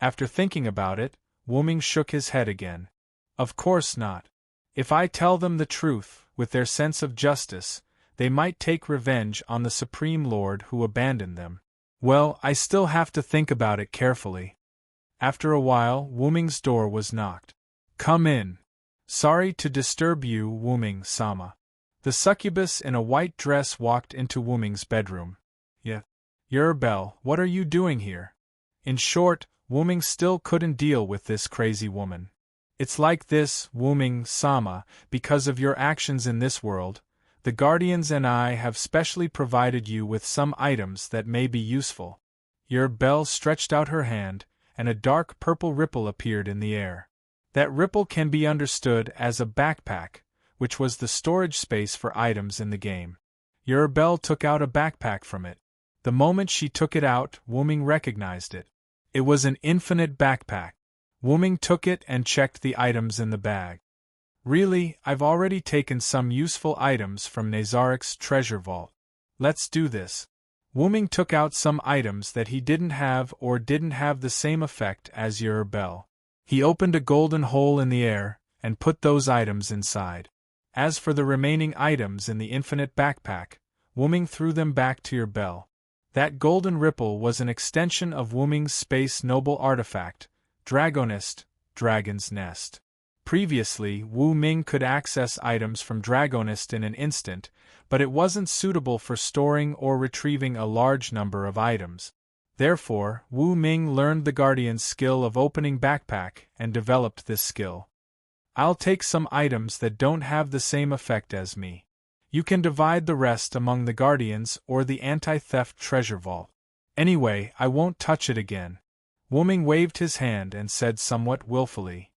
After thinking about it, Wuming shook his head again. Of course not. If I tell them the truth, with their sense of justice, they might take revenge on the Supreme Lord who abandoned them. Well, I still have to think about it carefully. After a while, Wuming's door was knocked. Come in. Sorry to disturb you, Wuming-sama. The succubus in a white dress walked into Wuming's bedroom. Yeah. Yerbel, what are you doing here? In short, Wuming still couldn't deal with this crazy woman. It's like this, Wuming-sama, because of your actions in this world, the Guardians and I have specially provided you with some items that may be useful. Yerbel stretched out her hand, and a dark purple ripple appeared in the air. That ripple can be understood as a backpack, which was the storage space for items in the game. Yerbel took out a backpack from it. The moment she took it out, Wuming recognized it. It was an infinite backpack. Wuming took it and checked the items in the bag. Really, I've already taken some useful items from Nazaric's treasure vault. Let's do this. Wuming took out some items that he didn't have or didn't have the same effect as Yerbel. He opened a golden hole in the air, and put those items inside. As for the remaining items in the infinite backpack, Wuming threw them back to Yerbel. That golden ripple was an extension of Wuming's space noble artifact, Draconis, Dragon's Nest. Previously, Wu Ming could access items from Draconis in an instant, but it wasn't suitable for storing or retrieving a large number of items. Therefore, Wu Ming learned the Guardian's skill of opening backpack and developed this skill. I'll take some items that don't have the same effect as me. You can divide the rest among the Guardians or the anti-theft treasure vault. Anyway, I won't touch it again. Wuming waved his hand and said somewhat willfully.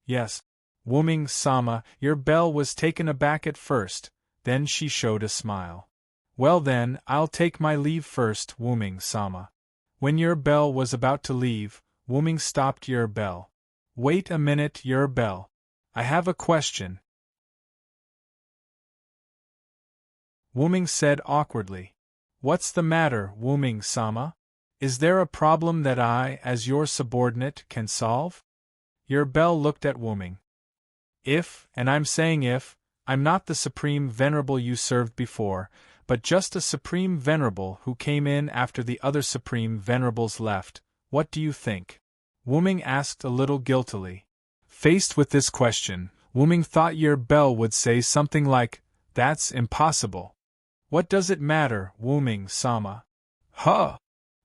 Yes. Wuming-sama, Yerbel was taken aback at first, then she showed a smile. Well then, I'll take my leave first, Wuming-sama. When Yerbel was about to leave, Wuming stopped Yerbel. Wait a minute, Yerbel. I have a question. Wuming said awkwardly. What's the matter, Wuming-sama? Is there a problem that I, as your subordinate, can solve? Yerbel looked at Wuming. If, and I'm saying if, I'm not the Supreme Venerable you served before, but just a Supreme Venerable who came in after the other Supreme Venerables left, what do you think? Wuming asked a little guiltily. Faced with this question, Wuming thought Yerbel would say something like, that's impossible. What does it matter, Wuming-sama? Huh!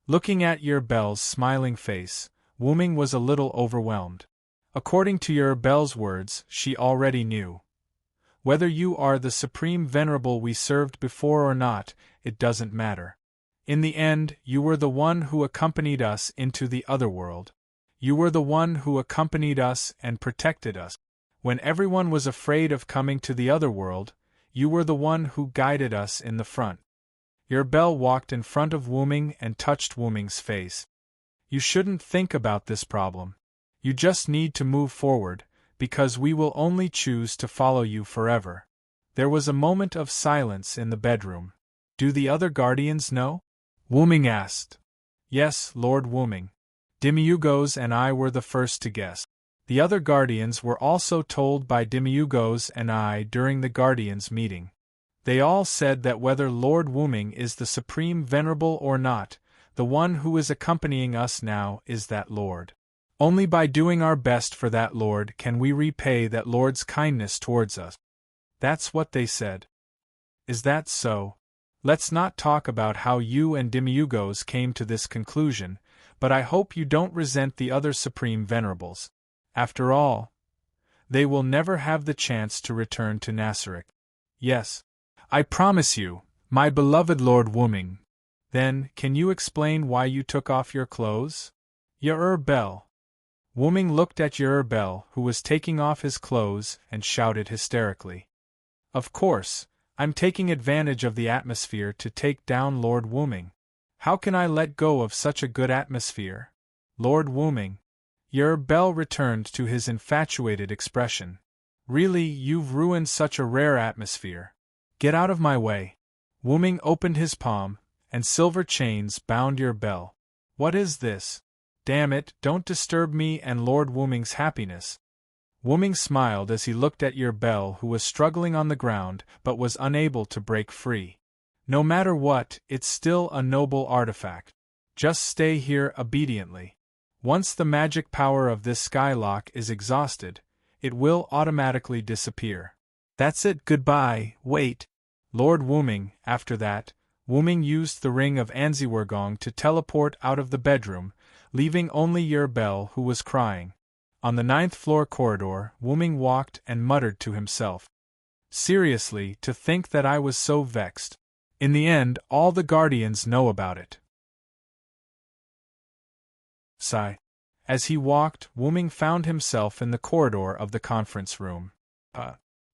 Looking at Yerbel's smiling face, Wuming was a little overwhelmed. According to Yerbel's words, she already knew. Whether you are the Supreme Venerable we served before or not, it doesn't matter. In the end, you were the one who accompanied us into the other world. You were the one who accompanied us and protected us. When everyone was afraid of coming to the other world, you were the one who guided us in the front. Yerbel walked in front of Wuming and touched Wuming's face. You shouldn't think about this problem. You just need to move forward, because we will only choose to follow you forever." There was a moment of silence in the bedroom. "Do the other guardians know?" Wu-Ming asked. "Yes, Lord Wu-Ming. Demiugos and I were the first to guess. The other guardians were also told by Demiugos and I during the guardians' meeting. They all said that whether Lord Wu-Ming is the supreme venerable or not, the one who is accompanying us now is that Lord. Only by doing our best for that Lord can we repay that Lord's kindness towards us." "That's what they said." "Is that so? Let's not talk about how you and Demiugos came to this conclusion, but I hope you don't resent the other supreme venerables. After all, they will never have the chance to return to Nasaric." "Yes. I promise you, my beloved Lord Wu-Ming." "Then, can you explain why you took off your clothes?" "Bell." Wu-Ming looked at Bell, who was taking off his clothes, and shouted hysterically. "Of course, I'm taking advantage of the atmosphere to take down Lord Wu-Ming. How can I let go of such a good atmosphere? Lord Wu-Ming." Bell returned to his infatuated expression. "Really, you've ruined such a rare atmosphere. Get out of my way." Wu-Ming opened his palm, and silver chains bound Bell. "What is this? Damn it, don't disturb me and Lord Wu-Ming's happiness." Wu-Ming smiled as he looked at Bell, who was struggling on the ground but was unable to break free. "No matter what, it's still a noble artifact. Just stay here obediently. Once the magic power of this skylock is exhausted, it will automatically disappear. That's it, goodbye, wait." Lord Wu-Ming, after that, Wu-Ming used the ring of Anziwergong to teleport out of the bedroom, leaving only Bell, who was crying. On the 9th floor corridor, Wu-Ming walked and muttered to himself. "Seriously, to think that I was so vexed. In the end, all the guardians know about it." Sigh. As he walked, Wu-Ming found himself in the corridor of the conference room.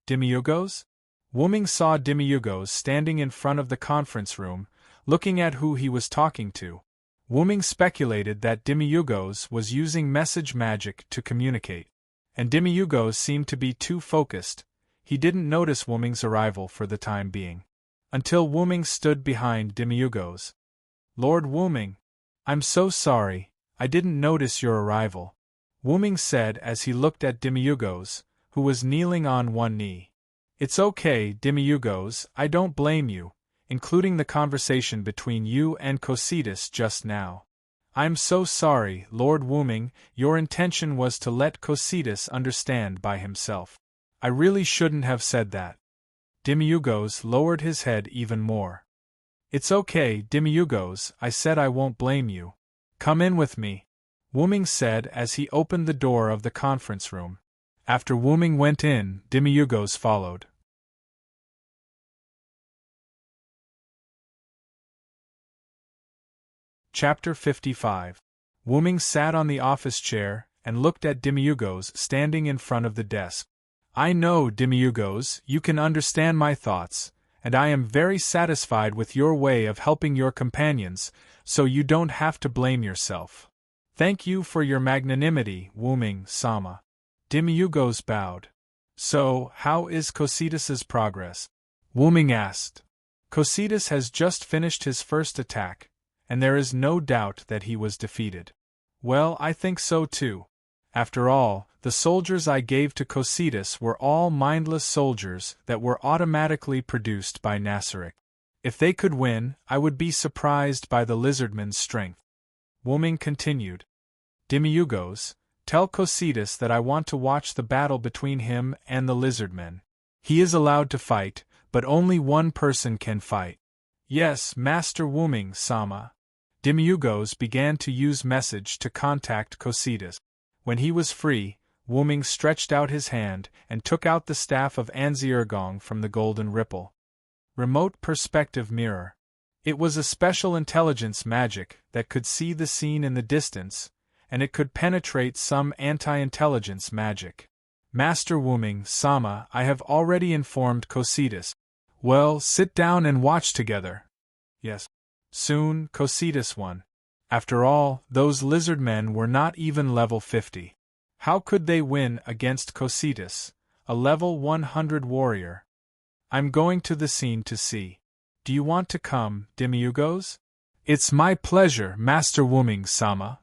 Demiugos? Wu-Ming saw Demiugos standing in front of the conference room, looking at who he was talking to. Wu-Ming speculated that Demiugos was using message magic to communicate. And Demiugos seemed to be too focused. He didn't notice Wu-Ming's arrival for the time being. Until Wu-Ming stood behind Demiugos. "Lord Wu-Ming, I'm so sorry, I didn't notice your arrival," Wu-Ming said as he looked at Demiugos, who was kneeling on one knee. "It's okay, Demiugos, I don't blame you, including the conversation between you and Cocytus just now. I'm so sorry, Lord Wu-Ming, your intention was to let Cocytus understand by himself. I really shouldn't have said that." Demiugos lowered his head even more. "It's okay, Demiugos, I said I won't blame you. Come in with me," Wu-Ming said as he opened the door of the conference room. After Wu-Ming went in, Demiugos followed. Chapter 55. Wu-Ming sat on the office chair and looked at Demiugos standing in front of the desk. "I know, Demiugos, you can understand my thoughts, and I am very satisfied with your way of helping your companions, so you don't have to blame yourself. Thank you for your magnanimity, Wu-Ming-sama." Demiugos bowed. "So, how is Cocytus's progress?" Wu-Ming asked. "Cocytus has just finished his first attack, and there is no doubt that he was defeated." "Well, I think so too. After all, the soldiers I gave to Cocytus were all mindless soldiers that were automatically produced by Nasaric. If they could win, I would be surprised by the lizardman's strength." Wu-Ming continued. "Demiugos, tell Cocytus that I want to watch the battle between him and the lizardman. He is allowed to fight, but only one person can fight." "Yes, Master Wu-Ming-sama." Demiugos began to use message to contact Cocytus. When he was free, Wu-Ming stretched out his hand and took out the staff of Anziwergong from the golden ripple. Remote perspective mirror. It was a special intelligence magic that could see the scene in the distance, and it could penetrate some anti-intelligence magic. "Master Wu-Ming-sama, I have already informed Cocytus." "Well, sit down and watch together." "Yes." Soon, Cocytus won. After all, those lizard men were not even level 50. How could they win against Cositas, a level 100 warrior? I'm going to the scene to see. Do you want to come, Demiurgos? It's my pleasure, Master Wuming-sama.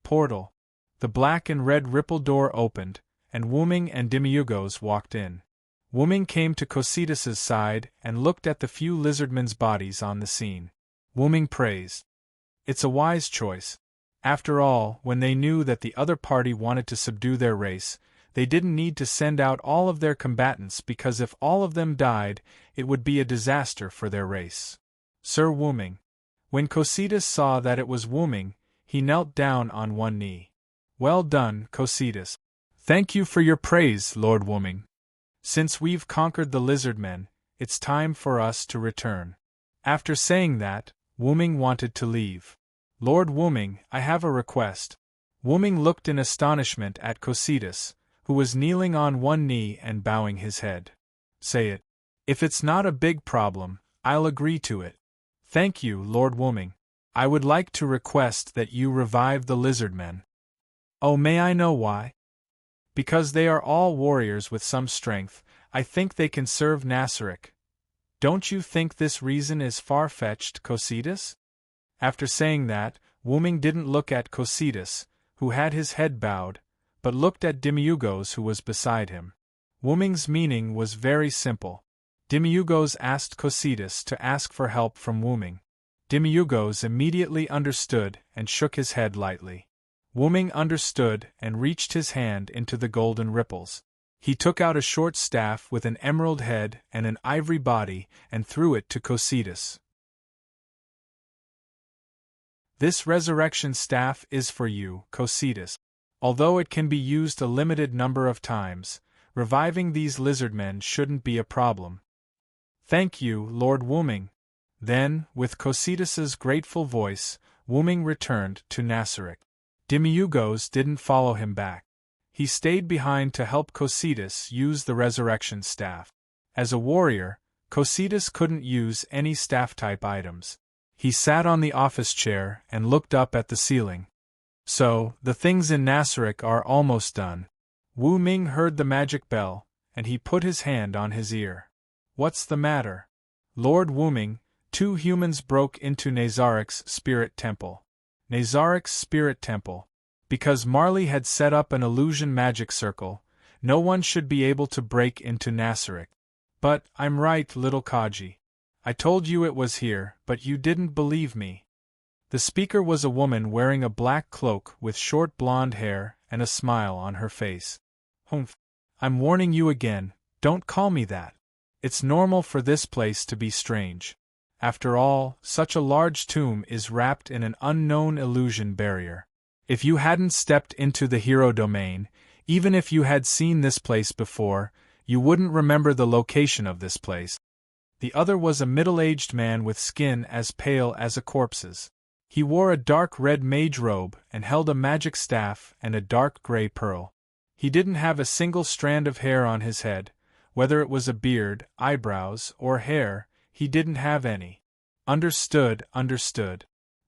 Portal. The black and red ripple door opened, and Wuming and Demiurgos walked in. Wuming came to Cositas's side and looked at the few lizardmen's bodies on the scene. Wuming praised. It's a wise choice. After all, when they knew that the other party wanted to subdue their race, they didn't need to send out all of their combatants because if all of them died, it would be a disaster for their race. Sir Wuming. When Cositas saw that it was Wuming, he knelt down on one knee. Well done, Cositas. Thank you for your praise, Lord Wuming. Since we've conquered the lizardmen, it's time for us to return. After saying that, Wuming wanted to leave. Lord Wuming, I have a request. Wuming looked in astonishment at Cositas, who was kneeling on one knee and bowing his head. Say it. If it's not a big problem, I'll agree to it. Thank you, Lord Wuming. I would like to request that you revive the lizardmen. Oh, may I know why? Because they are all warriors with some strength, I think they can serve Nasaric. Don't you think this reason is far-fetched, Cositas? After saying that, Wuming didn't look at Cositas, who had his head bowed, but looked at Demiurgos, who was beside him. Wuming's meaning was very simple. Demiurgos asked Cositas to ask for help from Wuming. Demiurgos immediately understood and shook his head lightly. Wuming understood and reached his hand into the golden ripples. He took out a short staff with an emerald head and an ivory body and threw it to Cositas. This resurrection staff is for you, Cositas. Although it can be used a limited number of times, reviving these lizardmen shouldn't be a problem. Thank you, Lord Wuming. Then, with Cositas's grateful voice, Wuming returned to Nasaric. Demiurgos didn't follow him back. He stayed behind to help Cositas use the resurrection staff. As a warrior, Cositas couldn't use any staff-type items. He sat on the office chair and looked up at the ceiling. So, the things in Nasaric are almost done. Wuming heard the magic bell, and he put his hand on his ear. What's the matter? Lord Wuming, 2 humans broke into Nazaric's spirit temple. Nazaric's spirit temple. Because Marley had set up an illusion magic circle, no one should be able to break into Nasaric. But, I'm right, little Kaji. I told you it was here, but you didn't believe me. The speaker was a woman wearing a black cloak with short blonde hair and a smile on her face. Humph. I'm warning you again, don't call me that. It's normal for this place to be strange. After all, such a large tomb is wrapped in an unknown illusion barrier. If you hadn't stepped into the hero domain, even if you had seen this place before, you wouldn't remember the location of this place. The other was a middle-aged man with skin as pale as a corpse's. He wore a dark red mage robe and held a magic staff and a dark gray pearl. He didn't have a single strand of hair on his head, whether it was a beard, eyebrows, or hair, he didn't have any. Understood.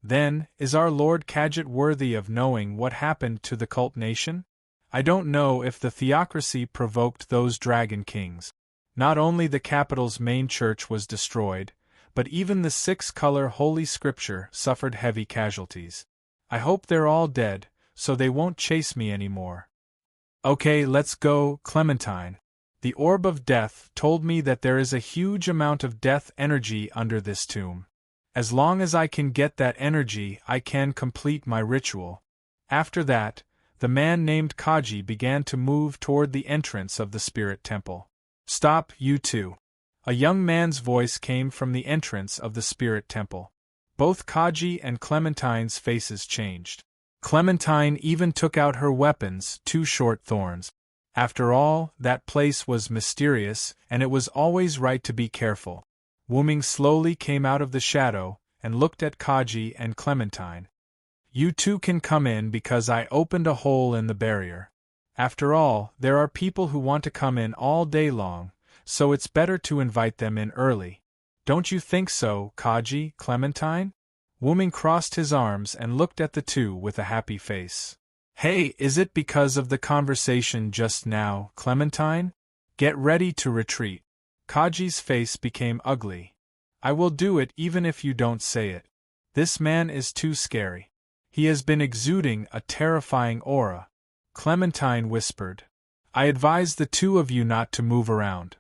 Then, is our Lord Kadjit worthy of knowing what happened to the cult nation? I don't know if the theocracy provoked those dragon kings. Not only the capital's main church was destroyed, but even the 6-color Holy Scripture suffered heavy casualties. I hope they're all dead, so they won't chase me anymore. Okay, let's go, Clementine. The Orb of Death told me that there is a huge amount of death energy under this tomb. As long as I can get that energy, I can complete my ritual. After that, the man named Kaji began to move toward the entrance of the spirit temple. Stop, you two. A young man's voice came from the entrance of the spirit temple. Both Kaji and Clementine's faces changed. Clementine even took out her weapons, 2 short thorns. After all, that place was mysterious, and it was always right to be careful. Wuming slowly came out of the shadow and looked at Kaji and Clementine. You two can come in because I opened a hole in the barrier. After all, there are people who want to come in all day long, so it's better to invite them in early. Don't you think so, Kaji, Clementine? Wuming crossed his arms and looked at the two with a happy face. Hey, is it because of the conversation just now, Clementine? Get ready to retreat. Kaji's face became ugly. I will do it even if you don't say it. This man is too scary. He has been exuding a terrifying aura. Clementine whispered. I advise the two of you not to move around.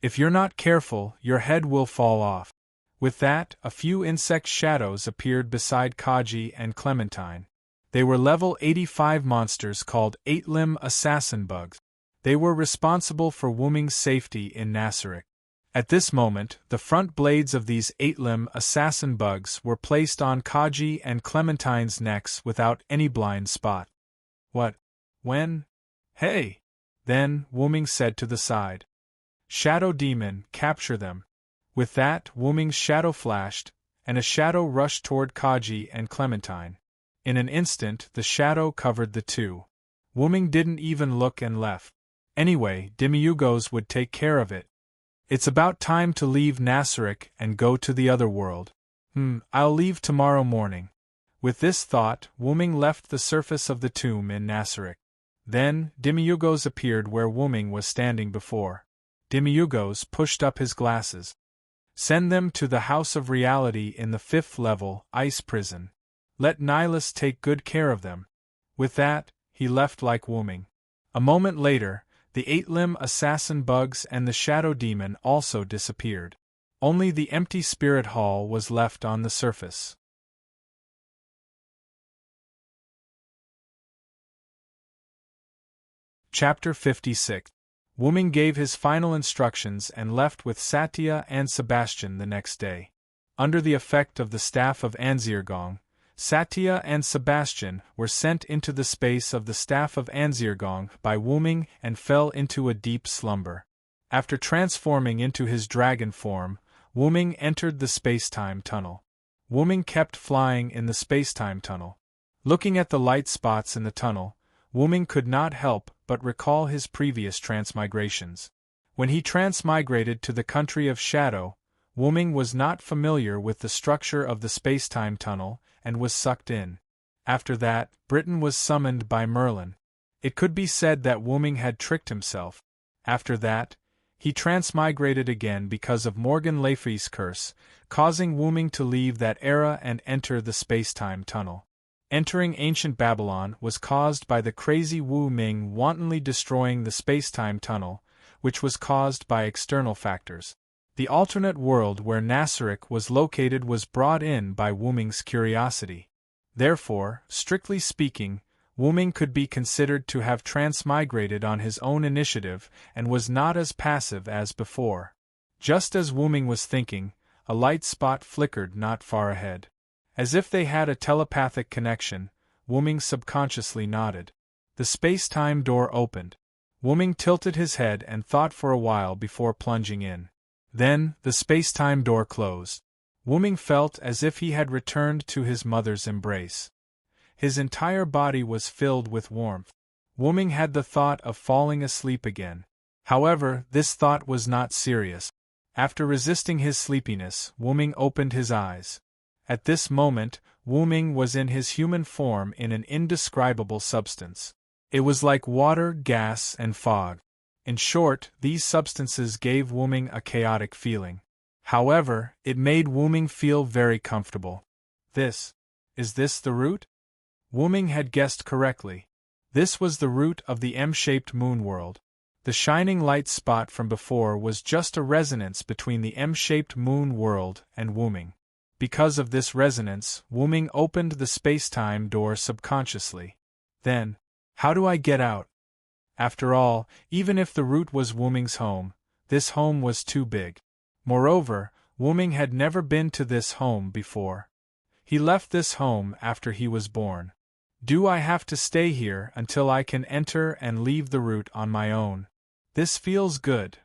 If you're not careful, your head will fall off. With that, a few insect shadows appeared beside Kaji and Clementine. They were level 85 monsters called 8-limb assassin bugs. They were responsible for Wuming's safety in Nasaric. At this moment, the front blades of these 8-limb assassin bugs were placed on Kaji and Clementine's necks without any blind spot. What? When? Hey! Then, Wuming said to the side. Shadow Demon, capture them. With that, Wuming's shadow flashed, and a shadow rushed toward Kaji and Clementine. In an instant, the shadow covered the two. Wuming didn't even look and left. Anyway, Demiurgos would take care of it. It's about time to leave Nasaric and go to the other world. I'll leave tomorrow morning. With this thought, Wuming left the surface of the tomb in Nasaric. Then, Demiurgos appeared where Wuming was standing before. Demiurgos pushed up his glasses. Send them to the House of Reality in the 5th level, Ice Prison. Let Nihilus take good care of them. With that, he left like Wuming. A moment later, the 8-limb assassin bugs and the shadow demon also disappeared. Only the empty spirit hall was left on the surface. Chapter 56. Wuming gave his final instructions and left with Satya and Sebastian the next day. Under the effect of the staff of Anzirgong, Satya and Sebastian were sent into the space of the staff of Anzirgong by Wuming and fell into a deep slumber. After transforming into his dragon form, Wuming entered the space-time tunnel. Wuming kept flying in the space-time tunnel. Looking at the light spots in the tunnel, Wuming could not help but recall his previous transmigrations. When he transmigrated to the country of Shadow, Wuming was not familiar with the structure of the space-time tunnel and was sucked in. After that, Britain was summoned by Merlin. It could be said that Wuming had tricked himself. After that, he transmigrated again because of Morgan Le Fay's curse, causing Wuming to leave that era and enter the space-time tunnel. Entering ancient Babylon was caused by the crazy Wu Ming wantonly destroying the space-time tunnel, which was caused by external factors. The alternate world where Nasaric was located was brought in by Wuming's curiosity. Therefore, strictly speaking, Wuming could be considered to have transmigrated on his own initiative and was not as passive as before. Just as Wuming was thinking, a light spot flickered not far ahead. As if they had a telepathic connection, Wuming subconsciously nodded. The space-time door opened. Wuming tilted his head and thought for a while before plunging in. Then, the space-time door closed. Wuming felt as if he had returned to his mother's embrace. His entire body was filled with warmth. Wuming had the thought of falling asleep again. However, this thought was not serious. After resisting his sleepiness, Wuming opened his eyes. At this moment, Wuming was in his human form in an indescribable substance. It was like water, gas, and fog. In short, these substances gave Wuming a chaotic feeling. However, it made Wuming feel very comfortable. Is this the root? Wuming had guessed correctly. This was the root of the M-shaped moon world. The shining light spot from before was just a resonance between the M-shaped moon world and Wuming. Because of this resonance, Wuming opened the space-time door subconsciously. Then, how do I get out? After all, even if the root was Wuming's home, this home was too big. Moreover, Wuming had never been to this home before. He left this home after he was born. Do I have to stay here until I can enter and leave the root on my own? This feels good.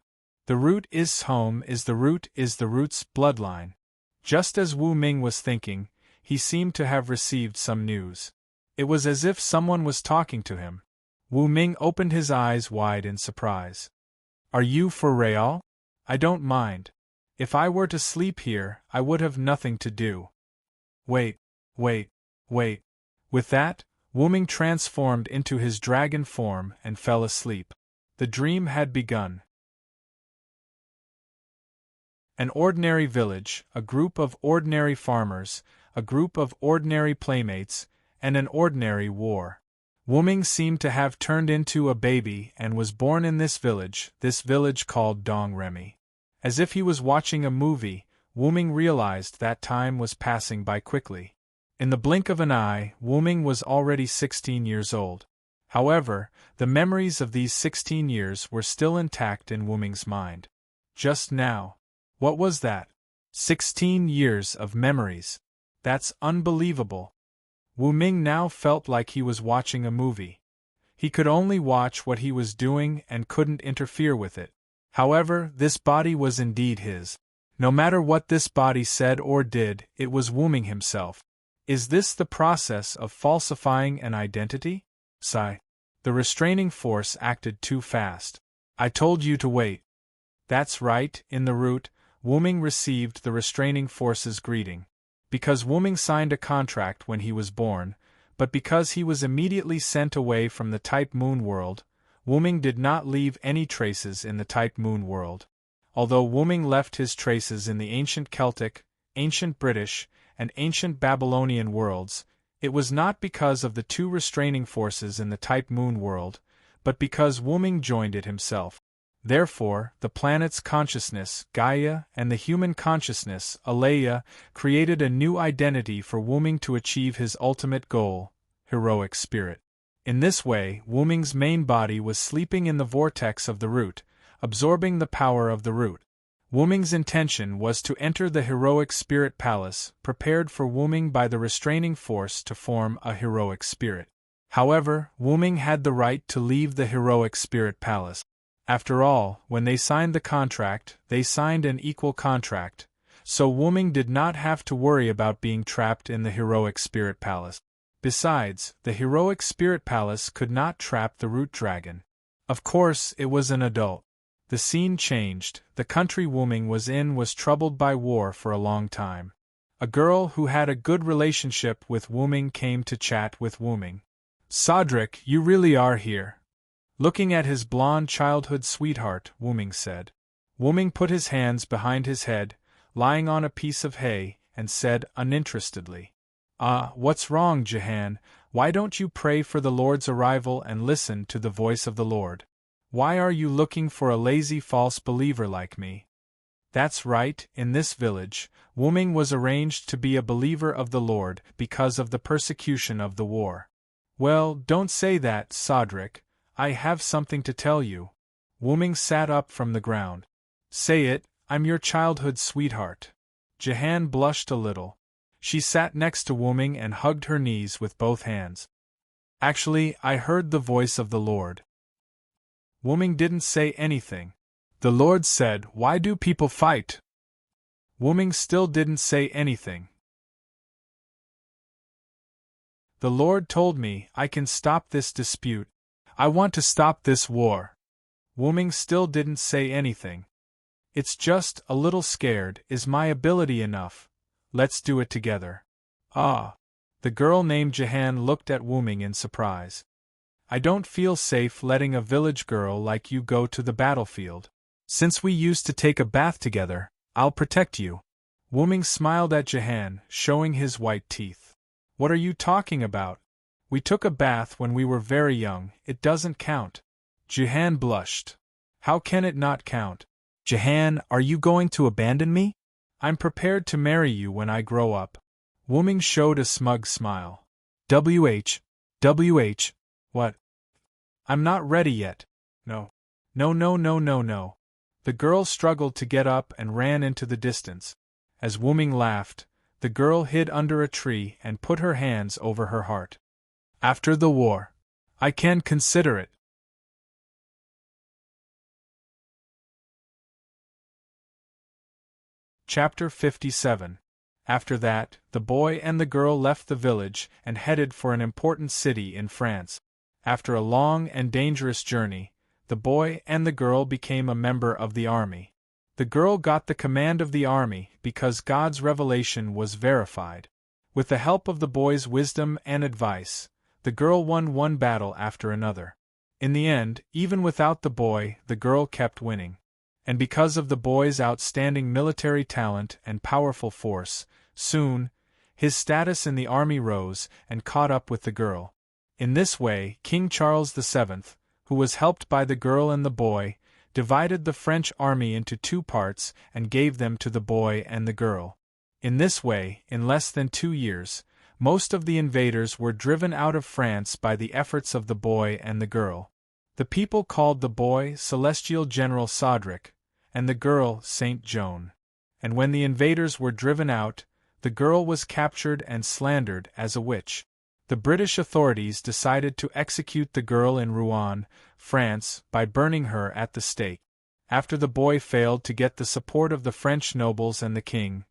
The root is home is the root's bloodline. Just as Wu Ming was thinking, he seemed to have received some news. It was as if someone was talking to him. Wu Ming opened his eyes wide in surprise. Are you for real? I don't mind. If I were to sleep here, I would have nothing to do. Wait, Wait, wait. With that, Wuming transformed into his dragon form and fell asleep. The dream had begun. An ordinary village, a group of ordinary farmers, a group of ordinary playmates, and an ordinary war. Wuming seemed to have turned into a baby and was born in this village called Dong Remy. As if he was watching a movie, Wuming realized that time was passing by quickly. In the blink of an eye, Wuming was already 16 years old. However, the memories of these 16 years were still intact in Wuming's mind. Just now. What was that? 16 years of memories. That's unbelievable. Wuming now felt like he was watching a movie. He could only watch what he was doing and couldn't interfere with it. However, this body was indeed his. No matter what this body said or did, it was Wuming himself. Is this the process of falsifying an identity? Sigh. The restraining force acted too fast. I told you to wait. That's right, in the root, Wuming received the restraining force's greeting. Because Wuming signed a contract when he was born, but because he was immediately sent away from the Type Moon world, Wuming did not leave any traces in the Type Moon world. Although Wuming left his traces in the ancient Celtic, ancient British, and ancient Babylonian worlds, it was not because of the two restraining forces in the Type Moon world, but because Wuming joined it himself. Therefore, the planet's consciousness, Gaia, and the human consciousness, Aleia, created a new identity for Wuming to achieve his ultimate goal, heroic spirit. In this way, Wuming's main body was sleeping in the vortex of the root, absorbing the power of the root. Wuming's intention was to enter the heroic spirit palace, prepared for Wuming by the restraining force to form a heroic spirit. However, Wuming had the right to leave the heroic spirit palace. After all, when they signed the contract, they signed an equal contract, so Wuming did not have to worry about being trapped in the heroic spirit palace. Besides, the heroic spirit palace could not trap the root dragon. Of course, it was an adult. The scene changed. The country Wuming was in was troubled by war for a long time. A girl who had a good relationship with Wuming came to chat with Wuming. Sodric, you really are here. Looking at his blonde childhood sweetheart, Wuming said. Wuming put his hands behind his head, lying on a piece of hay, and said uninterestedly, what's wrong, Jehan? Why don't you pray for the Lord's arrival and listen to the voice of the Lord? Why are you looking for a lazy false believer like me? That's right, in this village, Wuming was arranged to be a believer of the Lord because of the persecution of the war. Well, don't say that, Sodric. I have something to tell you. Wuming sat up from the ground. Say it, I'm your childhood sweetheart. Jehan blushed a little. She sat next to Wuming and hugged her knees with both hands. Actually, I heard the voice of the Lord. Wuming didn't say anything. The Lord said, "Why do people fight?" Wuming still didn't say anything. The Lord told me I can stop this dispute. I want to stop this war. Wuming still didn't say anything. It's just a little scared. Is my ability enough? Let's do it together. Ah. The girl named Jehan looked at Wuming in surprise. I don't feel safe letting a village girl like you go to the battlefield. Since we used to take a bath together, I'll protect you. Wuming smiled at Jehan, showing his white teeth. What are you talking about? We took a bath when we were very young, it doesn't count. Jehan blushed. How can it not count? Jehan, are you going to abandon me? I'm prepared to marry you when I grow up. Wuming showed a smug smile. WH. What? I'm not ready yet. No. No. The girl struggled to get up and ran into the distance. As Wuming laughed, the girl hid under a tree and put her hands over her heart. After the war. I can consider it. Chapter 57. After that, the boy and the girl left the village and headed for an important city in France. After a long and dangerous journey, the boy and the girl became a member of the army. The girl got the command of the army because God's revelation was verified. With the help of the boy's wisdom and advice, the girl won one battle after another. In the end, even without the boy, the girl kept winning. And because of the boy's outstanding military talent and powerful force, soon, his status in the army rose and caught up with the girl. In this way, King Charles VII, who was helped by the girl and the boy, divided the French army into two parts and gave them to the boy and the girl. In this way, in less than 2 years, most of the invaders were driven out of France by the efforts of the boy and the girl. The people called the boy Celestial General Sodric, and the girl Saint Joan. And when the invaders were driven out, the girl was captured and slandered as a witch. The British authorities decided to execute the girl in Rouen, France, by burning her at the stake. After the boy failed to get the support of the French nobles and the king,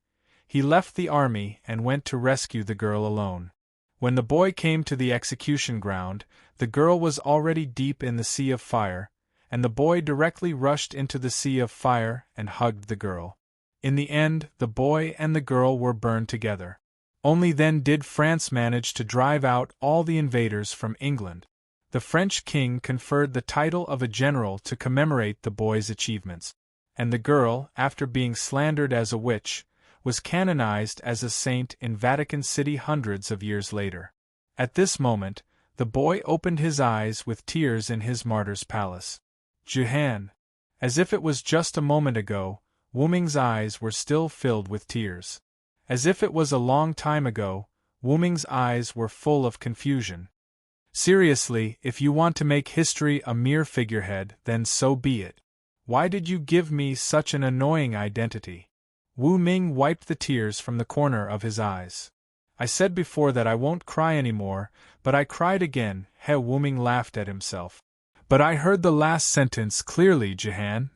he left the army and went to rescue the girl alone. When the boy came to the execution ground, the girl was already deep in the sea of fire, and the boy directly rushed into the sea of fire and hugged the girl. In the end, the boy and the girl were burned together. Only then did France manage to drive out all the invaders from England. The French king conferred the title of a general to commemorate the boy's achievements, and the girl, after being slandered as a witch, was canonized as a saint in Vatican City hundreds of years later. At this moment, the boy opened his eyes with tears in his martyr's palace. Jehan. As if it was just a moment ago, Wu Ming's eyes were still filled with tears. As if it was a long time ago, Wu Ming's eyes were full of confusion. Seriously, if you want to make history a mere figurehead, then so be it. Why did you give me such an annoying identity? Wu Ming wiped the tears from the corner of his eyes. I said before that I won't cry anymore, but I cried again. He Wu Ming laughed at himself. But I heard the last sentence clearly, Jehan.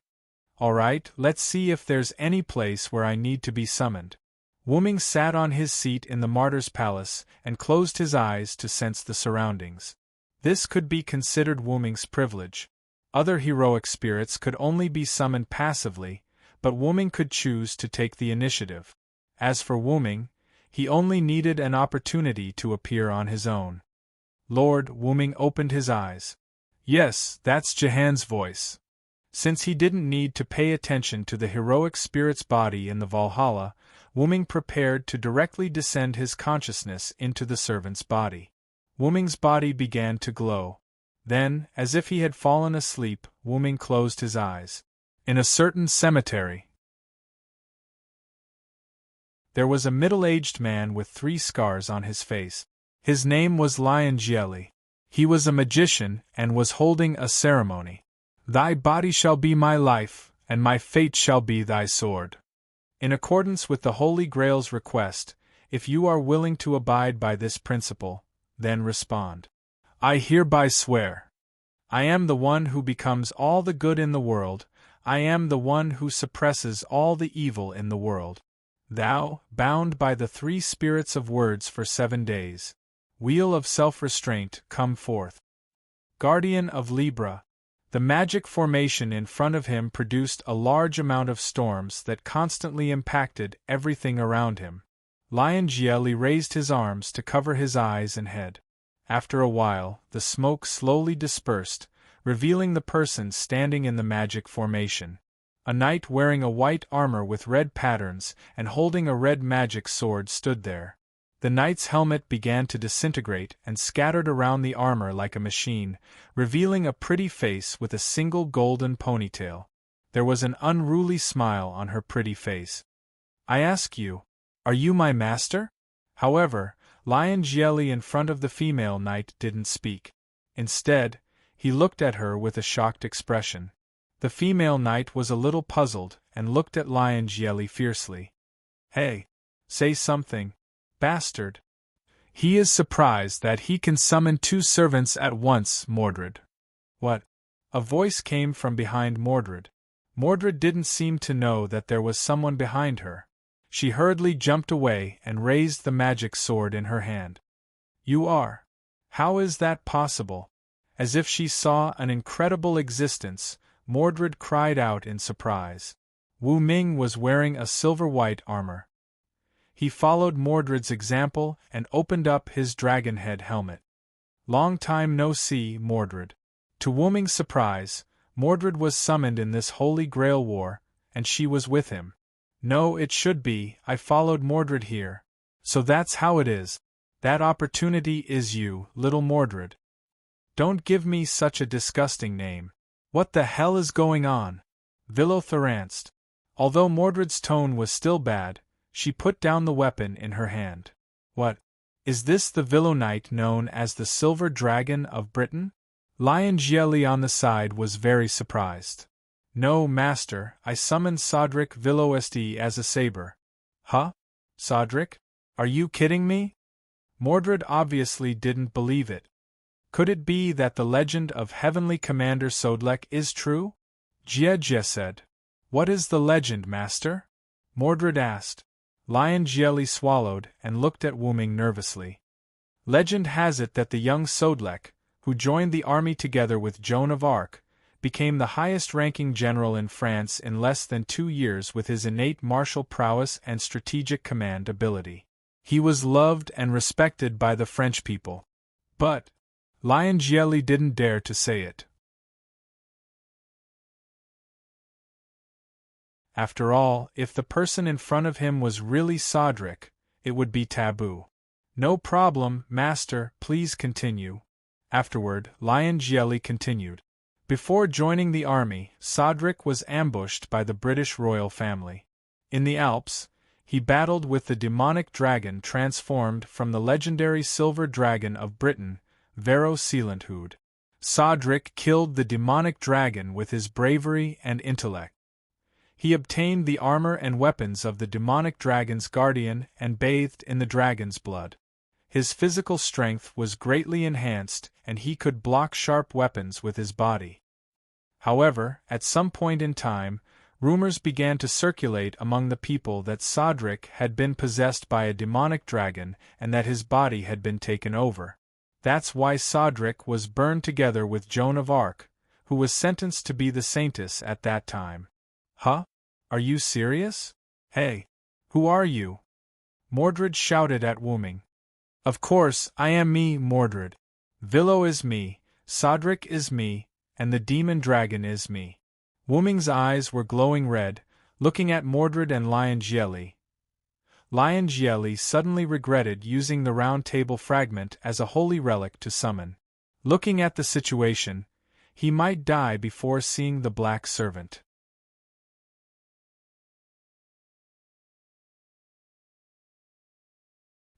All right, let's see if there's any place where I need to be summoned. Wu Ming sat on his seat in the martyr's palace and closed his eyes to sense the surroundings. This could be considered Wu Ming's privilege. Other heroic spirits could only be summoned passively, but Wu Ming could choose to take the initiative. As for Wu Ming, he only needed an opportunity to appear on his own. Lord Wu Ming opened his eyes. Yes, that's Jehan's voice. Since he didn't need to pay attention to the heroic spirit's body in the Valhalla, Wu Ming prepared to directly descend his consciousness into the servant's body. Wu Ming's body began to glow. Then, as if he had fallen asleep, Wu Ming closed his eyes. In a certain cemetery, there was a middle-aged man with 3 scars on his face. His name was Lion Jieli. He was a magician and was holding a ceremony. Thy body shall be my life, and my fate shall be thy sword. In accordance with the Holy Grail's request, if you are willing to abide by this principle, then respond. I hereby swear. I am the one who becomes all the good in the world. I am the one who suppresses all the evil in the world. Thou, bound by the 3 spirits of words for 7 days. Wheel of self-restraint, come forth. Guardian of Libra. The magic formation in front of him produced a large amount of storms that constantly impacted everything around him. Lion Jieli raised his arms to cover his eyes and head. After a while, the smoke slowly dispersed, revealing the person standing in the magic formation. A knight wearing a white armor with red patterns and holding a red magic sword stood there. The knight's helmet began to disintegrate and scattered around the armor like a machine, revealing a pretty face with a single golden ponytail. There was an unruly smile on her pretty face. I ask you, are you my master? However, Lion Jieli in front of the female knight didn't speak. Instead, he looked at her with a shocked expression. The female knight was a little puzzled and looked at Lion Jieli fiercely. Hey! Say something, bastard! He is surprised that he can summon 2 servants at once, Mordred. What? A voice came from behind Mordred. Mordred didn't seem to know that there was someone behind her. She hurriedly jumped away and raised the magic sword in her hand. You are? How is that possible? As if she saw an incredible existence, Mordred cried out in surprise. Wu Ming was wearing a silver-white armor. He followed Mordred's example and opened up his dragon head helmet. Long time no see, Mordred. To Wooming's surprise, Mordred was summoned in this Holy Grail war, and she was with him. No, it should be, I followed Mordred here. So that's how it is. That opportunity is you, little Mordred. Don't give me such a disgusting name. What the hell is going on? Villo tharanced. Although Mordred's tone was still bad, she put down the weapon in her hand. What? Is this the Villo Knight known as the Silver Dragon of Britain? Lion Gielli on the side was very surprised. No, master, I summoned Sodric Villoesti as a saber. Huh? Sodric? Are you kidding me? Mordred obviously didn't believe it. Could it be that the legend of Heavenly Commander Sodlek is true? Jie said. What is the legend, master? Mordred asked. Lion Gielli swallowed and looked at Wooming nervously. Legend has it that the young Sodlek, who joined the army together with Joan of Arc, became the highest-ranking general in France in less than 2 years with his innate martial prowess and strategic command ability. He was loved and respected by the French people. But Lion Gielli didn't dare to say it. After all, if the person in front of him was really Sodric, it would be taboo. No problem, master, please continue. Afterward, Lion Gielli continued. Before joining the army, Sodric was ambushed by the British royal family. In the Alps, he battled with the demonic dragon transformed from the legendary Silver Dragon of Britain, Vero Sealanthood. Sodric killed the demonic dragon with his bravery and intellect. He obtained the armor and weapons of the demonic dragon's guardian and bathed in the dragon's blood. His physical strength was greatly enhanced and he could block sharp weapons with his body. However, at some point in time, rumors began to circulate among the people that Sodric had been possessed by a demonic dragon and that his body had been taken over. That's why Sodric was burned together with Joan of Arc, who was sentenced to be the saintess at that time. Huh? Are you serious? Hey! Who are you? Mordred shouted at Wooming. Of course, I am me, Mordred. Villo is me, Sodric is me, and the demon dragon is me. Wooming's eyes were glowing red, looking at Mordred and Lion Gielli. Lion Gielli suddenly regretted using the round table fragment as a holy relic to summon. Looking at the situation, he might die before seeing the black servant.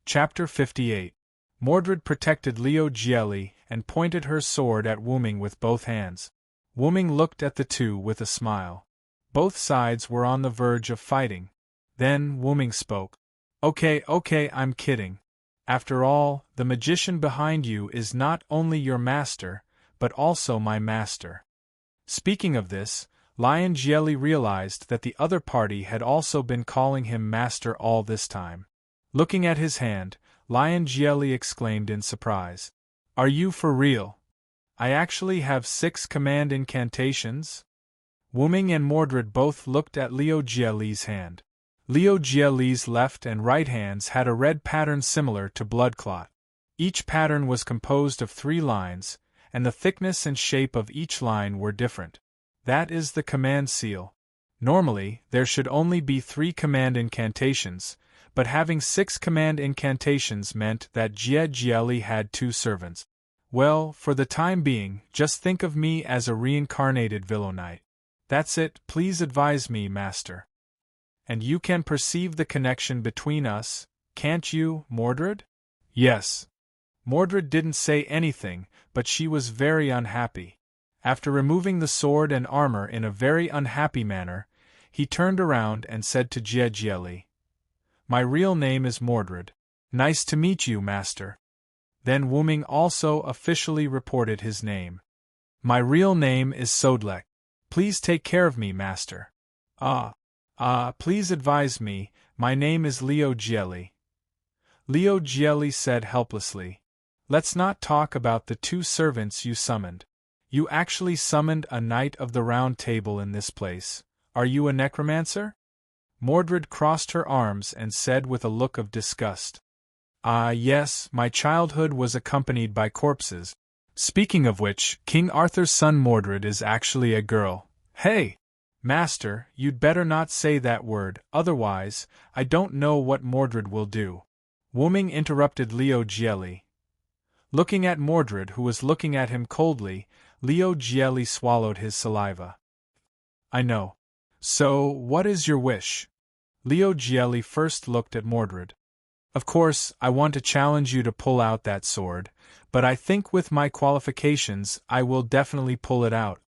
Chapter 58. Mordred protected Leo Gielli and pointed her sword at Wooming with both hands. Wooming looked at the two with a smile. Both sides were on the verge of fighting. Then Wooming spoke. Okay, I'm kidding. After all, the magician behind you is not only your master, but also my master. Speaking of this, Lion Gielli realized that the other party had also been calling him master all this time. Looking at his hand, Lion Gielli exclaimed in surprise. Are you for real? I actually have 6 command incantations? Wooming and Mordred both looked at Leo Gielli's hand. Leo Gielli's left and right hands had a red pattern similar to blood clot. Each pattern was composed of 3 lines, and the thickness and shape of each line were different. That is the command seal. Normally, there should only be 3 command incantations, but having 6 command incantations meant that Gielli had 2 servants. Well, for the time being, just think of me as a reincarnated Villo Knight. That's it, please advise me, master. And you can perceive the connection between us, can't you, Mordred? Yes. Mordred didn't say anything, but she was very unhappy. After removing the sword and armor in a very unhappy manner, he turned around and said to Gielli, My real name is Mordred. Nice to meet you, master. Then Wooming also officially reported his name. My real name is Sodlek. Please take care of me, master. Please advise me, my name is Leo Gielli. Leo Gielli said helplessly. Let's not talk about the 2 servants you summoned. You actually summoned a knight of the Round Table in this place. Are you a necromancer? Mordred crossed her arms and said with a look of disgust. Ah, yes, my childhood was accompanied by corpses. Speaking of which, King Arthur's son Mordred is actually a girl. Hey! Master, you'd better not say that word, otherwise, I don't know what Mordred will do. Wooming interrupted Leo Gielli. Looking at Mordred, who was looking at him coldly, Leo Gielli swallowed his saliva. I know. So, what is your wish? Leo Gielli first looked at Mordred. Of course, I want to challenge you to pull out that sword, but I think with my qualifications I will definitely pull it out,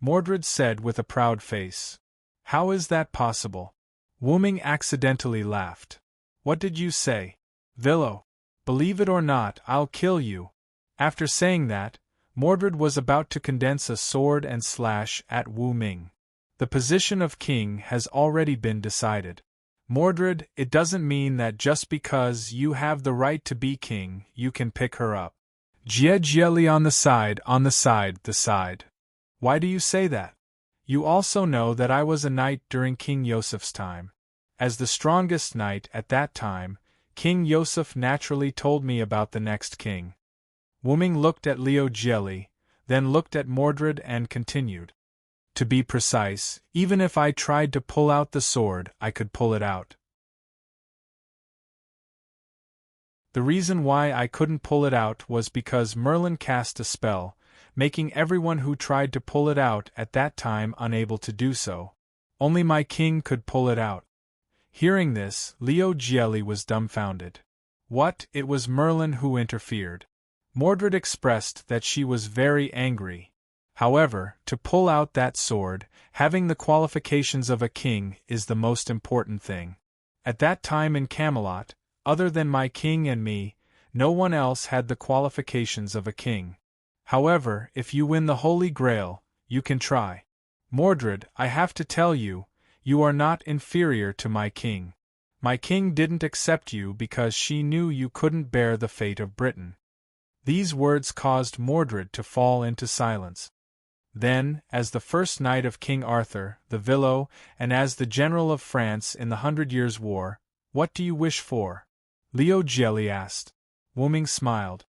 Mordred said with a proud face. How is that possible? Wooming accidentally laughed. What did you say? Villo. Believe it or not, I'll kill you. After saying that, Mordred was about to condense a sword and slash at Wu Ming. The position of king has already been decided. Mordred, it doesn't mean that just because you have the right to be king, you can pick her up. Gielli on the side. Why do you say that? You also know that I was a knight during King Yosef's time. As the strongest knight at that time, King Yosef naturally told me about the next king. Wooming looked at Leo Gielli, then looked at Mordred and continued. To be precise, even if I tried to pull out the sword, I could pull it out. The reason why I couldn't pull it out was because Merlin cast a spell, making everyone who tried to pull it out at that time unable to do so. Only my king could pull it out. Hearing this, Leo Gielli was dumbfounded. What? It was Merlin who interfered. Mordred expressed that she was very angry. However, to pull out that sword, having the qualifications of a king is the most important thing. At that time in Camelot, other than my king and me, no one else had the qualifications of a king. However, if you win the Holy Grail, you can try. Mordred, I have to tell you, you are not inferior to my king. My king didn't accept you because she knew you couldn't bear the fate of Britain. These words caused Mordred to fall into silence. Then, as the first knight of King Arthur, the Villo, and as the general of France in the 100 Years' War, what do you wish for? Leo Gielli asked. Wooming smiled.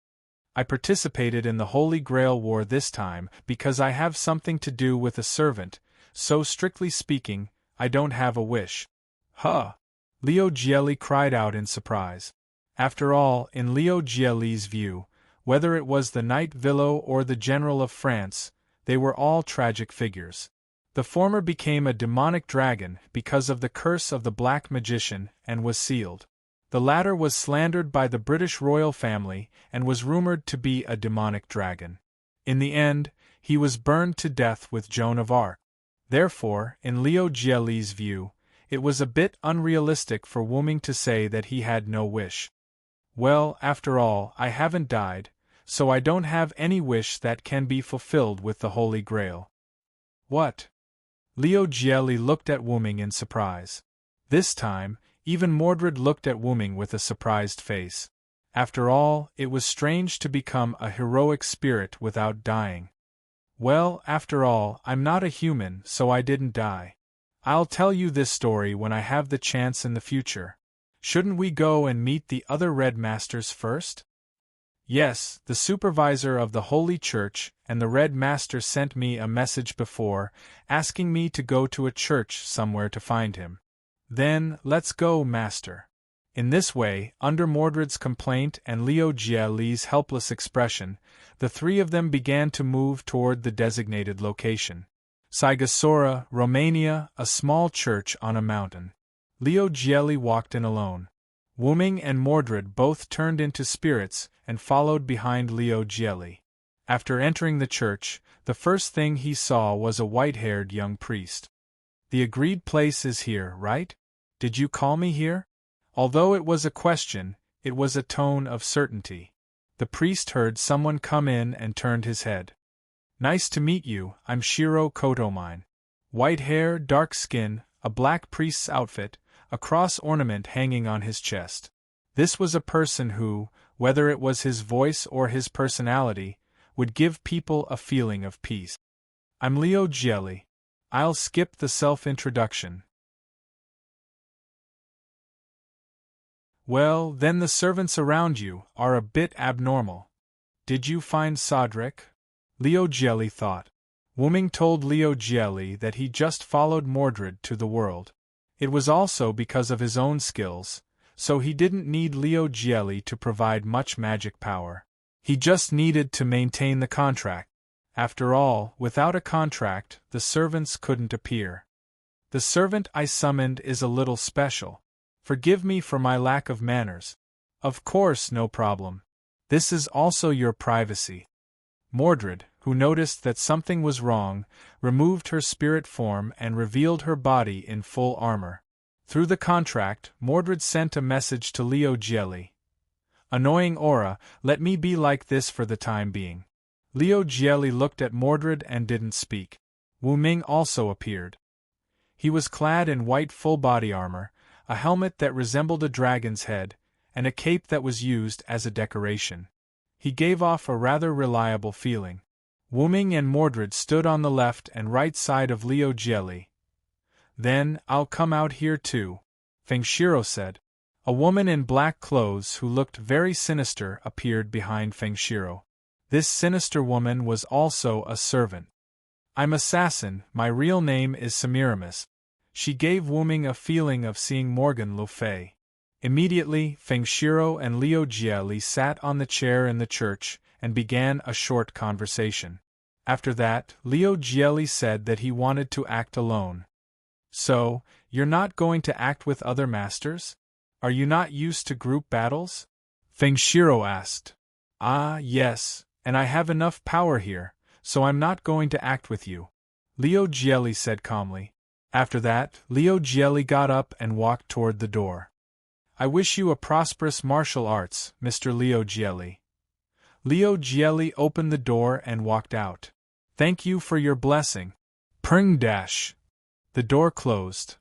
I participated in the Holy Grail War this time because I have something to do with a servant, so strictly speaking, I don't have a wish. Huh! Leo Gielli cried out in surprise. After all, in Leo Gielli's view, whether it was the Knight Villo or the General of France, they were all tragic figures. The former became a demonic dragon because of the curse of the Black Magician and was sealed. The latter was slandered by the British royal family and was rumored to be a demonic dragon. In the end, he was burned to death with Joan of Arc. Therefore, in Leo Gielli's view, it was a bit unrealistic for Wooming to say that he had no wish. Well, after all, I haven't died, so I don't have any wish that can be fulfilled with the Holy Grail. What? Leo Gielli looked at Wooming in surprise. This time, even Mordred looked at Wooming with a surprised face. After all, it was strange to become a heroic spirit without dying. Well, after all, I'm not a human, so I didn't die. I'll tell you this story when I have the chance in the future. Shouldn't we go and meet the other Red Masters first? Yes, the supervisor of the Holy Church and the Red Master sent me a message before, asking me to go to a church somewhere to find him. Then, let's go, Master. In this way, under Mordred's complaint and Leo Gielli's helpless expression, the three of them began to move toward the designated location. Sighisoara, Romania, a small church on a mountain. Leo Gielli walked in alone. Wooming and Mordred both turned into spirits and followed behind Leo Gielli. After entering the church, the first thing he saw was a white-haired young priest. The agreed place is here, right? Did you call me here? Although it was a question, it was a tone of certainty. The priest heard someone come in and turned his head. Nice to meet you, I'm Shiro Kotomine. White hair, dark skin, a black priest's outfit, a cross ornament hanging on his chest. This was a person who, whether it was his voice or his personality, would give people a feeling of peace. I'm Leo Gielli. I'll skip the self-introduction. Well, then the servants around you are a bit abnormal. Did you find Sodric? Leo Jelly thought. Wooming told Leo Jelly that he just followed Mordred to the world. It was also because of his own skills, so he didn't need Leo Jelly to provide much magic power. He just needed to maintain the contract. After all, without a contract, the servants couldn't appear. The servant I summoned is a little special. Forgive me for my lack of manners. Of course, no problem. This is also your privacy. Mordred, who noticed that something was wrong, removed her spirit form and revealed her body in full armor. Through the contract, Mordred sent a message to Leo Jelly. Annoying aura, let me be like this for the time being. Leo Jelly looked at Mordred and didn't speak. Wu Ming also appeared. He was clad in white full-body armor, a helmet that resembled a dragon's head, and a cape that was used as a decoration. He gave off a rather reliable feeling. Wu Ming and Mordred stood on the left and right side of Leo Jelly. Then, I'll come out here too, Fengshiro said. A woman in black clothes who looked very sinister appeared behind Fengshiro. This sinister woman was also a servant. I'm Assassin, my real name is Semiramis. She gave Wu Ming a feeling of seeing Morgan Le Fay. Immediately, Fengshiro and Leo Jelly sat on the chair in the church and began a short conversation. After that, Leo Jelly said that he wanted to act alone. So, you're not going to act with other masters? Are you not used to group battles? Fengshiro asked. Ah, yes, and I have enough power here, so I'm not going to act with you, Leo Jelly said calmly. After that, Leo Jelly got up and walked toward the door. I wish you a prosperous martial arts, Mr. Leo Jelly. Leo Jelly opened the door and walked out. Thank you for your blessing. Pring dash. The door closed.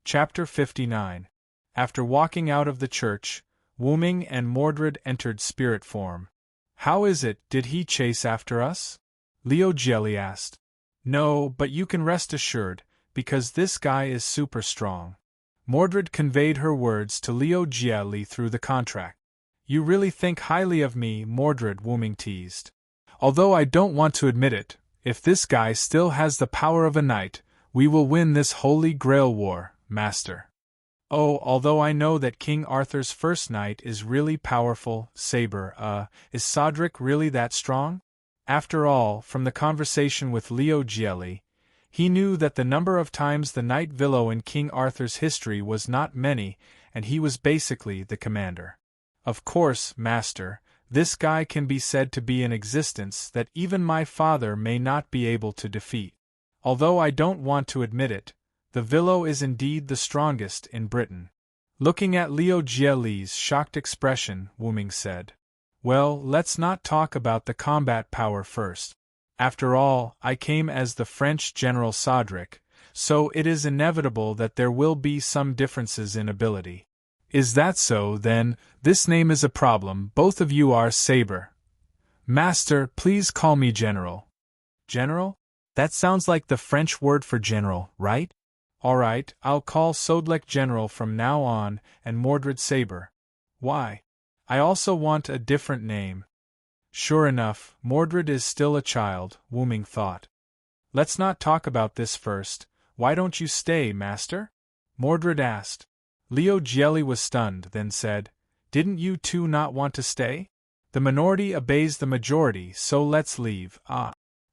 Chapter 59. After walking out of the church, Wu Ming and Mordred entered spirit form. How is it, did he chase after us? Leo Jelly asked. No, but you can rest assured, because this guy is super strong. Mordred conveyed her words to Leo Jelly through the contract. You really think highly of me, Mordred, Wu Ming teased. Although I don't want to admit it, if this guy still has the power of a knight, we will win this holy grail war, master. Oh, although I know that King Arthur's first knight is really powerful, Saber, is Sodric really that strong? After all, from the conversation with Leo Jelly, he knew that the number of times the Knight Villo in King Arthur's history was not many, and he was basically the commander. Of course, master, this guy can be said to be in existence that even my father may not be able to defeat. Although I don't want to admit it, the Villo is indeed the strongest in Britain. Looking at Leo Jelly's shocked expression, Wu Ming said. Well, let's not talk about the combat power first. After all, I came as the French General Sodric, so it is inevitable that there will be some differences in ability. Is that so, then? This name is a problem. Both of you are Saber. Master, please call me General. General? That sounds like the French word for general, right? All right, I'll call Sodlek General from now on, and Mordred Saber. Why? I also want a different name. Sure enough, Mordred is still a child, Wu Ming thought. Let's not talk about this first. Why don't you stay, master? Mordred asked. Leo Jelly was stunned, then said, Didn't you two not want to stay? The minority obeys the majority, so let's leave.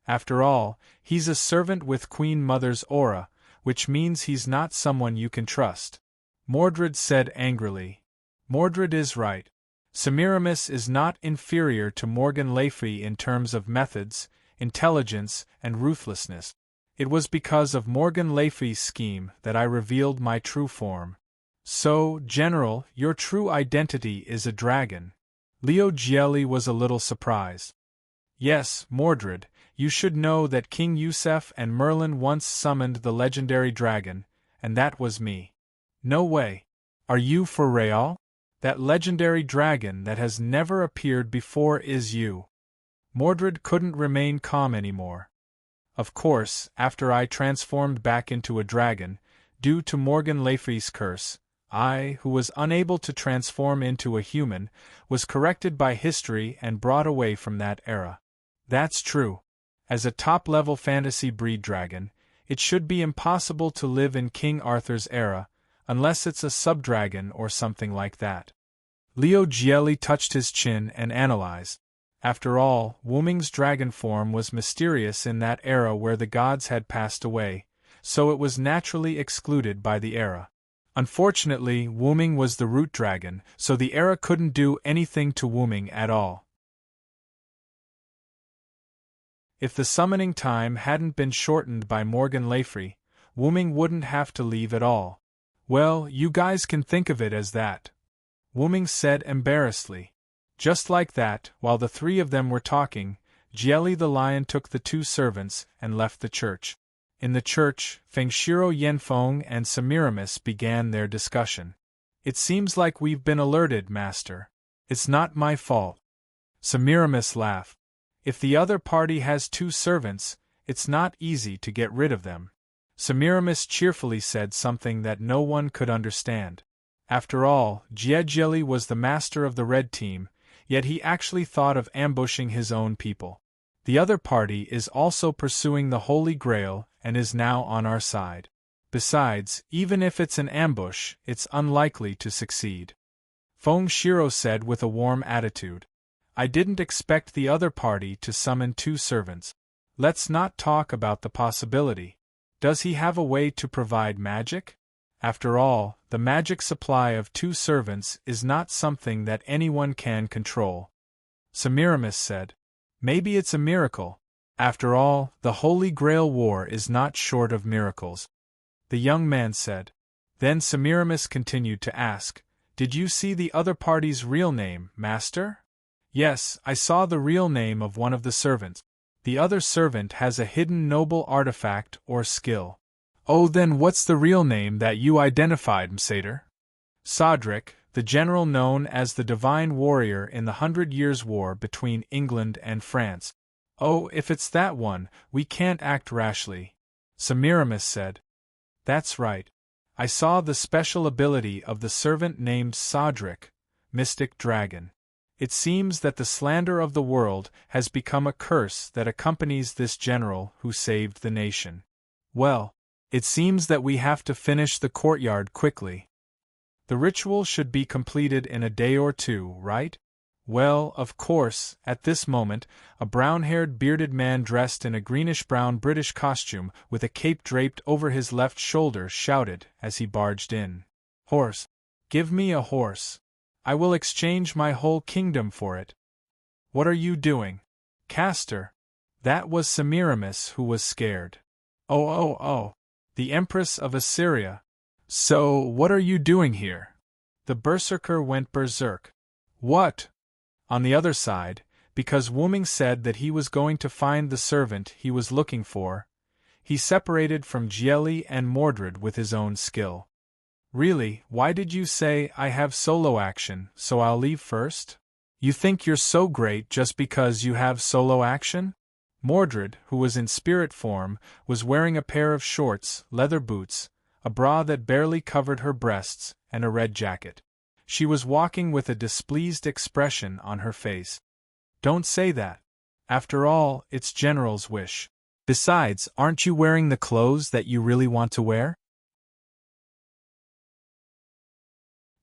After all, he's a servant with Queen Mother's aura, which means he's not someone you can trust. Mordred said angrily. Mordred is right. Semiramis is not inferior to Morgan Le Fay in terms of methods, intelligence, and ruthlessness. It was because of Morgan Le Fay's scheme that I revealed my true form. So, General, your true identity is a dragon. Leo Jelly was a little surprised. Yes, Mordred, you should know that King Yusef and Merlin once summoned the legendary dragon, and that was me. No way. Are you for real? That legendary dragon that has never appeared before is you. Mordred couldn't remain calm anymore. Of course, after I transformed back into a dragon, due to Morgan Le Fay's curse, I, who was unable to transform into a human, was corrected by history and brought away from that era. That's true. As a top-level fantasy breed dragon, it should be impossible to live in King Arthur's era, unless it's a sub-dragon or something like that. Leo Gielli touched his chin and analyzed. After all, Wuming's dragon form was mysterious in that era where the gods had passed away, so it was naturally excluded by the era. Unfortunately, Wuming was the root dragon, so the era couldn't do anything to Wuming at all. If the summoning time hadn't been shortened by Morgan Le Fay, Wuming wouldn't have to leave at all. Well, you guys can think of it as that, Wuming said embarrassedly. Just like that, while the three of them were talking, Gielli the lion took the two servants and left the church. In the church, Fengshiro Yanfeng and Semiramis began their discussion. It seems like we've been alerted, Master. It's not my fault. Semiramis laughed. If the other party has two servants, it's not easy to get rid of them. Semiramis cheerfully said something that no one could understand. After all, Gielli was the master of the red team, yet he actually thought of ambushing his own people. The other party is also pursuing the Holy Grail and is now on our side. Besides, even if it's an ambush, it's unlikely to succeed. Feng Shiro said with a warm attitude. I didn't expect the other party to summon two servants. Let's not talk about the possibility. Does he have a way to provide magic? After all, the magic supply of two servants is not something that anyone can control. Semiramis said. Maybe it's a miracle. After all, the Holy Grail War is not short of miracles. The young man said. Then Semiramis continued to ask, Did you see the other party's real name, Master? Yes, I saw the real name of one of the servants. The other servant has a hidden noble artifact or skill. Oh, then what's the real name that you identified, Msader? Sodric, the general known as the Divine Warrior in the 100 Years' War between England and France. Oh, if it's that one, we can't act rashly, Semiramis said. That's right. I saw the special ability of the servant named Sodric, Mystic Dragon. It seems that the slander of the world has become a curse that accompanies this general who saved the nation. Well, it seems that we have to finish the courtyard quickly. The ritual should be completed in a day or two, right? Well, of course, at this moment, a brown-haired bearded man dressed in a greenish-brown British costume with a cape draped over his left shoulder shouted as he barged in. Horse! Give me a horse! I will exchange my whole kingdom for it. What are you doing? Castor! That was Semiramis who was scared. Oh! The Empress of Assyria. So, what are you doing here? The berserker went berserk. What? On the other side, because Wuming said that he was going to find the servant he was looking for, he separated from Gielli and Mordred with his own skill. Really, why did you say I have solo action, so I'll leave first? You think you're so great just because you have solo action? Mordred, who was in spirit form, was wearing a pair of shorts, leather boots, a bra that barely covered her breasts, and a red jacket. She was walking with a displeased expression on her face. Don't say that. After all, it's General's wish. Besides, aren't you wearing the clothes that you really want to wear?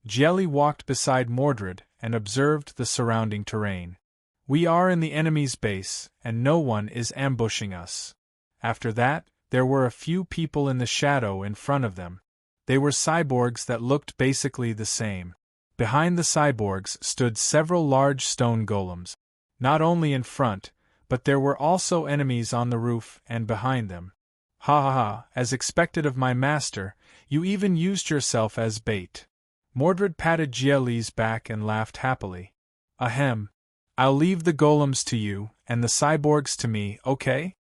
Gielli walked beside Mordred and observed the surrounding terrain. We are in the enemy's base, and no one is ambushing us. After that, there were a few people in the shadow in front of them. They were cyborgs that looked basically the same. Behind the cyborgs stood several large stone golems. Not only in front, but there were also enemies on the roof and behind them. Ha, as expected of my master, you even used yourself as bait. Mordred patted Gielli's back and laughed happily. Ahem. I'll leave the golems to you, and the cyborgs to me, okay?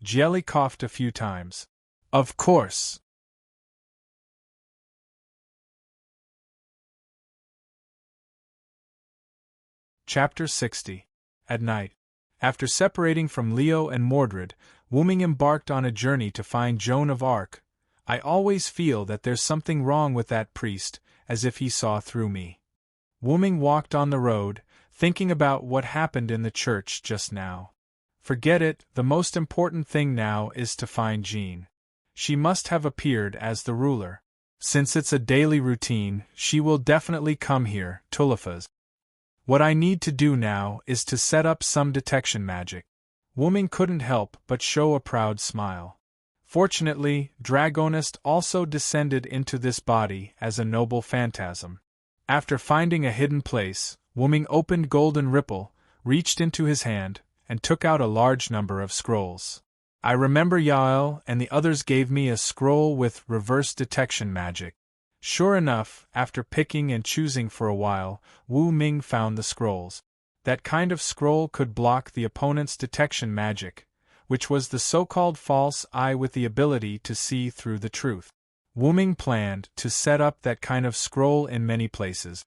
Gielli coughed a few times. Of course. Chapter 60. At night. After separating from Leo and Mordred, Wu Ming embarked on a journey to find Joan of Arc. I always feel that there's something wrong with that priest, as if he saw through me. Wu Ming walked on the road, thinking about what happened in the church just now. Forget it, the most important thing now is to find Jean. She must have appeared as the ruler. Since it's a daily routine, she will definitely come here, Tulifas. What I need to do now is to set up some detection magic. Wu Ming couldn't help but show a proud smile. Fortunately, Draconis also descended into this body as a noble phantasm. After finding a hidden place, Wu Ming opened Golden Ripple, reached into his hand, and took out a large number of scrolls. I remember Yael and the others gave me a scroll with reverse detection magic. Sure enough, after picking and choosing for a while, Wu Ming found the scrolls. That kind of scroll could block the opponent's detection magic, which was the so-called false eye with the ability to see through the truth. Wu Ming planned to set up that kind of scroll in many places.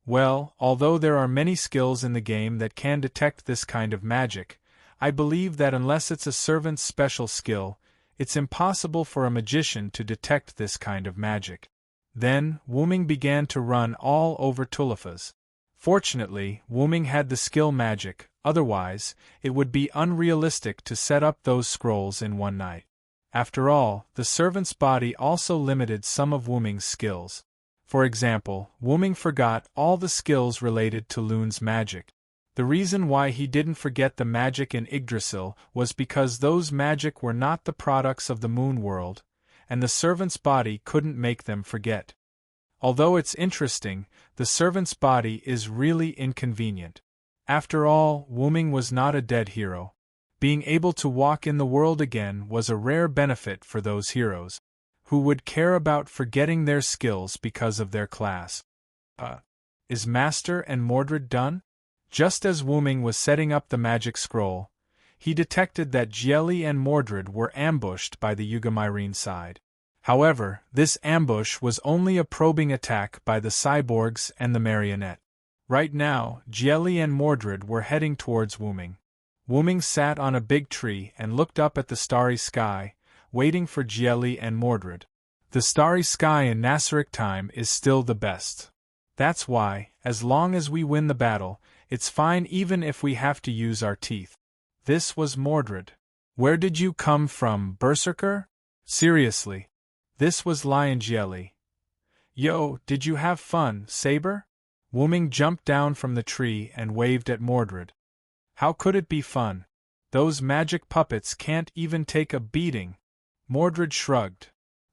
Well, although there are many skills in the game that can detect this kind of magic, I believe that unless it's a servant's special skill, it's impossible for a magician to detect this kind of magic. Then, Wu Ming began to run all over Tulifas. Fortunately, Wu Ming had the skill magic, otherwise, it would be unrealistic to set up those scrolls in one night. After all, the servant's body also limited some of Wu Ming's skills. For example, Wu Ming forgot all the skills related to Lune's magic. The reason why he didn't forget the magic in Yggdrasil was because those magic were not the products of the moon world, and the servant's body couldn't make them forget. Although it's interesting, the servant's body is really inconvenient. After all, Wu Ming was not a dead hero. Being able to walk in the world again was a rare benefit for those heroes, who would care about forgetting their skills because of their class. Is Master and Mordred done? Just as Wu Ming was setting up the magic scroll, he detected that Jieli and Mordred were ambushed by the Yugamirene side. However, this ambush was only a probing attack by the cyborgs and the marionette. Right now, Jieli and Mordred were heading towards Wu Ming. Wu Ming sat on a big tree and looked up at the starry sky, waiting for Jieli and Mordred. The starry sky in Nasaric time is still the best. That's why, as long as we win the battle, it's fine even if we have to use our teeth. This was Mordred. Where did you come from, Berserker? Seriously. This was Lion Jieli. Yo, did you have fun, Saber? Wu Ming jumped down from the tree and waved at Mordred. How could it be fun? Those magic puppets can't even take a beating. Mordred shrugged.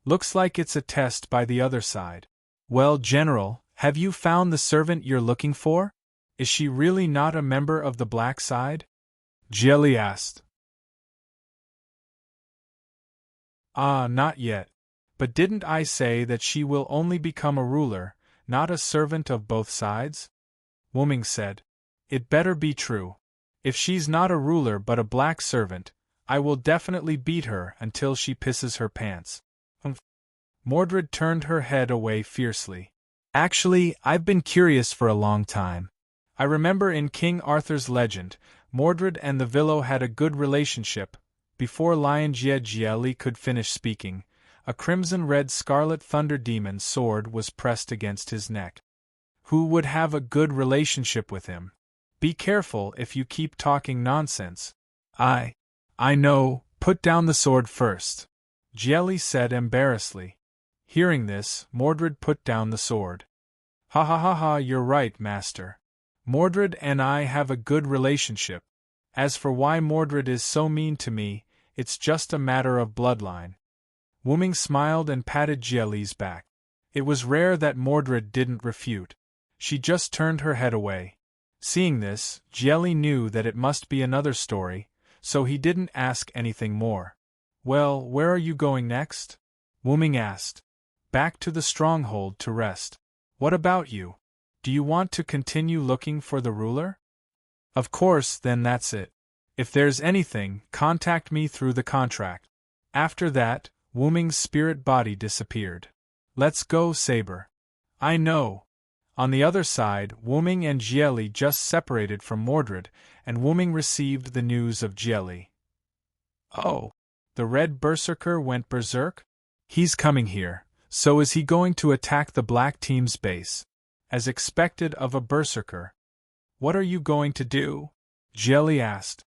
Looks like it's a test by the other side. Well, General, have you found the servant you're looking for? Is she really not a member of the black side? Jieli asked. Not yet. But didn't I say that she will only become a ruler, not a servant of both sides? Wu Ming said. It better be true. If she's not a ruler but a black servant, I will definitely beat her until she pisses her pants. Mordred turned her head away fiercely. Actually, I've been curious for a long time. I remember in King Arthur's legend, Mordred and the Villo had a good relationship. Before Lion Jieli could finish speaking, a crimson-red scarlet thunder demon sword was pressed against his neck. Who would have a good relationship with him? Be careful if you keep talking nonsense. I know, put down the sword first, Jieli said embarrassedly. Hearing this, Mordred put down the sword. Ha ha ha ha, you're right, Master. Mordred and I have a good relationship. As for why Mordred is so mean to me, it's just a matter of bloodline. Wu Ming smiled and patted Jieli's back. It was rare that Mordred didn't refute. She just turned her head away. Seeing this, Jieli knew that it must be another story, so he didn't ask anything more. Well, where are you going next? Wu Ming asked. Back to the stronghold to rest. What about you? Do you want to continue looking for the ruler? Of course, then that's it. If there's anything, contact me through the contract. After that, Wu Ming's spirit body disappeared. Let's go, Saber. I know. On the other side, Wu Ming and Jieli just separated from Mordred, and Wu Ming received the news of Jieli. Oh! The red berserker went berserk? He's coming here, so is he going to attack the black team's base? As expected of a berserker. What are you going to do? Jelly asked.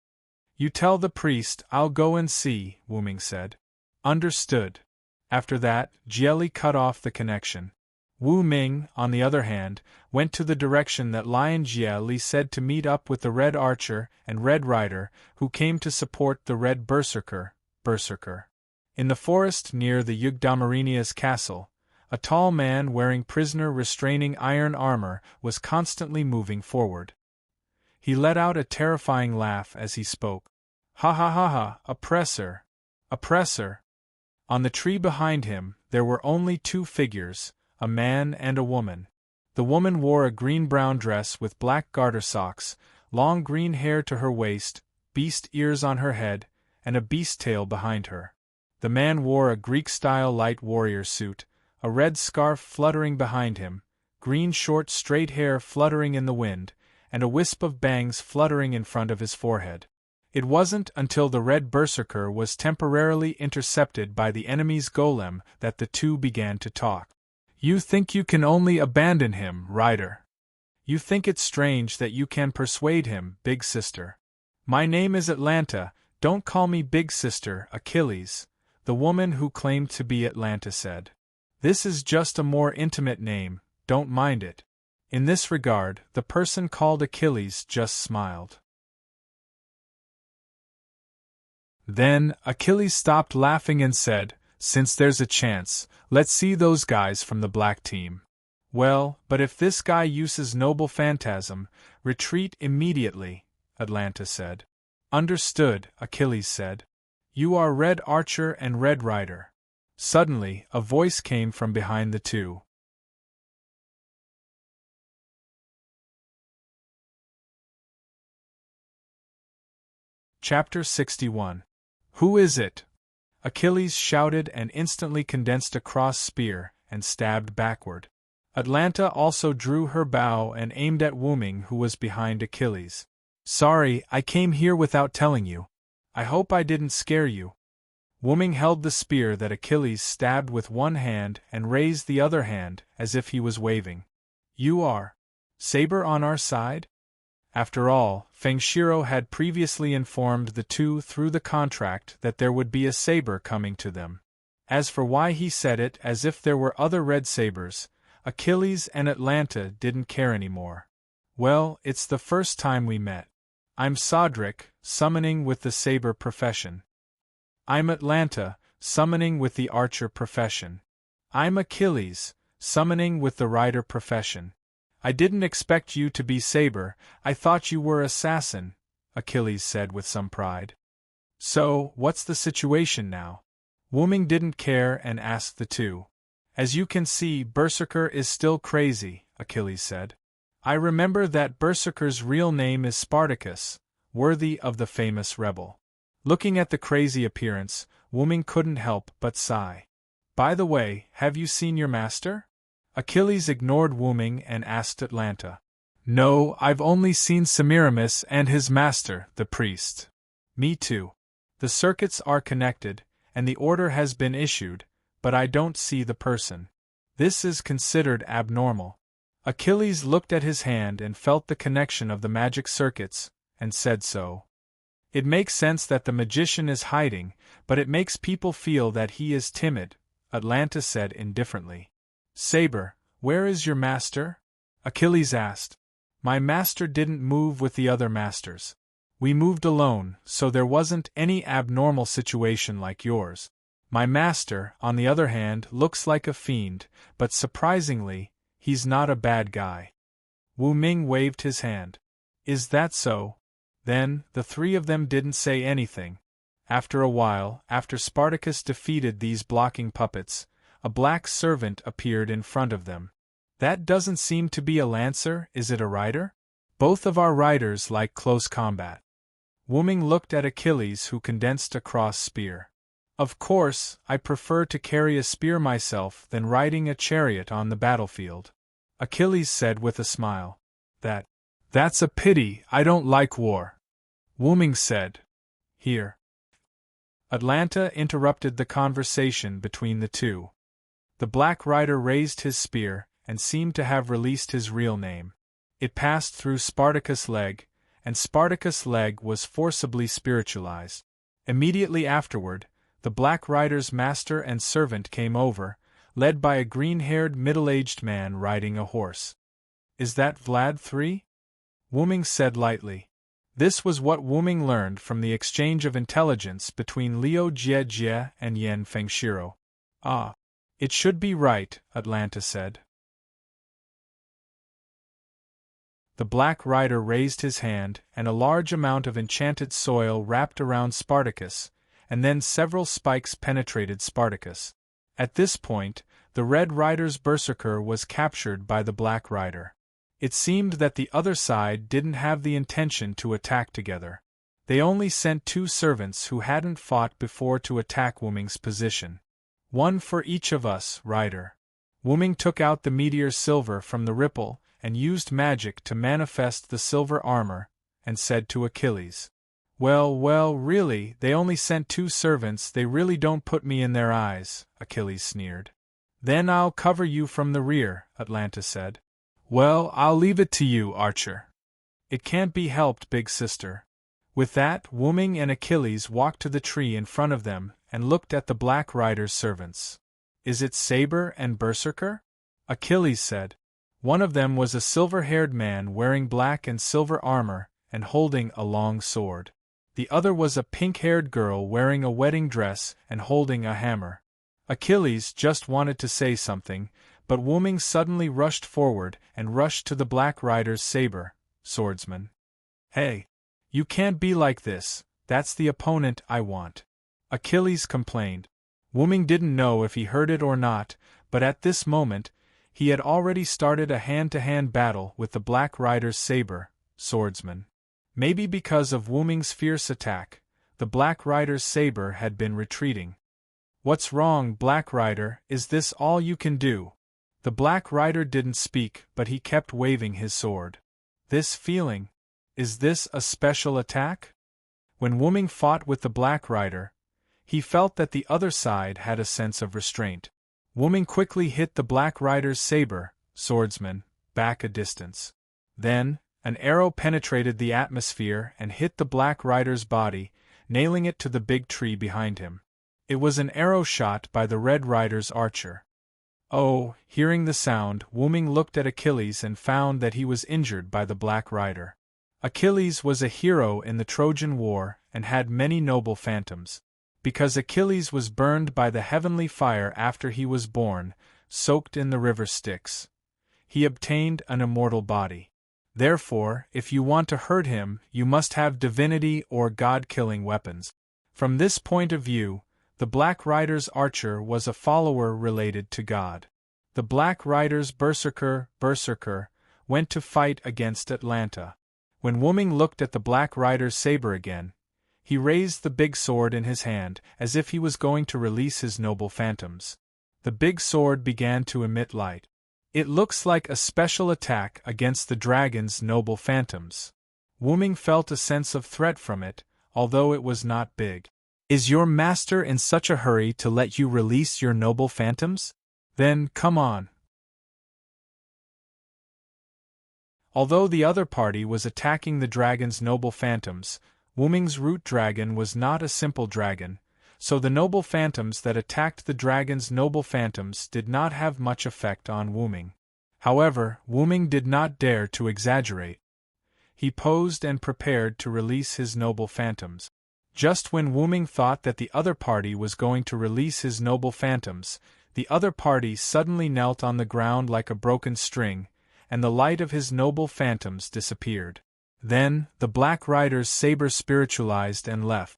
You tell the priest, I'll go and see, Wu Ming said. Understood. After that, Jelly cut off the connection. Wu Ming, on the other hand, went to the direction that Lion Jie Li said to meet up with the Red Archer and Red Rider, who came to support the Red Berserker. In the forest near the Yugdamarinia's castle, a tall man wearing prisoner-restraining iron armor was constantly moving forward. He let out a terrifying laugh as he spoke. Ha ha ha ha, oppressor! Oppressor! On the tree behind him, there were only two figures, a man and a woman. The woman wore a green-brown dress with black garter socks, long green hair to her waist, beast ears on her head, and a beast tail behind her. The man wore a Greek-style light warrior suit, a red scarf fluttering behind him, green short straight hair fluttering in the wind, and a wisp of bangs fluttering in front of his forehead. It wasn't until the Red Berserker was temporarily intercepted by the enemy's golem that the two began to talk. You think you can only abandon him, Rider? You think it's strange that you can persuade him, Big Sister? My name is Atlanta, don't call me Big Sister, Achilles, the woman who claimed to be Atlanta said. This is just a more intimate name, don't mind it. In this regard, the person called Achilles just smiled. Then, Achilles stopped laughing and said, Since there's a chance, let's see those guys from the black team. Well, but if this guy uses noble phantasm, retreat immediately, Atlanta said. Understood, Achilles said. You are Red Archer and Red Rider. Suddenly, a voice came from behind the two. Chapter 61. Who is it? Achilles shouted and instantly condensed a cross spear and stabbed backward. Atlanta also drew her bow and aimed at Wu Ming, who was behind Achilles. Sorry, I came here without telling you. I hope I didn't scare you. Wu Ming held the spear that Achilles stabbed with one hand and raised the other hand as if he was waving. You are Saber on our side? After all, Feng Shiro had previously informed the two through the contract that there would be a saber coming to them. As for why he said it as if there were other red sabers, Achilles and Atlanta didn't care anymore. Well, it's the first time we met. I'm Sodric, summoning with the saber profession. I'm Atlanta, summoning with the archer profession. I'm Achilles, summoning with the rider profession. I didn't expect you to be Saber, I thought you were assassin, Achilles said with some pride. So, what's the situation now? Wu Ming didn't care and asked the two. As you can see, Berserker is still crazy, Achilles said. I remember that Berserker's real name is Spartacus, worthy of the famous rebel. Looking at the crazy appearance, Wu Ming couldn't help but sigh. By the way, have you seen your master? Achilles ignored Wu Ming and asked Atlanta. No, I've only seen Semiramis and his master, the priest. Me too. The circuits are connected, and the order has been issued, but I don't see the person. This is considered abnormal. Achilles looked at his hand and felt the connection of the magic circuits, and said so. It makes sense that the magician is hiding, but it makes people feel that he is timid, Atlanta said indifferently. Saber, where is your master? Achilles asked. My master didn't move with the other masters. We moved alone, so there wasn't any abnormal situation like yours. My master, on the other hand, looks like a fiend, but surprisingly, he's not a bad guy. Wu Ming waved his hand. Is that so? Then, the three of them didn't say anything. After a while, after Spartacus defeated these blocking puppets, a black servant appeared in front of them. That doesn't seem to be a lancer, is it a rider? Both of our riders like close combat. Wu Ming looked at Achilles, who condensed a cross spear. Of course, I prefer to carry a spear myself than riding a chariot on the battlefield. Achilles said with a smile. That's a pity, I don't like war. Wu Ming said. Here. Atlanta interrupted the conversation between the two. The Black Rider raised his spear, and seemed to have released his real name. It passed through Spartacus' leg, and Spartacus' leg was forcibly spiritualized. Immediately afterward, the Black Rider's master and servant came over, led by a green-haired middle-aged man riding a horse. "Is that Vlad III?" Wu-Ming said lightly. This was what Wu-Ming learned from the exchange of intelligence between Liu Jie and Yan Fengshiro. "Ah. It should be right," Atlanta said. The Black Rider raised his hand, and a large amount of enchanted soil wrapped around Spartacus, and then several spikes penetrated Spartacus. At this point, the Red Rider's berserker was captured by the Black Rider. It seemed that the other side didn't have the intention to attack together. They only sent 2 servants who hadn't fought before to attack Wu-Ming's position. "One for each of us, Rider." Wu-Ming took out the meteor silver from the ripple, and used magic to manifest the silver armor, and said to Achilles, Well, really, they only sent 2 servants, they really don't put me in their eyes," Achilles sneered. "Then I'll cover you from the rear," Atlanta said. "Well, I'll leave it to you, Archer." "It can't be helped, big sister." With that, Wu-Ming and Achilles walked to the tree in front of them, and looked at the Black Rider's servants. "Is it Saber and Berserker?" Achilles said. One of them was a silver-haired man wearing black and silver armor, and holding a long sword. The other was a pink-haired girl wearing a wedding dress and holding a hammer. Achilles just wanted to say something, but Wu-Ming suddenly rushed forward and rushed to the Black Rider's saber, swordsman. "Hey! You can't be like this, that's the opponent I want," Achilles complained. Wu-Ming didn't know if he heard it or not, but at this moment, he had already started a hand-to-hand battle with the Black Rider's saber, swordsman. Maybe because of Wu-Ming's fierce attack, the Black Rider's saber had been retreating. "What's wrong, Black Rider, is this all you can do?" The Black Rider didn't speak, but he kept waving his sword. "This feeling, is this a special attack?" When Wu-Ming fought with the Black Rider, he felt that the other side had a sense of restraint. Wu-Ming quickly hit the Black Rider's saber, swordsman, back a distance. Then, an arrow penetrated the atmosphere and hit the Black Rider's body, nailing it to the big tree behind him. It was an arrow shot by the Red Rider's archer. Oh, hearing the sound, Wu-Ming looked at Achilles and found that he was injured by the Black Rider. Achilles was a hero in the Trojan War and had many noble phantoms. Because Achilles was burned by the heavenly fire after he was born, soaked in the river Styx, he obtained an immortal body. Therefore, if you want to hurt him, you must have divinity or god-killing weapons. From this point of view, the Black Rider's archer was a follower related to God. The Black Rider's berserker, went to fight against Atlanta. When Wu-Ming looked at the Black Rider's saber again, he raised the big sword in his hand, as if he was going to release his noble phantoms. The big sword began to emit light. "It looks like a special attack against the dragon's noble phantoms." Wu-Ming felt a sense of threat from it, although it was not big. "Is your master in such a hurry to let you release your noble phantoms? Then, come on." Although the other party was attacking the dragon's noble phantoms, Wu-Ming's root dragon was not a simple dragon, so the noble phantoms that attacked the dragon's noble phantoms did not have much effect on Wu-Ming. However, Wu-Ming did not dare to exaggerate. He posed and prepared to release his noble phantoms. Just when Wu-Ming thought that the other party was going to release his noble phantoms, the other party suddenly knelt on the ground like a broken string, and the light of his noble phantoms disappeared. Then, the Black Rider's saber spiritualized and left.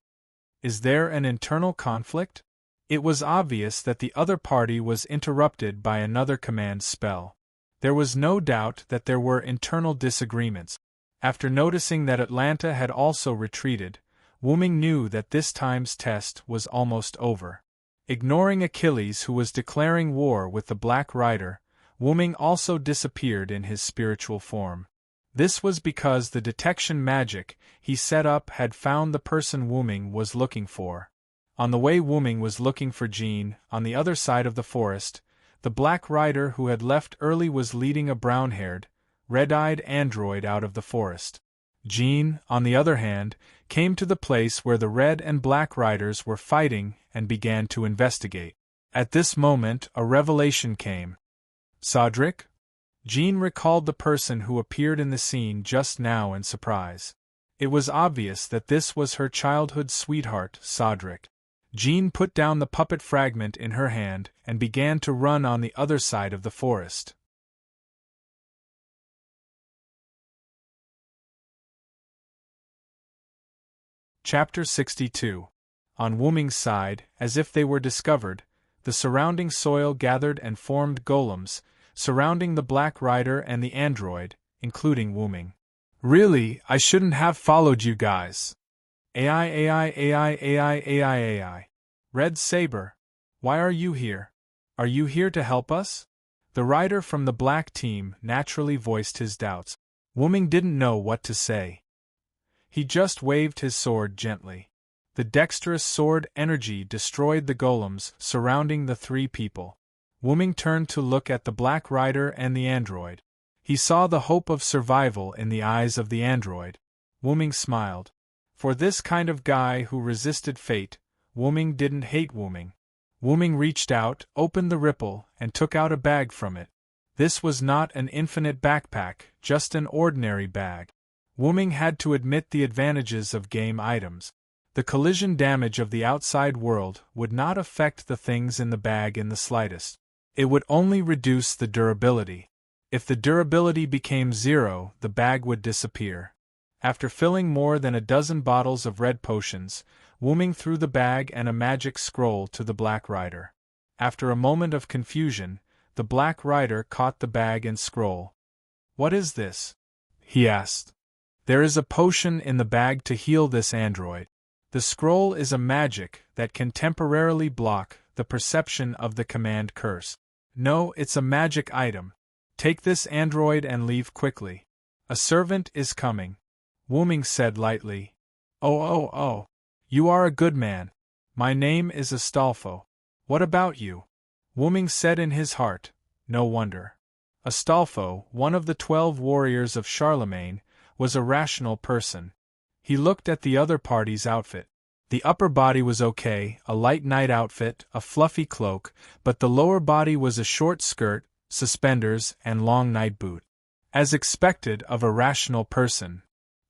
Is there an internal conflict? It was obvious that the other party was interrupted by another command spell. There was no doubt that there were internal disagreements. After noticing that Atlanta had also retreated, Wu-Ming knew that this time's test was almost over. Ignoring Achilles, who was declaring war with the Black Rider, Wu-Ming also disappeared in his spiritual form. This was because the detection magic he set up had found the person Wu-Ming was looking for. On the way, Wuming was looking for Jean. On the other side of the forest, the Black Rider who had left early was leading a brown-haired, red-eyed android out of the forest. Jean, on the other hand, came to the place where the Red and Black Riders were fighting and began to investigate. At this moment, a revelation came. Cedric? Jean recalled the person who appeared in the scene just now in surprise. It was obvious that this was her childhood sweetheart, Cedric. Jean put down the puppet fragment in her hand and began to run on the other side of the forest. Chapter 62. On Wuming's side, as if they were discovered, the surrounding soil gathered and formed golems, surrounding the Black Rider and the android, including Wuming. Really, I shouldn't have followed you guys. AI. Red Saber, why are you here? Are you here to help us? The rider from the black team naturally voiced his doubts. Wuming didn't know what to say. He just waved his sword gently. The dexterous sword energy destroyed the golems surrounding the three people. Wuming turned to look at the Black Rider and the android. He saw the hope of survival in the eyes of the android. Wuming smiled. For this kind of guy who resisted fate, Wuming didn't hate Wuming. Wuming reached out, opened the ripple, and took out a bag from it. This was not an infinite backpack, just an ordinary bag. Wuming had to admit the advantages of game items. The collision damage of the outside world would not affect the things in the bag in the slightest. It would only reduce the durability. If the durability became 0, the bag would disappear. After filling more than a dozen bottles of red potions, Wuming threw the bag and a magic scroll to the Black Rider. After a moment of confusion, the Black Rider caught the bag and scroll. "What is this?" he asked. "There is a potion in the bag to heal this android. The scroll is a magic that can temporarily block the perception of the command curse. No, it's a magic item. Take this android and leave quickly. A servant is coming," Wuming said lightly. Oh. You are a good man. My name is Astolfo. What about you?" Wuming said in his heart, "No wonder." Astolfo, one of the 12 warriors of Charlemagne, was a rational person. He looked at the other party's outfit. The upper body was okay, a light night outfit, a fluffy cloak, but the lower body was a short skirt, suspenders, and long night boot. As expected of a rational person.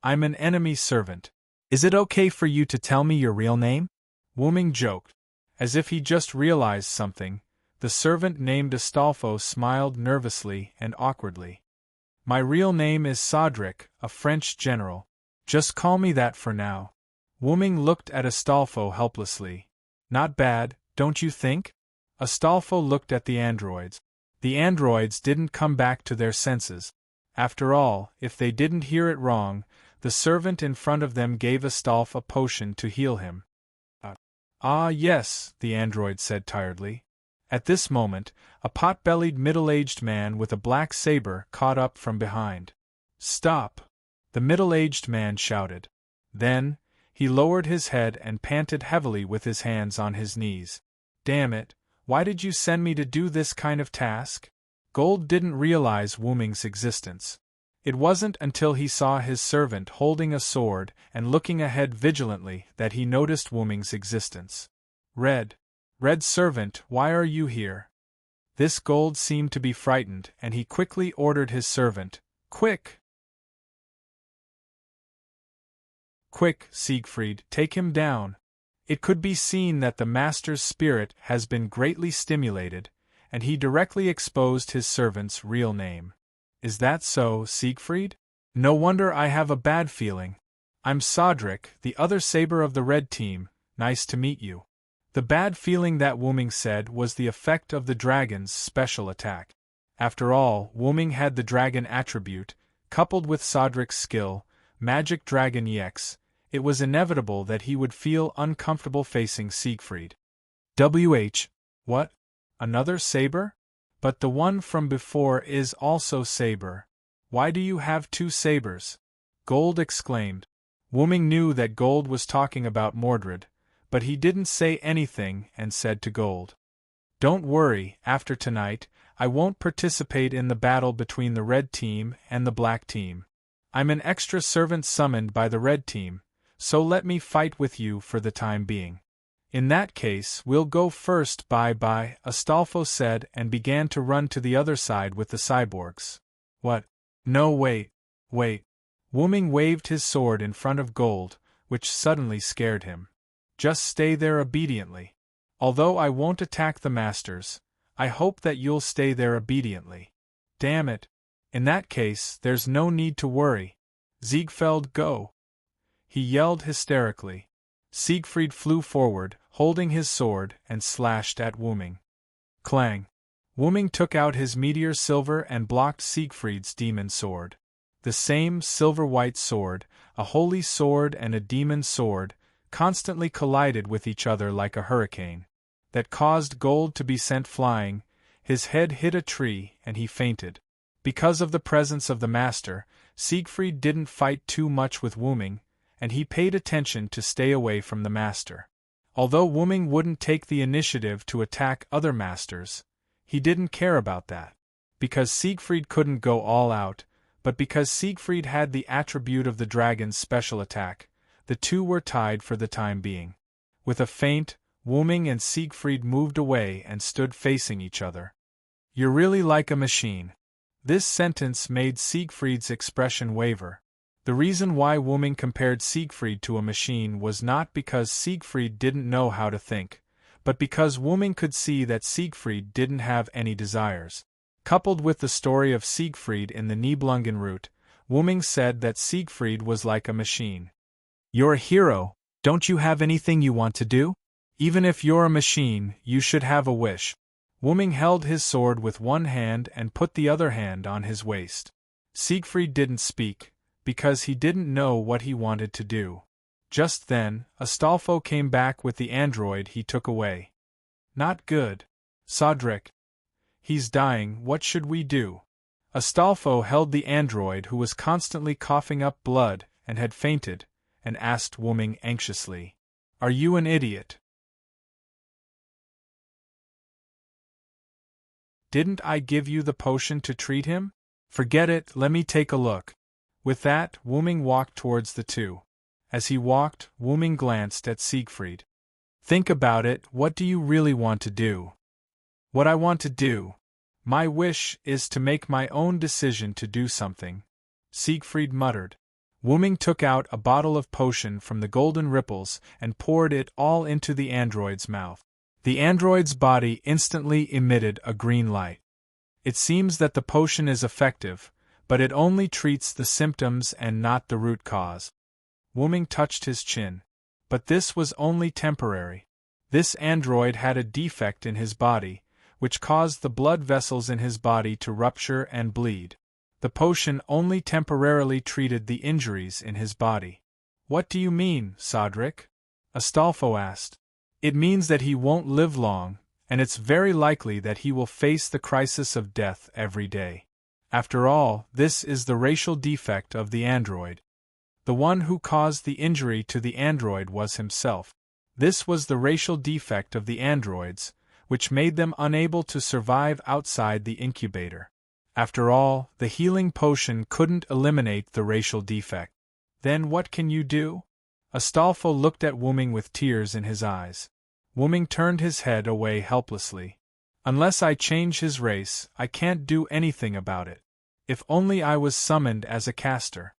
"I'm an enemy servant. Is it okay for you to tell me your real name?" Wuming joked. As if he just realized something, the servant named Astolfo smiled nervously and awkwardly. "My real name is Cedric, a French general. Just call me that for now." Wuming looked at Astolfo helplessly. "Not bad, don't you think?" Astolfo looked at the androids. The androids didn't come back to their senses. After all, if they didn't hear it wrong, the servant in front of them gave Astolfo a potion to heal him. "Ah yes," the android said tiredly. At this moment, a pot-bellied middle-aged man with a black saber caught up from behind. "Stop!" the middle-aged man shouted. Then, he lowered his head and panted heavily with his hands on his knees. "Damn it, why did you send me to do this kind of task?" Gold didn't realize Wuming's existence. It wasn't until he saw his servant holding a sword and looking ahead vigilantly that he noticed Wuming's existence. Red servant, why are you here?" This Gold seemed to be frightened, and he quickly ordered his servant, "Quick! Quick, Siegfried, take him down." It could be seen that the master's spirit has been greatly stimulated, and he directly exposed his servant's real name. "Is that so, Siegfried? No wonder I have a bad feeling. I'm Cedric, the other saber of the red team. Nice to meet you." The bad feeling that Wuming said was the effect of the dragon's special attack. After all, Wuming had the dragon attribute, coupled with Cedric's skill, Magic Dragon EX. It was inevitable that he would feel uncomfortable facing Siegfried. What? Another saber? But the one from before is also saber. Why do you have 2 sabers? Gold exclaimed. Wuming knew that Gold was talking about Mordred, But he didn't say anything and said to Gold, "Don't worry, after tonight, I won't participate in the battle between the red team and the black team. I'm an extra servant summoned by the red team, so let me fight with you for the time being." "In that case, we'll go first, bye-bye," Astolfo said and began to run to the other side with the cyborgs. "What? No, wait. Wuming waved his sword in front of Gold, which suddenly scared him. "Just stay there obediently. Although I won't attack the masters, I hope that you'll stay there obediently." "Damn it. In that case, there's no need to worry. Ziegfeld, go!" he yelled hysterically. Siegfried flew forward, holding his sword, and slashed at Wuming. Clang! Wuming took out his meteor silver and blocked Siegfried's demon sword. The same silver-white sword, a holy sword and a demon sword, constantly collided with each other like a hurricane. That caused Gold to be sent flying, his head hit a tree and he fainted. Because of the presence of the master, Siegfried didn't fight too much with Wuming, and he paid attention to stay away from the master. Although Wuming wouldn't take the initiative to attack other masters, he didn't care about that. Because Siegfried couldn't go all out, but because Siegfried had the attribute of the dragon's special attack, the two were tied for the time being. With a feint, Wuming and Siegfried moved away and stood facing each other. "You're really like a machine." This sentence made Siegfried's expression waver. The reason why Wuming compared Siegfried to a machine was not because Siegfried didn't know how to think, but because Wuming could see that Siegfried didn't have any desires. Coupled with the story of Siegfried in the Nibelungen route, Wuming said that Siegfried was like a machine. "You're a hero, don't you have anything you want to do? Even if you're a machine, you should have a wish." Wuming held his sword with one hand and put the other hand on his waist. Siegfried didn't speak, because he didn't know what he wanted to do. Just then, Astolfo came back with the android he took away. "Not good. Sodric. He's dying, what should we do?" Astolfo held the android who was constantly coughing up blood and had fainted, and asked Wuming anxiously, "Are you an idiot? Didn't I give you the potion to treat him? Forget it, let me take a look." With that, Wuming walked towards the two. As he walked, Wuming glanced at Siegfried. "Think about it, what do you really want to do?" "What I want to do? My wish is to make my own decision to do something," Siegfried muttered. Wuming took out a bottle of potion from the golden ripples and poured it all into the android's mouth. The android's body instantly emitted a green light. It seems that the potion is effective, but it only treats the symptoms and not the root cause. Wuming touched his chin. But this was only temporary. This android had a defect in his body, which caused the blood vessels in his body to rupture and bleed. The potion only temporarily treated the injuries in his body. "What do you mean, Sodric?" Astolfo asked. "It means that he won't live long, and it's very likely that he will face the crisis of death every day. After all, this is the racial defect of the android. The one who caused the injury to the android was himself. This was the racial defect of the androids, which made them unable to survive outside the incubator. After all, the healing potion couldn't eliminate the racial defect. Then what can you do?" Astolfo looked at Wuming with tears in his eyes. Wuming turned his head away helplessly. "Unless I change his race, I can't do anything about it. If only I was summoned as a caster."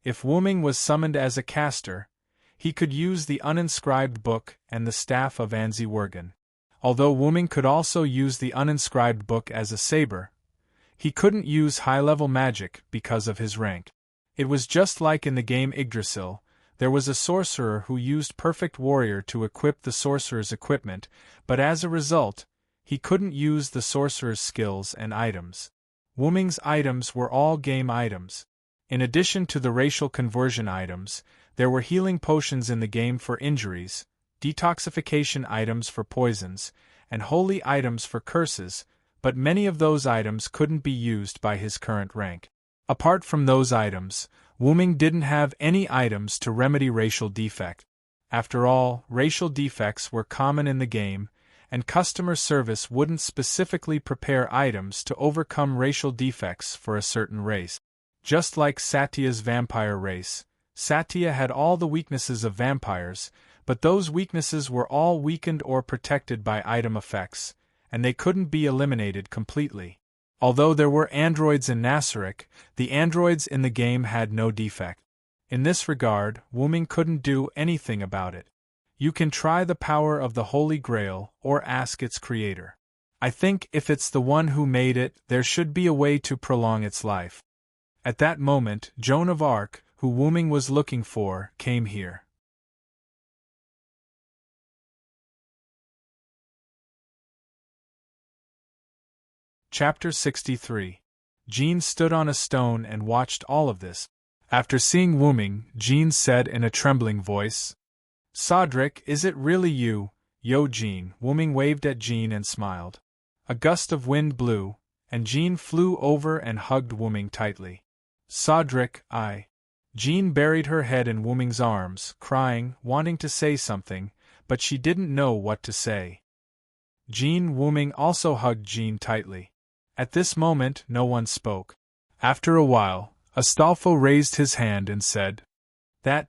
If Wuming was summoned as a caster, he could use the uninscribed book and the staff of Anzi-Wergen. Although Wuming could also use the uninscribed book as a saber, he couldn't use high-level magic because of his rank. It was just like in the game Yggdrasil. There was a sorcerer who used Perfect Warrior to equip the sorcerer's equipment, but as a result, he couldn't use the sorcerer's skills and items. Wuming's items were all game items. In addition to the racial conversion items, there were healing potions in the game for injuries, detoxification items for poisons, and holy items for curses, but many of those items couldn't be used by his current rank. Apart from those items, Wuming didn't have any items to remedy racial defect. After all, racial defects were common in the game, and customer service wouldn't specifically prepare items to overcome racial defects for a certain race. Just like Satya's vampire race, Satya had all the weaknesses of vampires, but those weaknesses were all weakened or protected by item effects, and they couldn't be eliminated completely. Although there were androids in Nasaric, the androids in the game had no defect. In this regard, Wuming couldn't do anything about it. You can try the power of the Holy Grail or ask its creator. I think if it's the one who made it, there should be a way to prolong its life. At that moment, Joan of Arc, who Wuming was looking for, came here. Chapter 63. Jean stood on a stone and watched all of this. After seeing Wuming, Jean said in a trembling voice, "Cedric, is it really you?" "Yo, Jean." Wuming waved at Jean and smiled. A gust of wind blew, and Jean flew over and hugged Wuming tightly. "Cedric, I..." Jean buried her head in Wuming's arms, crying, wanting to say something, but she didn't know what to say. Wuming also hugged Jean tightly. At this moment, no one spoke. After a while, Astolfo raised his hand and said,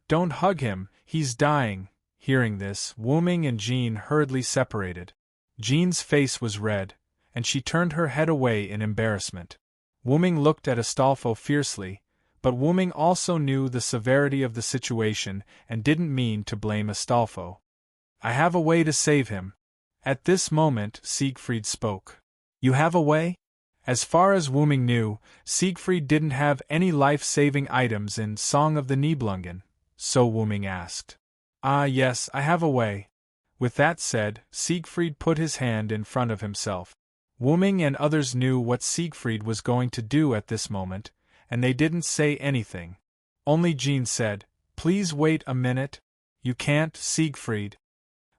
"Don't hug him, he's dying." Hearing this, Wuming and Jean hurriedly separated. Jean's face was red, and she turned her head away in embarrassment. Wuming looked at Astolfo fiercely, but Wuming also knew the severity of the situation and didn't mean to blame Astolfo. "I have a way to save him." At this moment, Siegfried spoke. "You have a way?" As far as Wuming knew, Siegfried didn't have any life-saving items in Song of the Nibelungen, so Wuming asked. "Ah yes, I have a way." With that said, Siegfried put his hand in front of himself. Wuming and others knew what Siegfried was going to do at this moment, and they didn't say anything. Only Jean said, "Please wait a minute." "You can't, Siegfried."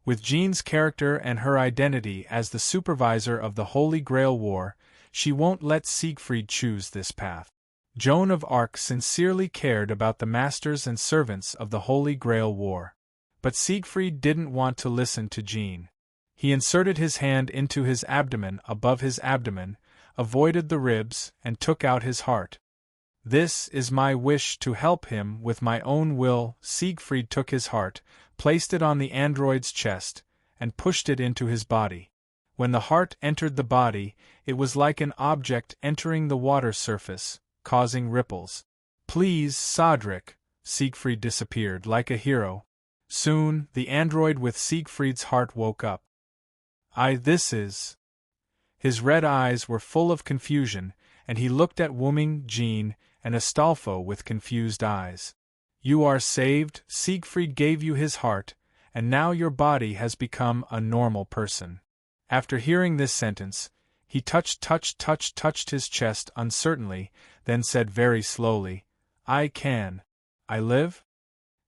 With Jean's character and her identity as the supervisor of the Holy Grail War, she won't let Siegfried choose this path. Joan of Arc sincerely cared about the masters and servants of the Holy Grail War. But Siegfried didn't want to listen to Jean. He inserted his hand into his abdomen above his abdomen, avoided the ribs, and took out his heart. "This is my wish to help him with my own will." Siegfried took his heart, placed it on the android's chest, and pushed it into his body. When the heart entered the body, it was like an object entering the water surface, causing ripples. "Please, Cedric." Siegfried disappeared like a hero. Soon, the android with Siegfried's heart woke up. This is..." His red eyes were full of confusion, and he looked at Wuming, Jean, and Astolfo with confused eyes. "You are saved. Siegfried gave you his heart, and now your body has become a normal person." After hearing this sentence, he touched his chest uncertainly, then said very slowly, I live?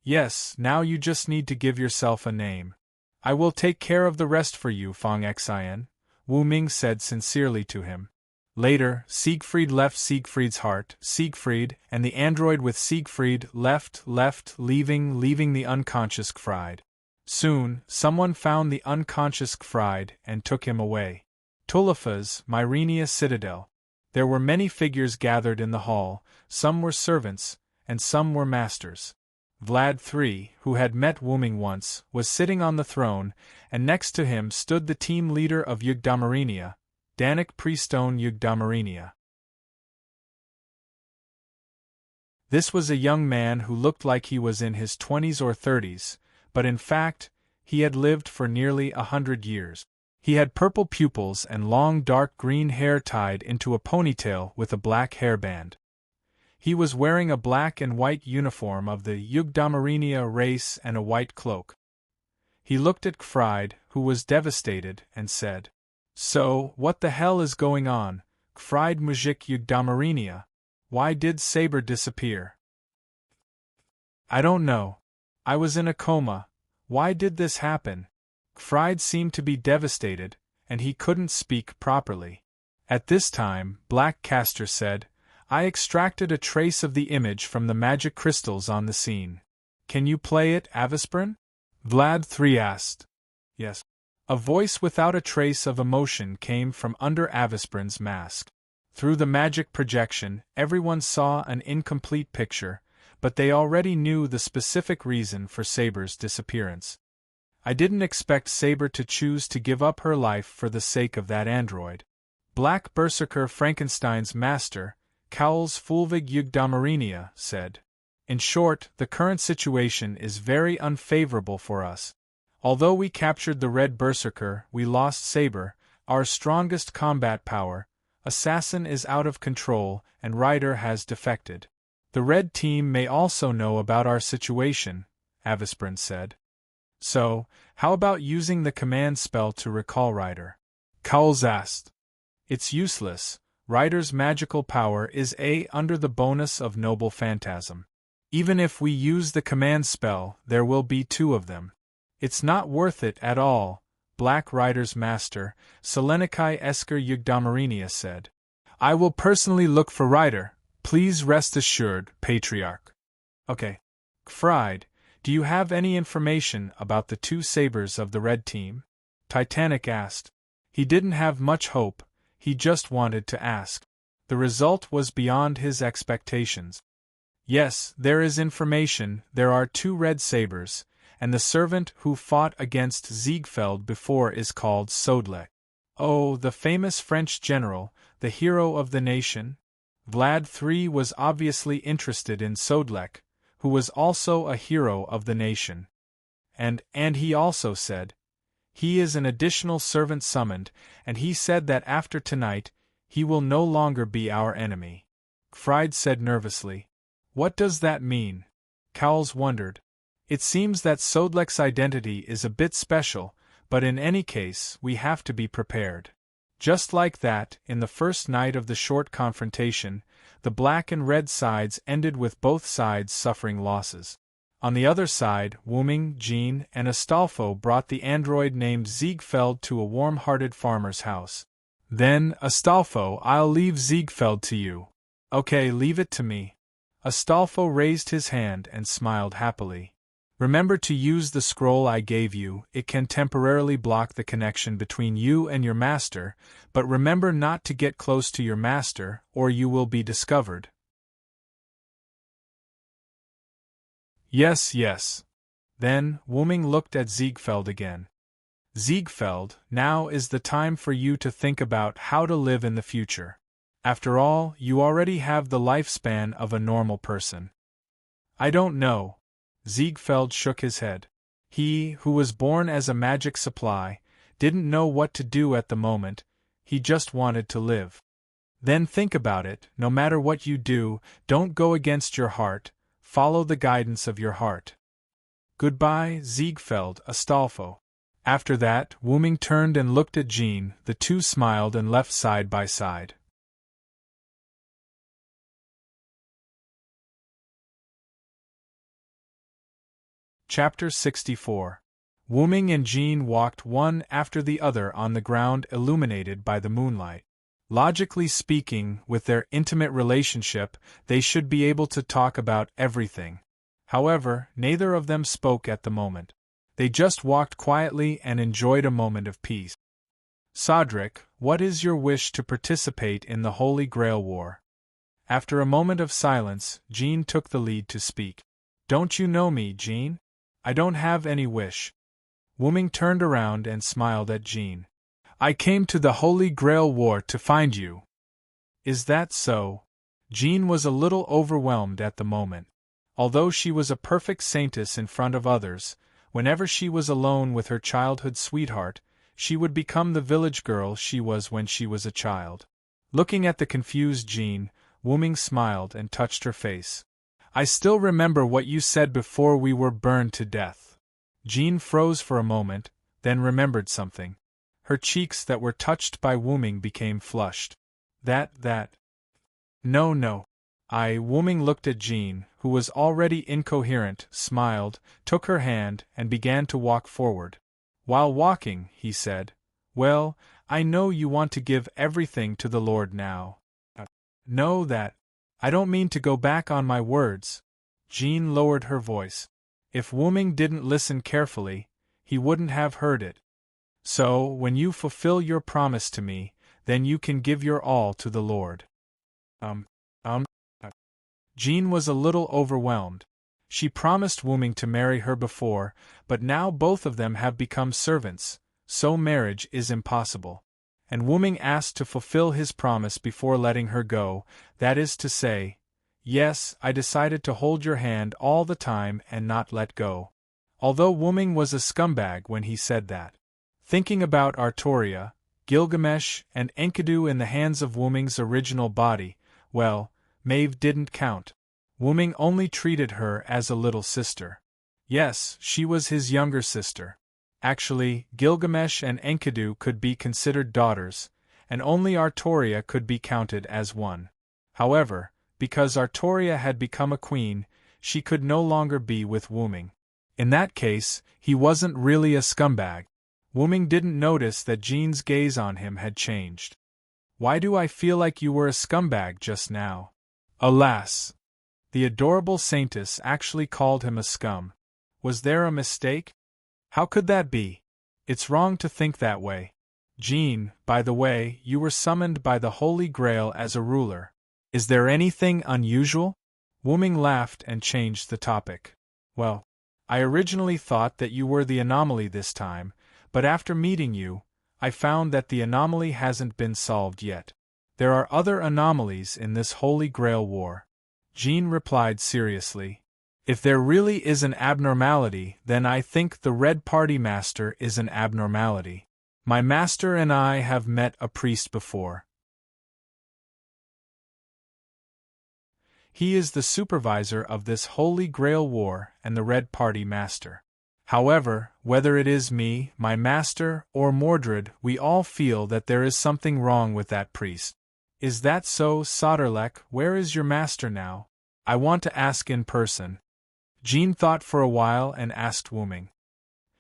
Yes, now you just need to give yourself a name. I will take care of the rest for you, Fong Xian," Wuming said sincerely to him. Later, Siegfried left Siegfried's heart. Siegfried and the android with Siegfried left, leaving the unconscious Gfried. Soon, someone found the unconscious Gfried and took him away. Tulifa's Myrenia Citadel. There were many figures gathered in the hall, some were servants, and some were masters. Vlad III, who had met Wuming once, was sitting on the throne, and next to him stood the team leader of Yugdamarinia, Danik Priestone Yugdamarinia. This was a young man who looked like he was in his 20s or 30s, but in fact, he had lived for nearly 100 years. He had purple pupils and long dark green hair tied into a ponytail with a black hairband. He was wearing a black and white uniform of the Yugdamarinia race and a white cloak. He looked at Gfried, who was devastated, and said, "So, what the hell is going on, Gfried Mujik Yugdamarinia? Why did Saber disappear?" "I don't know. I was in a coma. Why did this happen?" Gfried seemed to be devastated, and he couldn't speak properly. At this time, Black Castor said, "I extracted a trace of the image from the magic crystals on the scene. Can you play it, Avispern?" Vlad 3 asked. Yes. A voice without a trace of emotion came from under Avisprin's mask. Through the magic projection, everyone saw an incomplete picture, but they already knew the specific reason for Saber's disappearance. I didn't expect Saber to choose to give up her life for the sake of that android. Black Berserker Frankenstein's master, Cowles Fulvig Yugdamarinia, said. In short, the current situation is very unfavorable for us. Although we captured the Red Berserker, we lost Saber, our strongest combat power. Assassin is out of control, and Ryder has defected. The Red Team may also know about our situation, Avisprin said. So, how about using the command spell to recall Ryder? Cowles asked. It's useless. Ryder's magical power is under the bonus of Noble Phantasm. Even if we use the command spell, there will be 2 of them. It's not worth it at all, Black Ryder's master, Selenikai Esker Yugdamarinia said. I will personally look for Ryder, please rest assured, Patriarch. Okay. Fried, do you have any information about the 2 sabers of the Red Team? Titanic asked. He didn't have much hope, he just wanted to ask. The result was beyond his expectations. Yes, there is information, there are 2 red sabers, and the servant who fought against Ziegfeld before is called Sodlek. Oh, the famous French general, the hero of the nation? Vlad III was obviously interested in Sodlek, who was also a hero of the nation. And he also said, he is an additional servant summoned, and he said that after tonight, he will no longer be our enemy. Fried said nervously. What does that mean? Cowles wondered. It seems that Sodlek's identity is a bit special, but in any case, we have to be prepared. Just like that, in the first night of the short confrontation, the black and red sides ended with both sides suffering losses. On the other side, Wuming, Jean, and Astolfo brought the android named Ziegfeld to a warm-hearted farmer's house. Then, Astolfo, I'll leave Ziegfeld to you. Okay, leave it to me. Astolfo raised his hand and smiled happily. Remember to use the scroll I gave you, it can temporarily block the connection between you and your master, but remember not to get close to your master, or you will be discovered. Yes, yes. Then, Wuming looked at Ziegfeld again. Ziegfeld, now is the time for you to think about how to live in the future. After all, you already have the lifespan of a normal person. I don't know. Ziegfeld shook his head. He, who was born as a magic supply, didn't know what to do at the moment, he just wanted to live. Then think about it, no matter what you do, don't go against your heart, follow the guidance of your heart. Goodbye, Ziegfeld, Astolfo. After that, Wuming turned and looked at Jean, the 2 smiled and left side by side. Chapter 64. Wuming and Jean walked one after the other on the ground illuminated by the moonlight. Logically speaking, with their intimate relationship, they should be able to talk about everything. However, neither of them spoke at the moment. They just walked quietly and enjoyed a moment of peace. Sodric, what is your wish to participate in the Holy Grail War? After a moment of silence, Jean took the lead to speak. Don't you know me, Jean? I don't have any wish. Wuming turned around and smiled at Jean. I came to the Holy Grail War to find you. Is that so? Jean was a little overwhelmed at the moment. Although she was a perfect saintess in front of others, whenever she was alone with her childhood sweetheart, she would become the village girl she was when she was a child. Looking at the confused Jean, Wuming smiled and touched her face. I still remember what you said before we were burned to death. Jean froze for a moment, then remembered something. Her cheeks that were touched by Wuming became flushed. That. No. Wuming looked at Jean, who was already incoherent, smiled, took her hand, and began to walk forward. While walking, he said, Well, I know you want to give everything to the Lord now. No, that. I don't mean to go back on my words. Jean lowered her voice. If Wu-ming didn't listen carefully, he wouldn't have heard it. So, when you fulfill your promise to me, then you can give your all to the Lord. Um. Jean was a little overwhelmed. She promised Wu-ming to marry her before, but now both of them have become servants, so marriage is impossible. And Wu-ming asked to fulfill his promise before letting her go, that is to say, yes, I decided to hold your hand all the time and not let go. Although Wu-ming was a scumbag when he said that. Thinking about Artoria, Gilgamesh, and Enkidu in the hands of Wu-ming's original body, well, Maeve didn't count. Wu-ming only treated her as a little sister. Yes, she was his younger sister. Actually, Gilgamesh and Enkidu could be considered daughters, and only Artoria could be counted as one. However, because Artoria had become a queen, she could no longer be with Wu-ming. In that case, he wasn't really a scumbag. Wu-ming didn't notice that Jean's gaze on him had changed. Why do I feel like you were a scumbag just now? Alas! The adorable saintess actually called him a scum. Was there a mistake? How could that be? It's wrong to think that way. Jean, by the way, you were summoned by the Holy Grail as a ruler. Is there anything unusual? Wu-ming laughed and changed the topic. Well, I originally thought that you were the anomaly this time, but after meeting you, I found that the anomaly hasn't been solved yet. There are other anomalies in this Holy Grail war. Jean replied seriously. If there really is an abnormality, then I think the Red Party Master is an abnormality. My master and I have met a priest before. He is the supervisor of this Holy Grail war and the Red Party Master. However, whether it is me, my master, or Mordred, we all feel that there is something wrong with that priest. Is that so, Soderlek? Where is your master now? I want to ask in person. Jean thought for a while and asked Wu-ming.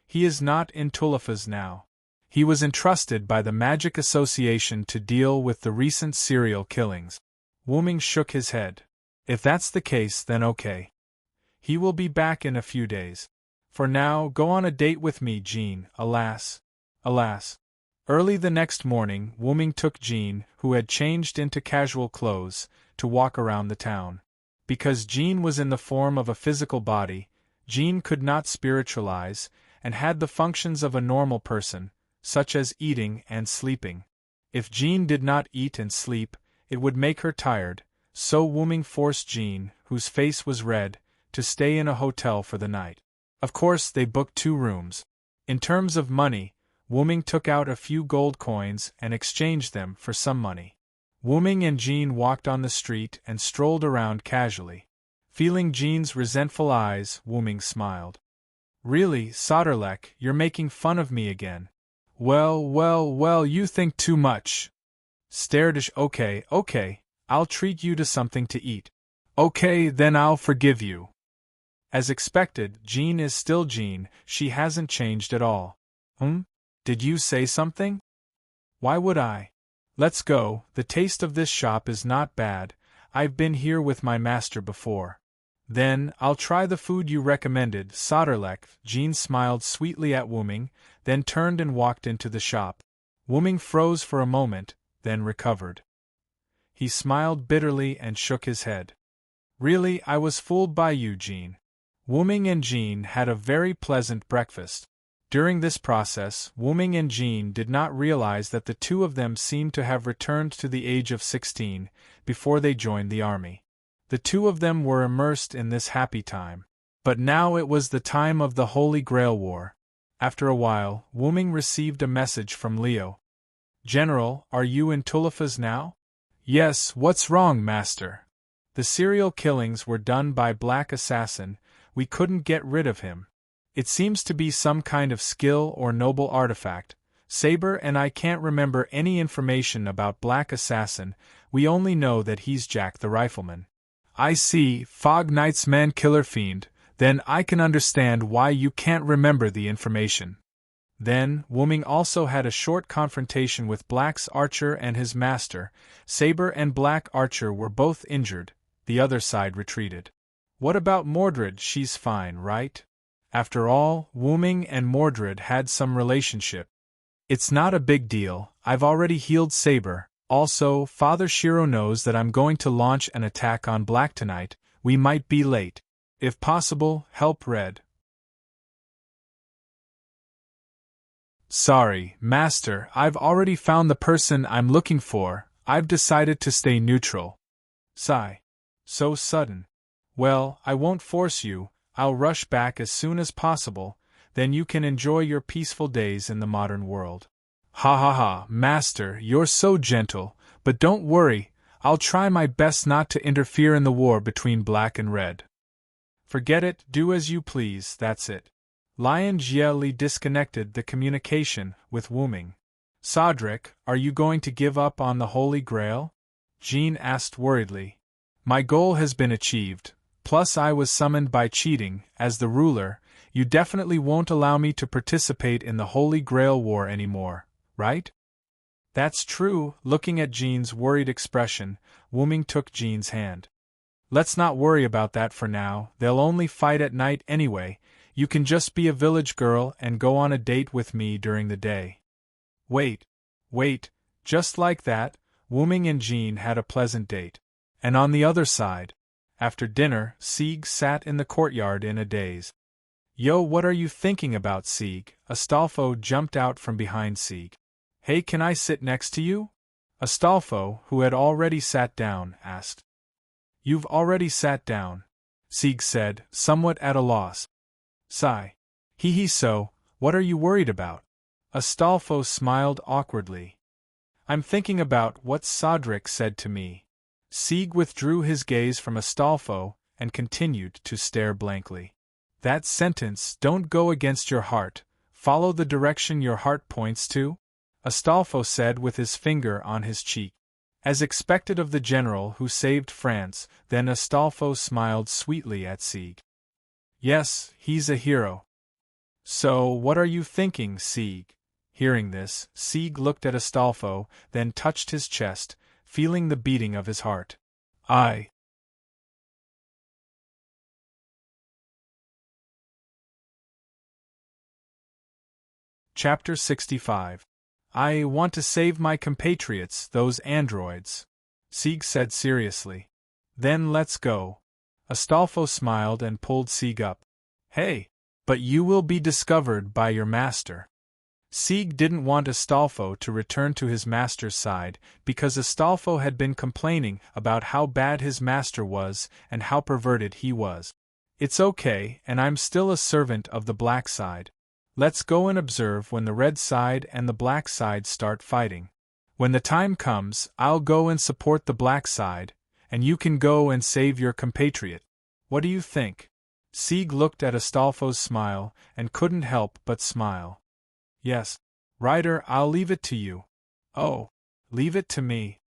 He is not in Tulifas now. He was entrusted by the Magic Association to deal with the recent serial killings. Wu-ming shook his head. If that's the case, then okay. He will be back in a few days. For now, go on a date with me, Jean. Alas. Alas. Early the next morning, Wu-ming took Jean, who had changed into casual clothes, to walk around the town. Because Jean was in the form of a physical body, Jean could not spiritualize, and had the functions of a normal person, such as eating and sleeping. If Jean did not eat and sleep, it would make her tired, so Wu-ming forced Jean, whose face was red, to stay in a hotel for the night. Of course, they booked 2 rooms. In terms of money, Wu-ming took out a few gold coins and exchanged them for some money. Wu-ming and Jean walked on the street and strolled around casually. Feeling Jean's resentful eyes, Wu-ming smiled. Really, Soderlek, you're making fun of me again. Well, you think too much. Okay, I'll treat you to something to eat. Okay, then I'll forgive you. As expected, Jean is still Jean, she hasn't changed at all. Did you say something? Why would I? Let's go, the taste of this shop is not bad, I've been here with my master before. Then, I'll try the food you recommended, Soderlek. Jean smiled sweetly at Wu-ming, then turned and walked into the shop. Wu-ming froze for a moment, then recovered. He smiled bitterly and shook his head. Really, I was fooled by you, Jean. Wu-ming and Jean had a very pleasant breakfast. During this process, Wu-ming and Jean did not realize that the two of them seemed to have returned to the age of 16, before they joined the army. The two of them were immersed in this happy time. But now it was the time of the Holy Grail War. After a while, Wu-ming received a message from Leo. General, are you in Tulifas now? Yes, what's wrong, Master? The serial killings were done by Black Assassin, we couldn't get rid of him. It seems to be some kind of skill or noble artifact. Saber and I can't remember any information about Black Assassin, we only know that he's Jack the Rifleman. I see, Fog Knight's man-killer fiend, then I can understand why you can't remember the information. Then, Wu-ming also had a short confrontation with Black's archer and his master. Saber and Black Archer were both injured, the other side retreated. What about Mordred? She's fine, right? After all, Wu Ming and Mordred had some relationship. It's not a big deal, I've already healed Saber. Also, Father Shiro knows that I'm going to launch an attack on Black tonight. We might be late. If possible, help Red. Sorry, Master, I've already found the person I'm looking for. I've decided to stay neutral. Sigh. So sudden. Well, I won't force you, I'll rush back as soon as possible, then you can enjoy your peaceful days in the modern world. Ha ha ha, Master, you're so gentle, but don't worry, I'll try my best not to interfere in the war between Black and Red. Forget it, do as you please, that's it. Lion Jie Li disconnected the communication with Wu Ming. Sodric, are you going to give up on the Holy Grail? Jean asked worriedly. My goal has been achieved, plus I was summoned by cheating, as the ruler. You definitely won't allow me to participate in the Holy Grail war anymore, right? That's true. Looking at Jean's worried expression, Wu Ming took Jean's hand. Let's not worry about that for now, they'll only fight at night anyway. You can just be a village girl and go on a date with me during the day. Wait. Just like that, Wu Ming and Jean had a pleasant date. And on the other side, after dinner, Sieg sat in the courtyard in a daze. Yo, what are you thinking about, Sieg? Astolfo jumped out from behind Sieg. Hey, can I sit next to you? Astolfo, who had already sat down, asked. You've already sat down, Sieg said, somewhat at a loss. Sigh. Hee so, what are you worried about? Astolfo smiled awkwardly. I'm thinking about what Sodric said to me. Sieg withdrew his gaze from Astolfo and continued to stare blankly. That sentence, don't go against your heart, follow the direction your heart points to? Astolfo said with his finger on his cheek. As expected of the general who saved France, then Astolfo smiled sweetly at Sieg. Yes, he's a hero. So, what are you thinking, Sieg? Hearing this, Sieg looked at Astolfo, then touched his chest, feeling the beating of his heart. Chapter 65. I want to save my compatriots, those androids, Sieg said seriously. Then let's go. Astolfo smiled and pulled Sieg up. Hey, but you will be discovered by your master. Sieg didn't want Astolfo to return to his master's side, because Astolfo had been complaining about how bad his master was and how perverted he was. It's okay, and I'm still a servant of the black side. Let's go and observe when the red side and the black side start fighting. When the time comes, I'll go and support the black side, and you can go and save your compatriot. What do you think? Sieg looked at Astolfo's smile and couldn't help but smile. Yes, Ryder, I'll leave it to you. Oh, leave it to me.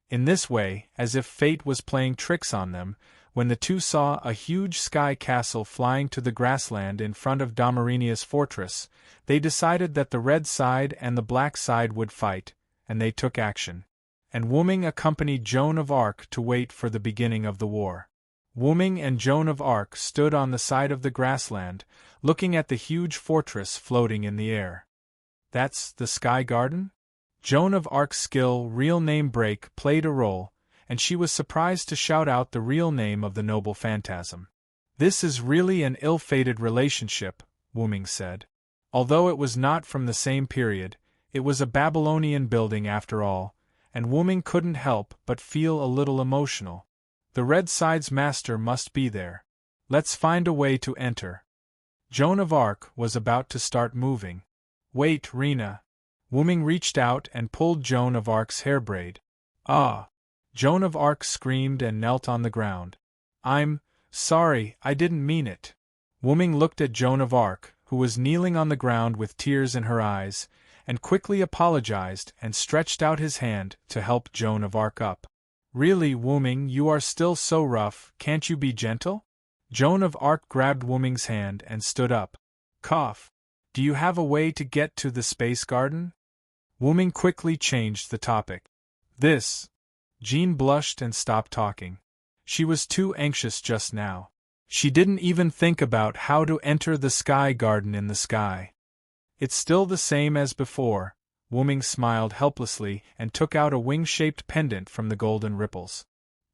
In this way, as if fate was playing tricks on them, when the two saw a huge sky castle flying to the grassland in front of Damarinia's fortress, they decided that the red side and the black side would fight, and they took action. And Wu Ming accompanied Joan of Arc to wait for the beginning of the war. Wu Ming and Joan of Arc stood on the side of the grassland, looking at the huge fortress floating in the air. That's the Sky Garden? Joan of Arc's skill real name break played a role, and she was surprised to shout out the real name of the noble phantasm. This is really an ill-fated relationship, Wu Ming said. Although it was not from the same period, it was a Babylonian building after all, and Wu Ming couldn't help but feel a little emotional. The red side's master must be there. Let's find a way to enter. Joan of Arc was about to start moving. Wait, Rena. Wu Ming reached out and pulled Joan of Arc's hair braid. Ah! Joan of Arc screamed and knelt on the ground. I'm sorry, I didn't mean it. Wu Ming looked at Joan of Arc, who was kneeling on the ground with tears in her eyes, and quickly apologized and stretched out his hand to help Joan of Arc up. Really, Wu Ming, you are still so rough, can't you be gentle? Joan of Arc grabbed Wu Ming's hand and stood up. Cough. Do you have a way to get to the space garden? Wu Ming quickly changed the topic. This. Jean blushed and stopped talking. She was too anxious just now. She didn't even think about how to enter the sky garden in the sky. It's still the same as before. Wu-Ming smiled helplessly and took out a wing-shaped pendant from the golden ripples.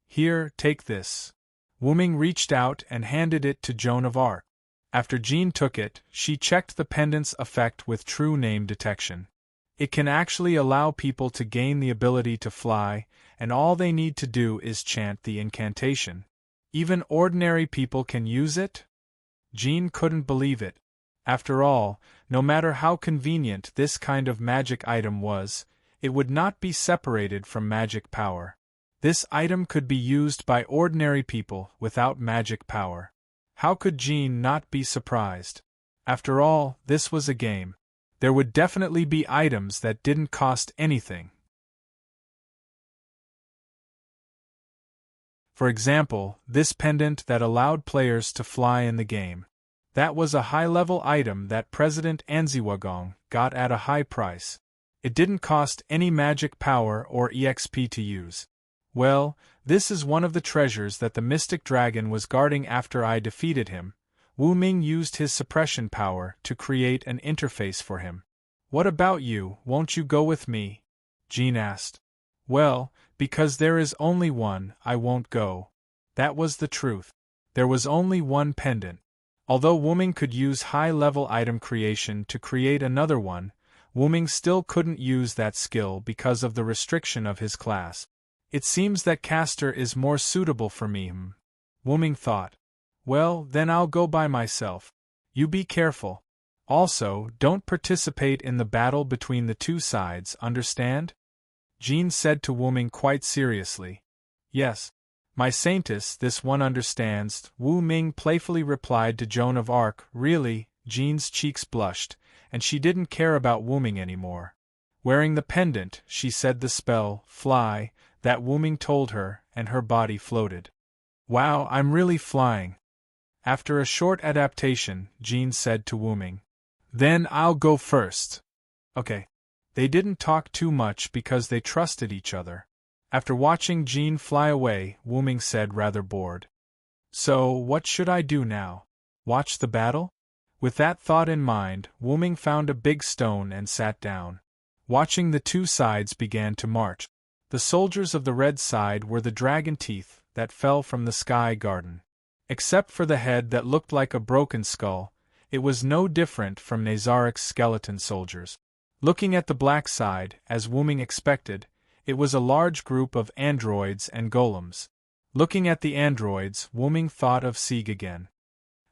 Here, take this. Wu-Ming reached out and handed it to Joan of Arc. After Jean took it, she checked the pendant's effect with true name detection. It can actually allow people to gain the ability to fly, and all they need to do is chant the incantation. Even ordinary people can use it? Jean couldn't believe it. After all, no matter how convenient this kind of magic item was, it would not be separated from magic power. This item could be used by ordinary people without magic power. How could Jean not be surprised? After all, this was a game. There would definitely be items that didn't cost anything. For example, this pendant that allowed players to fly in the game. That was a high-level item that President Anziwagong got at a high price. It didn't cost any magic power or EXP to use. Well, this is one of the treasures that the Mystic Dragon was guarding after I defeated him. Wu-Ming used his suppression power to create an interface for him. What about you, won't you go with me? Jean asked. Well, because there is only one, I won't go. That was the truth. There was only one pendant. Although Wu-Ming could use high-level item creation to create another one, Wu-Ming still couldn't use that skill because of the restriction of his class. It seems that caster is more suitable for me, Wu-Ming thought. Well, then I'll go by myself. You be careful. Also, don't participate in the battle between the two sides, understand? Jean said to Wu-Ming quite seriously. Yes. My saintess, this one understands, Wu-Ming playfully replied to Joan of Arc. Really, Jean's cheeks blushed, and she didn't care about Wu-Ming anymore. Wearing the pendant, she said the spell, fly, that Wu-Ming told her, and her body floated. Wow, I'm really flying. After a short adaptation, Jean said to Wu-Ming. Then I'll go first. Okay. They didn't talk too much because they trusted each other. After watching Jean fly away, Wu-Ming said rather bored. So, what should I do now? Watch the battle? With that thought in mind, Wu-Ming found a big stone and sat down. Watching the two sides began to march. The soldiers of the red side were the dragon teeth that fell from the sky garden. Except for the head that looked like a broken skull, it was no different from Nazarik's skeleton soldiers. Looking at the black side, as Wu-Ming expected, it was a large group of androids and golems. Looking at the androids, Wu-Ming thought of Sieg again.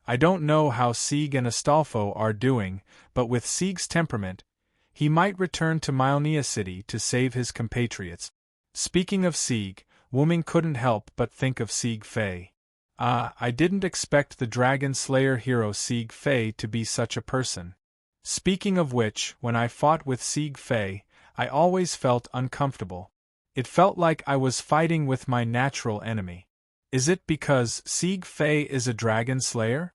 I don't know how Sieg and Astolfo are doing, but with Sieg's temperament, he might return to Mylnia City to save his compatriots. Speaking of Sieg, Wu-Ming couldn't help but think of Sieg Fei. I didn't expect the Dragon Slayer hero Sieg Fei to be such a person. Speaking of which, when I fought with Sieg Fei, I always felt uncomfortable. It felt like I was fighting with my natural enemy. Is it because Sieg Fei is a dragon slayer?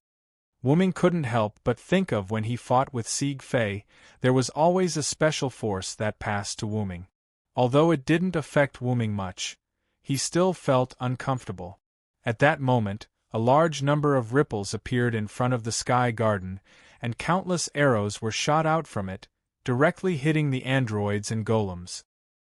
Wu-Ming couldn't help but think of when he fought with Sieg Fei, there was always a special force that passed to Wu-Ming. Although it didn't affect Wu-Ming much, he still felt uncomfortable. At that moment, a large number of ripples appeared in front of the sky garden, and countless arrows were shot out from it, directly hitting the androids and golems.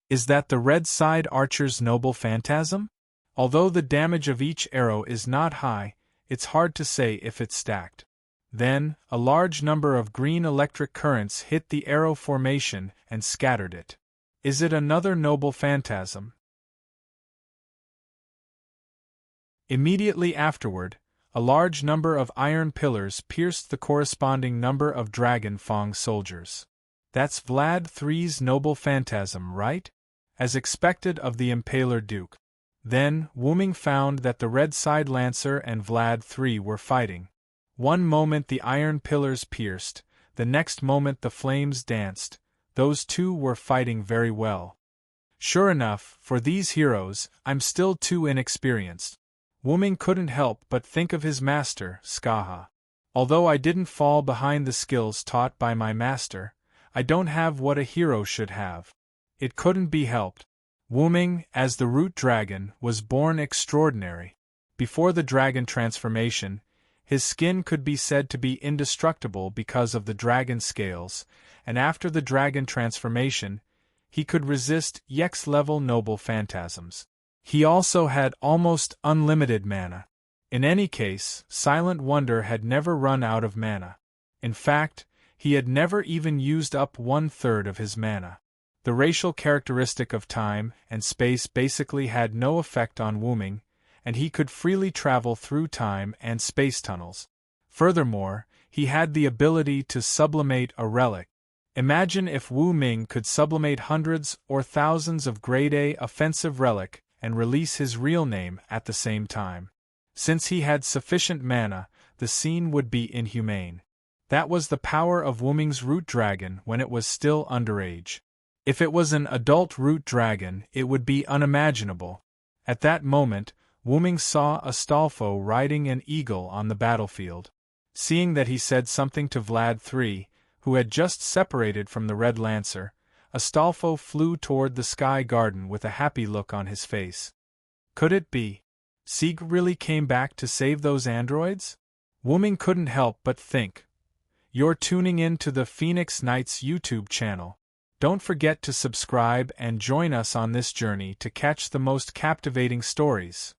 Is that the red side archer's noble phantasm? Although the damage of each arrow is not high, it's hard to say if it's stacked. Then, a large number of green electric currents hit the arrow formation and scattered it. Is it another noble phantasm? Immediately afterward, a large number of iron pillars pierced the corresponding number of Dragon Fang soldiers. That's Vlad III's noble phantasm, right? As expected of the Impaler Duke. Then, Wu-Ming found that the Red Side Lancer and Vlad III were fighting. One moment the iron pillars pierced, the next moment the flames danced. Those two were fighting very well. Sure enough, for these heroes, I'm still too inexperienced. Wu-Ming couldn't help but think of his master, Skaha. Although I didn't fall behind the skills taught by my master, I don't have what a hero should have. It couldn't be helped. Wu-Ming, as the root dragon, was born extraordinary. Before the dragon transformation, his skin could be said to be indestructible because of the dragon scales, and after the dragon transformation, he could resist Yex-level noble phantasms. He also had almost unlimited mana. In any case, Silent Wonder had never run out of mana. In fact, he had never even used up 1/3 of his mana. The racial characteristic of time and space basically had no effect on Wu-Ming, and he could freely travel through time and space tunnels. Furthermore, he had the ability to sublimate a relic. Imagine if Wu-Ming could sublimate hundreds or thousands of grade A offensive relic and release his real name at the same time. Since he had sufficient mana, the scene would be inhumane. That was the power of Wu-Ming's root dragon when it was still underage. If it was an adult root dragon, it would be unimaginable. At that moment, Wu-Ming saw Astolfo riding an eagle on the battlefield. Seeing that he said something to Vlad III, who had just separated from the Red Lancer, Astolfo flew toward the Sky Garden with a happy look on his face. Could it be? Sieg really came back to save those androids? Wu-Ming couldn't help but think. You're tuning in to the Phoenix Knights YouTube channel. Don't forget to subscribe and join us on this journey to catch the most captivating stories.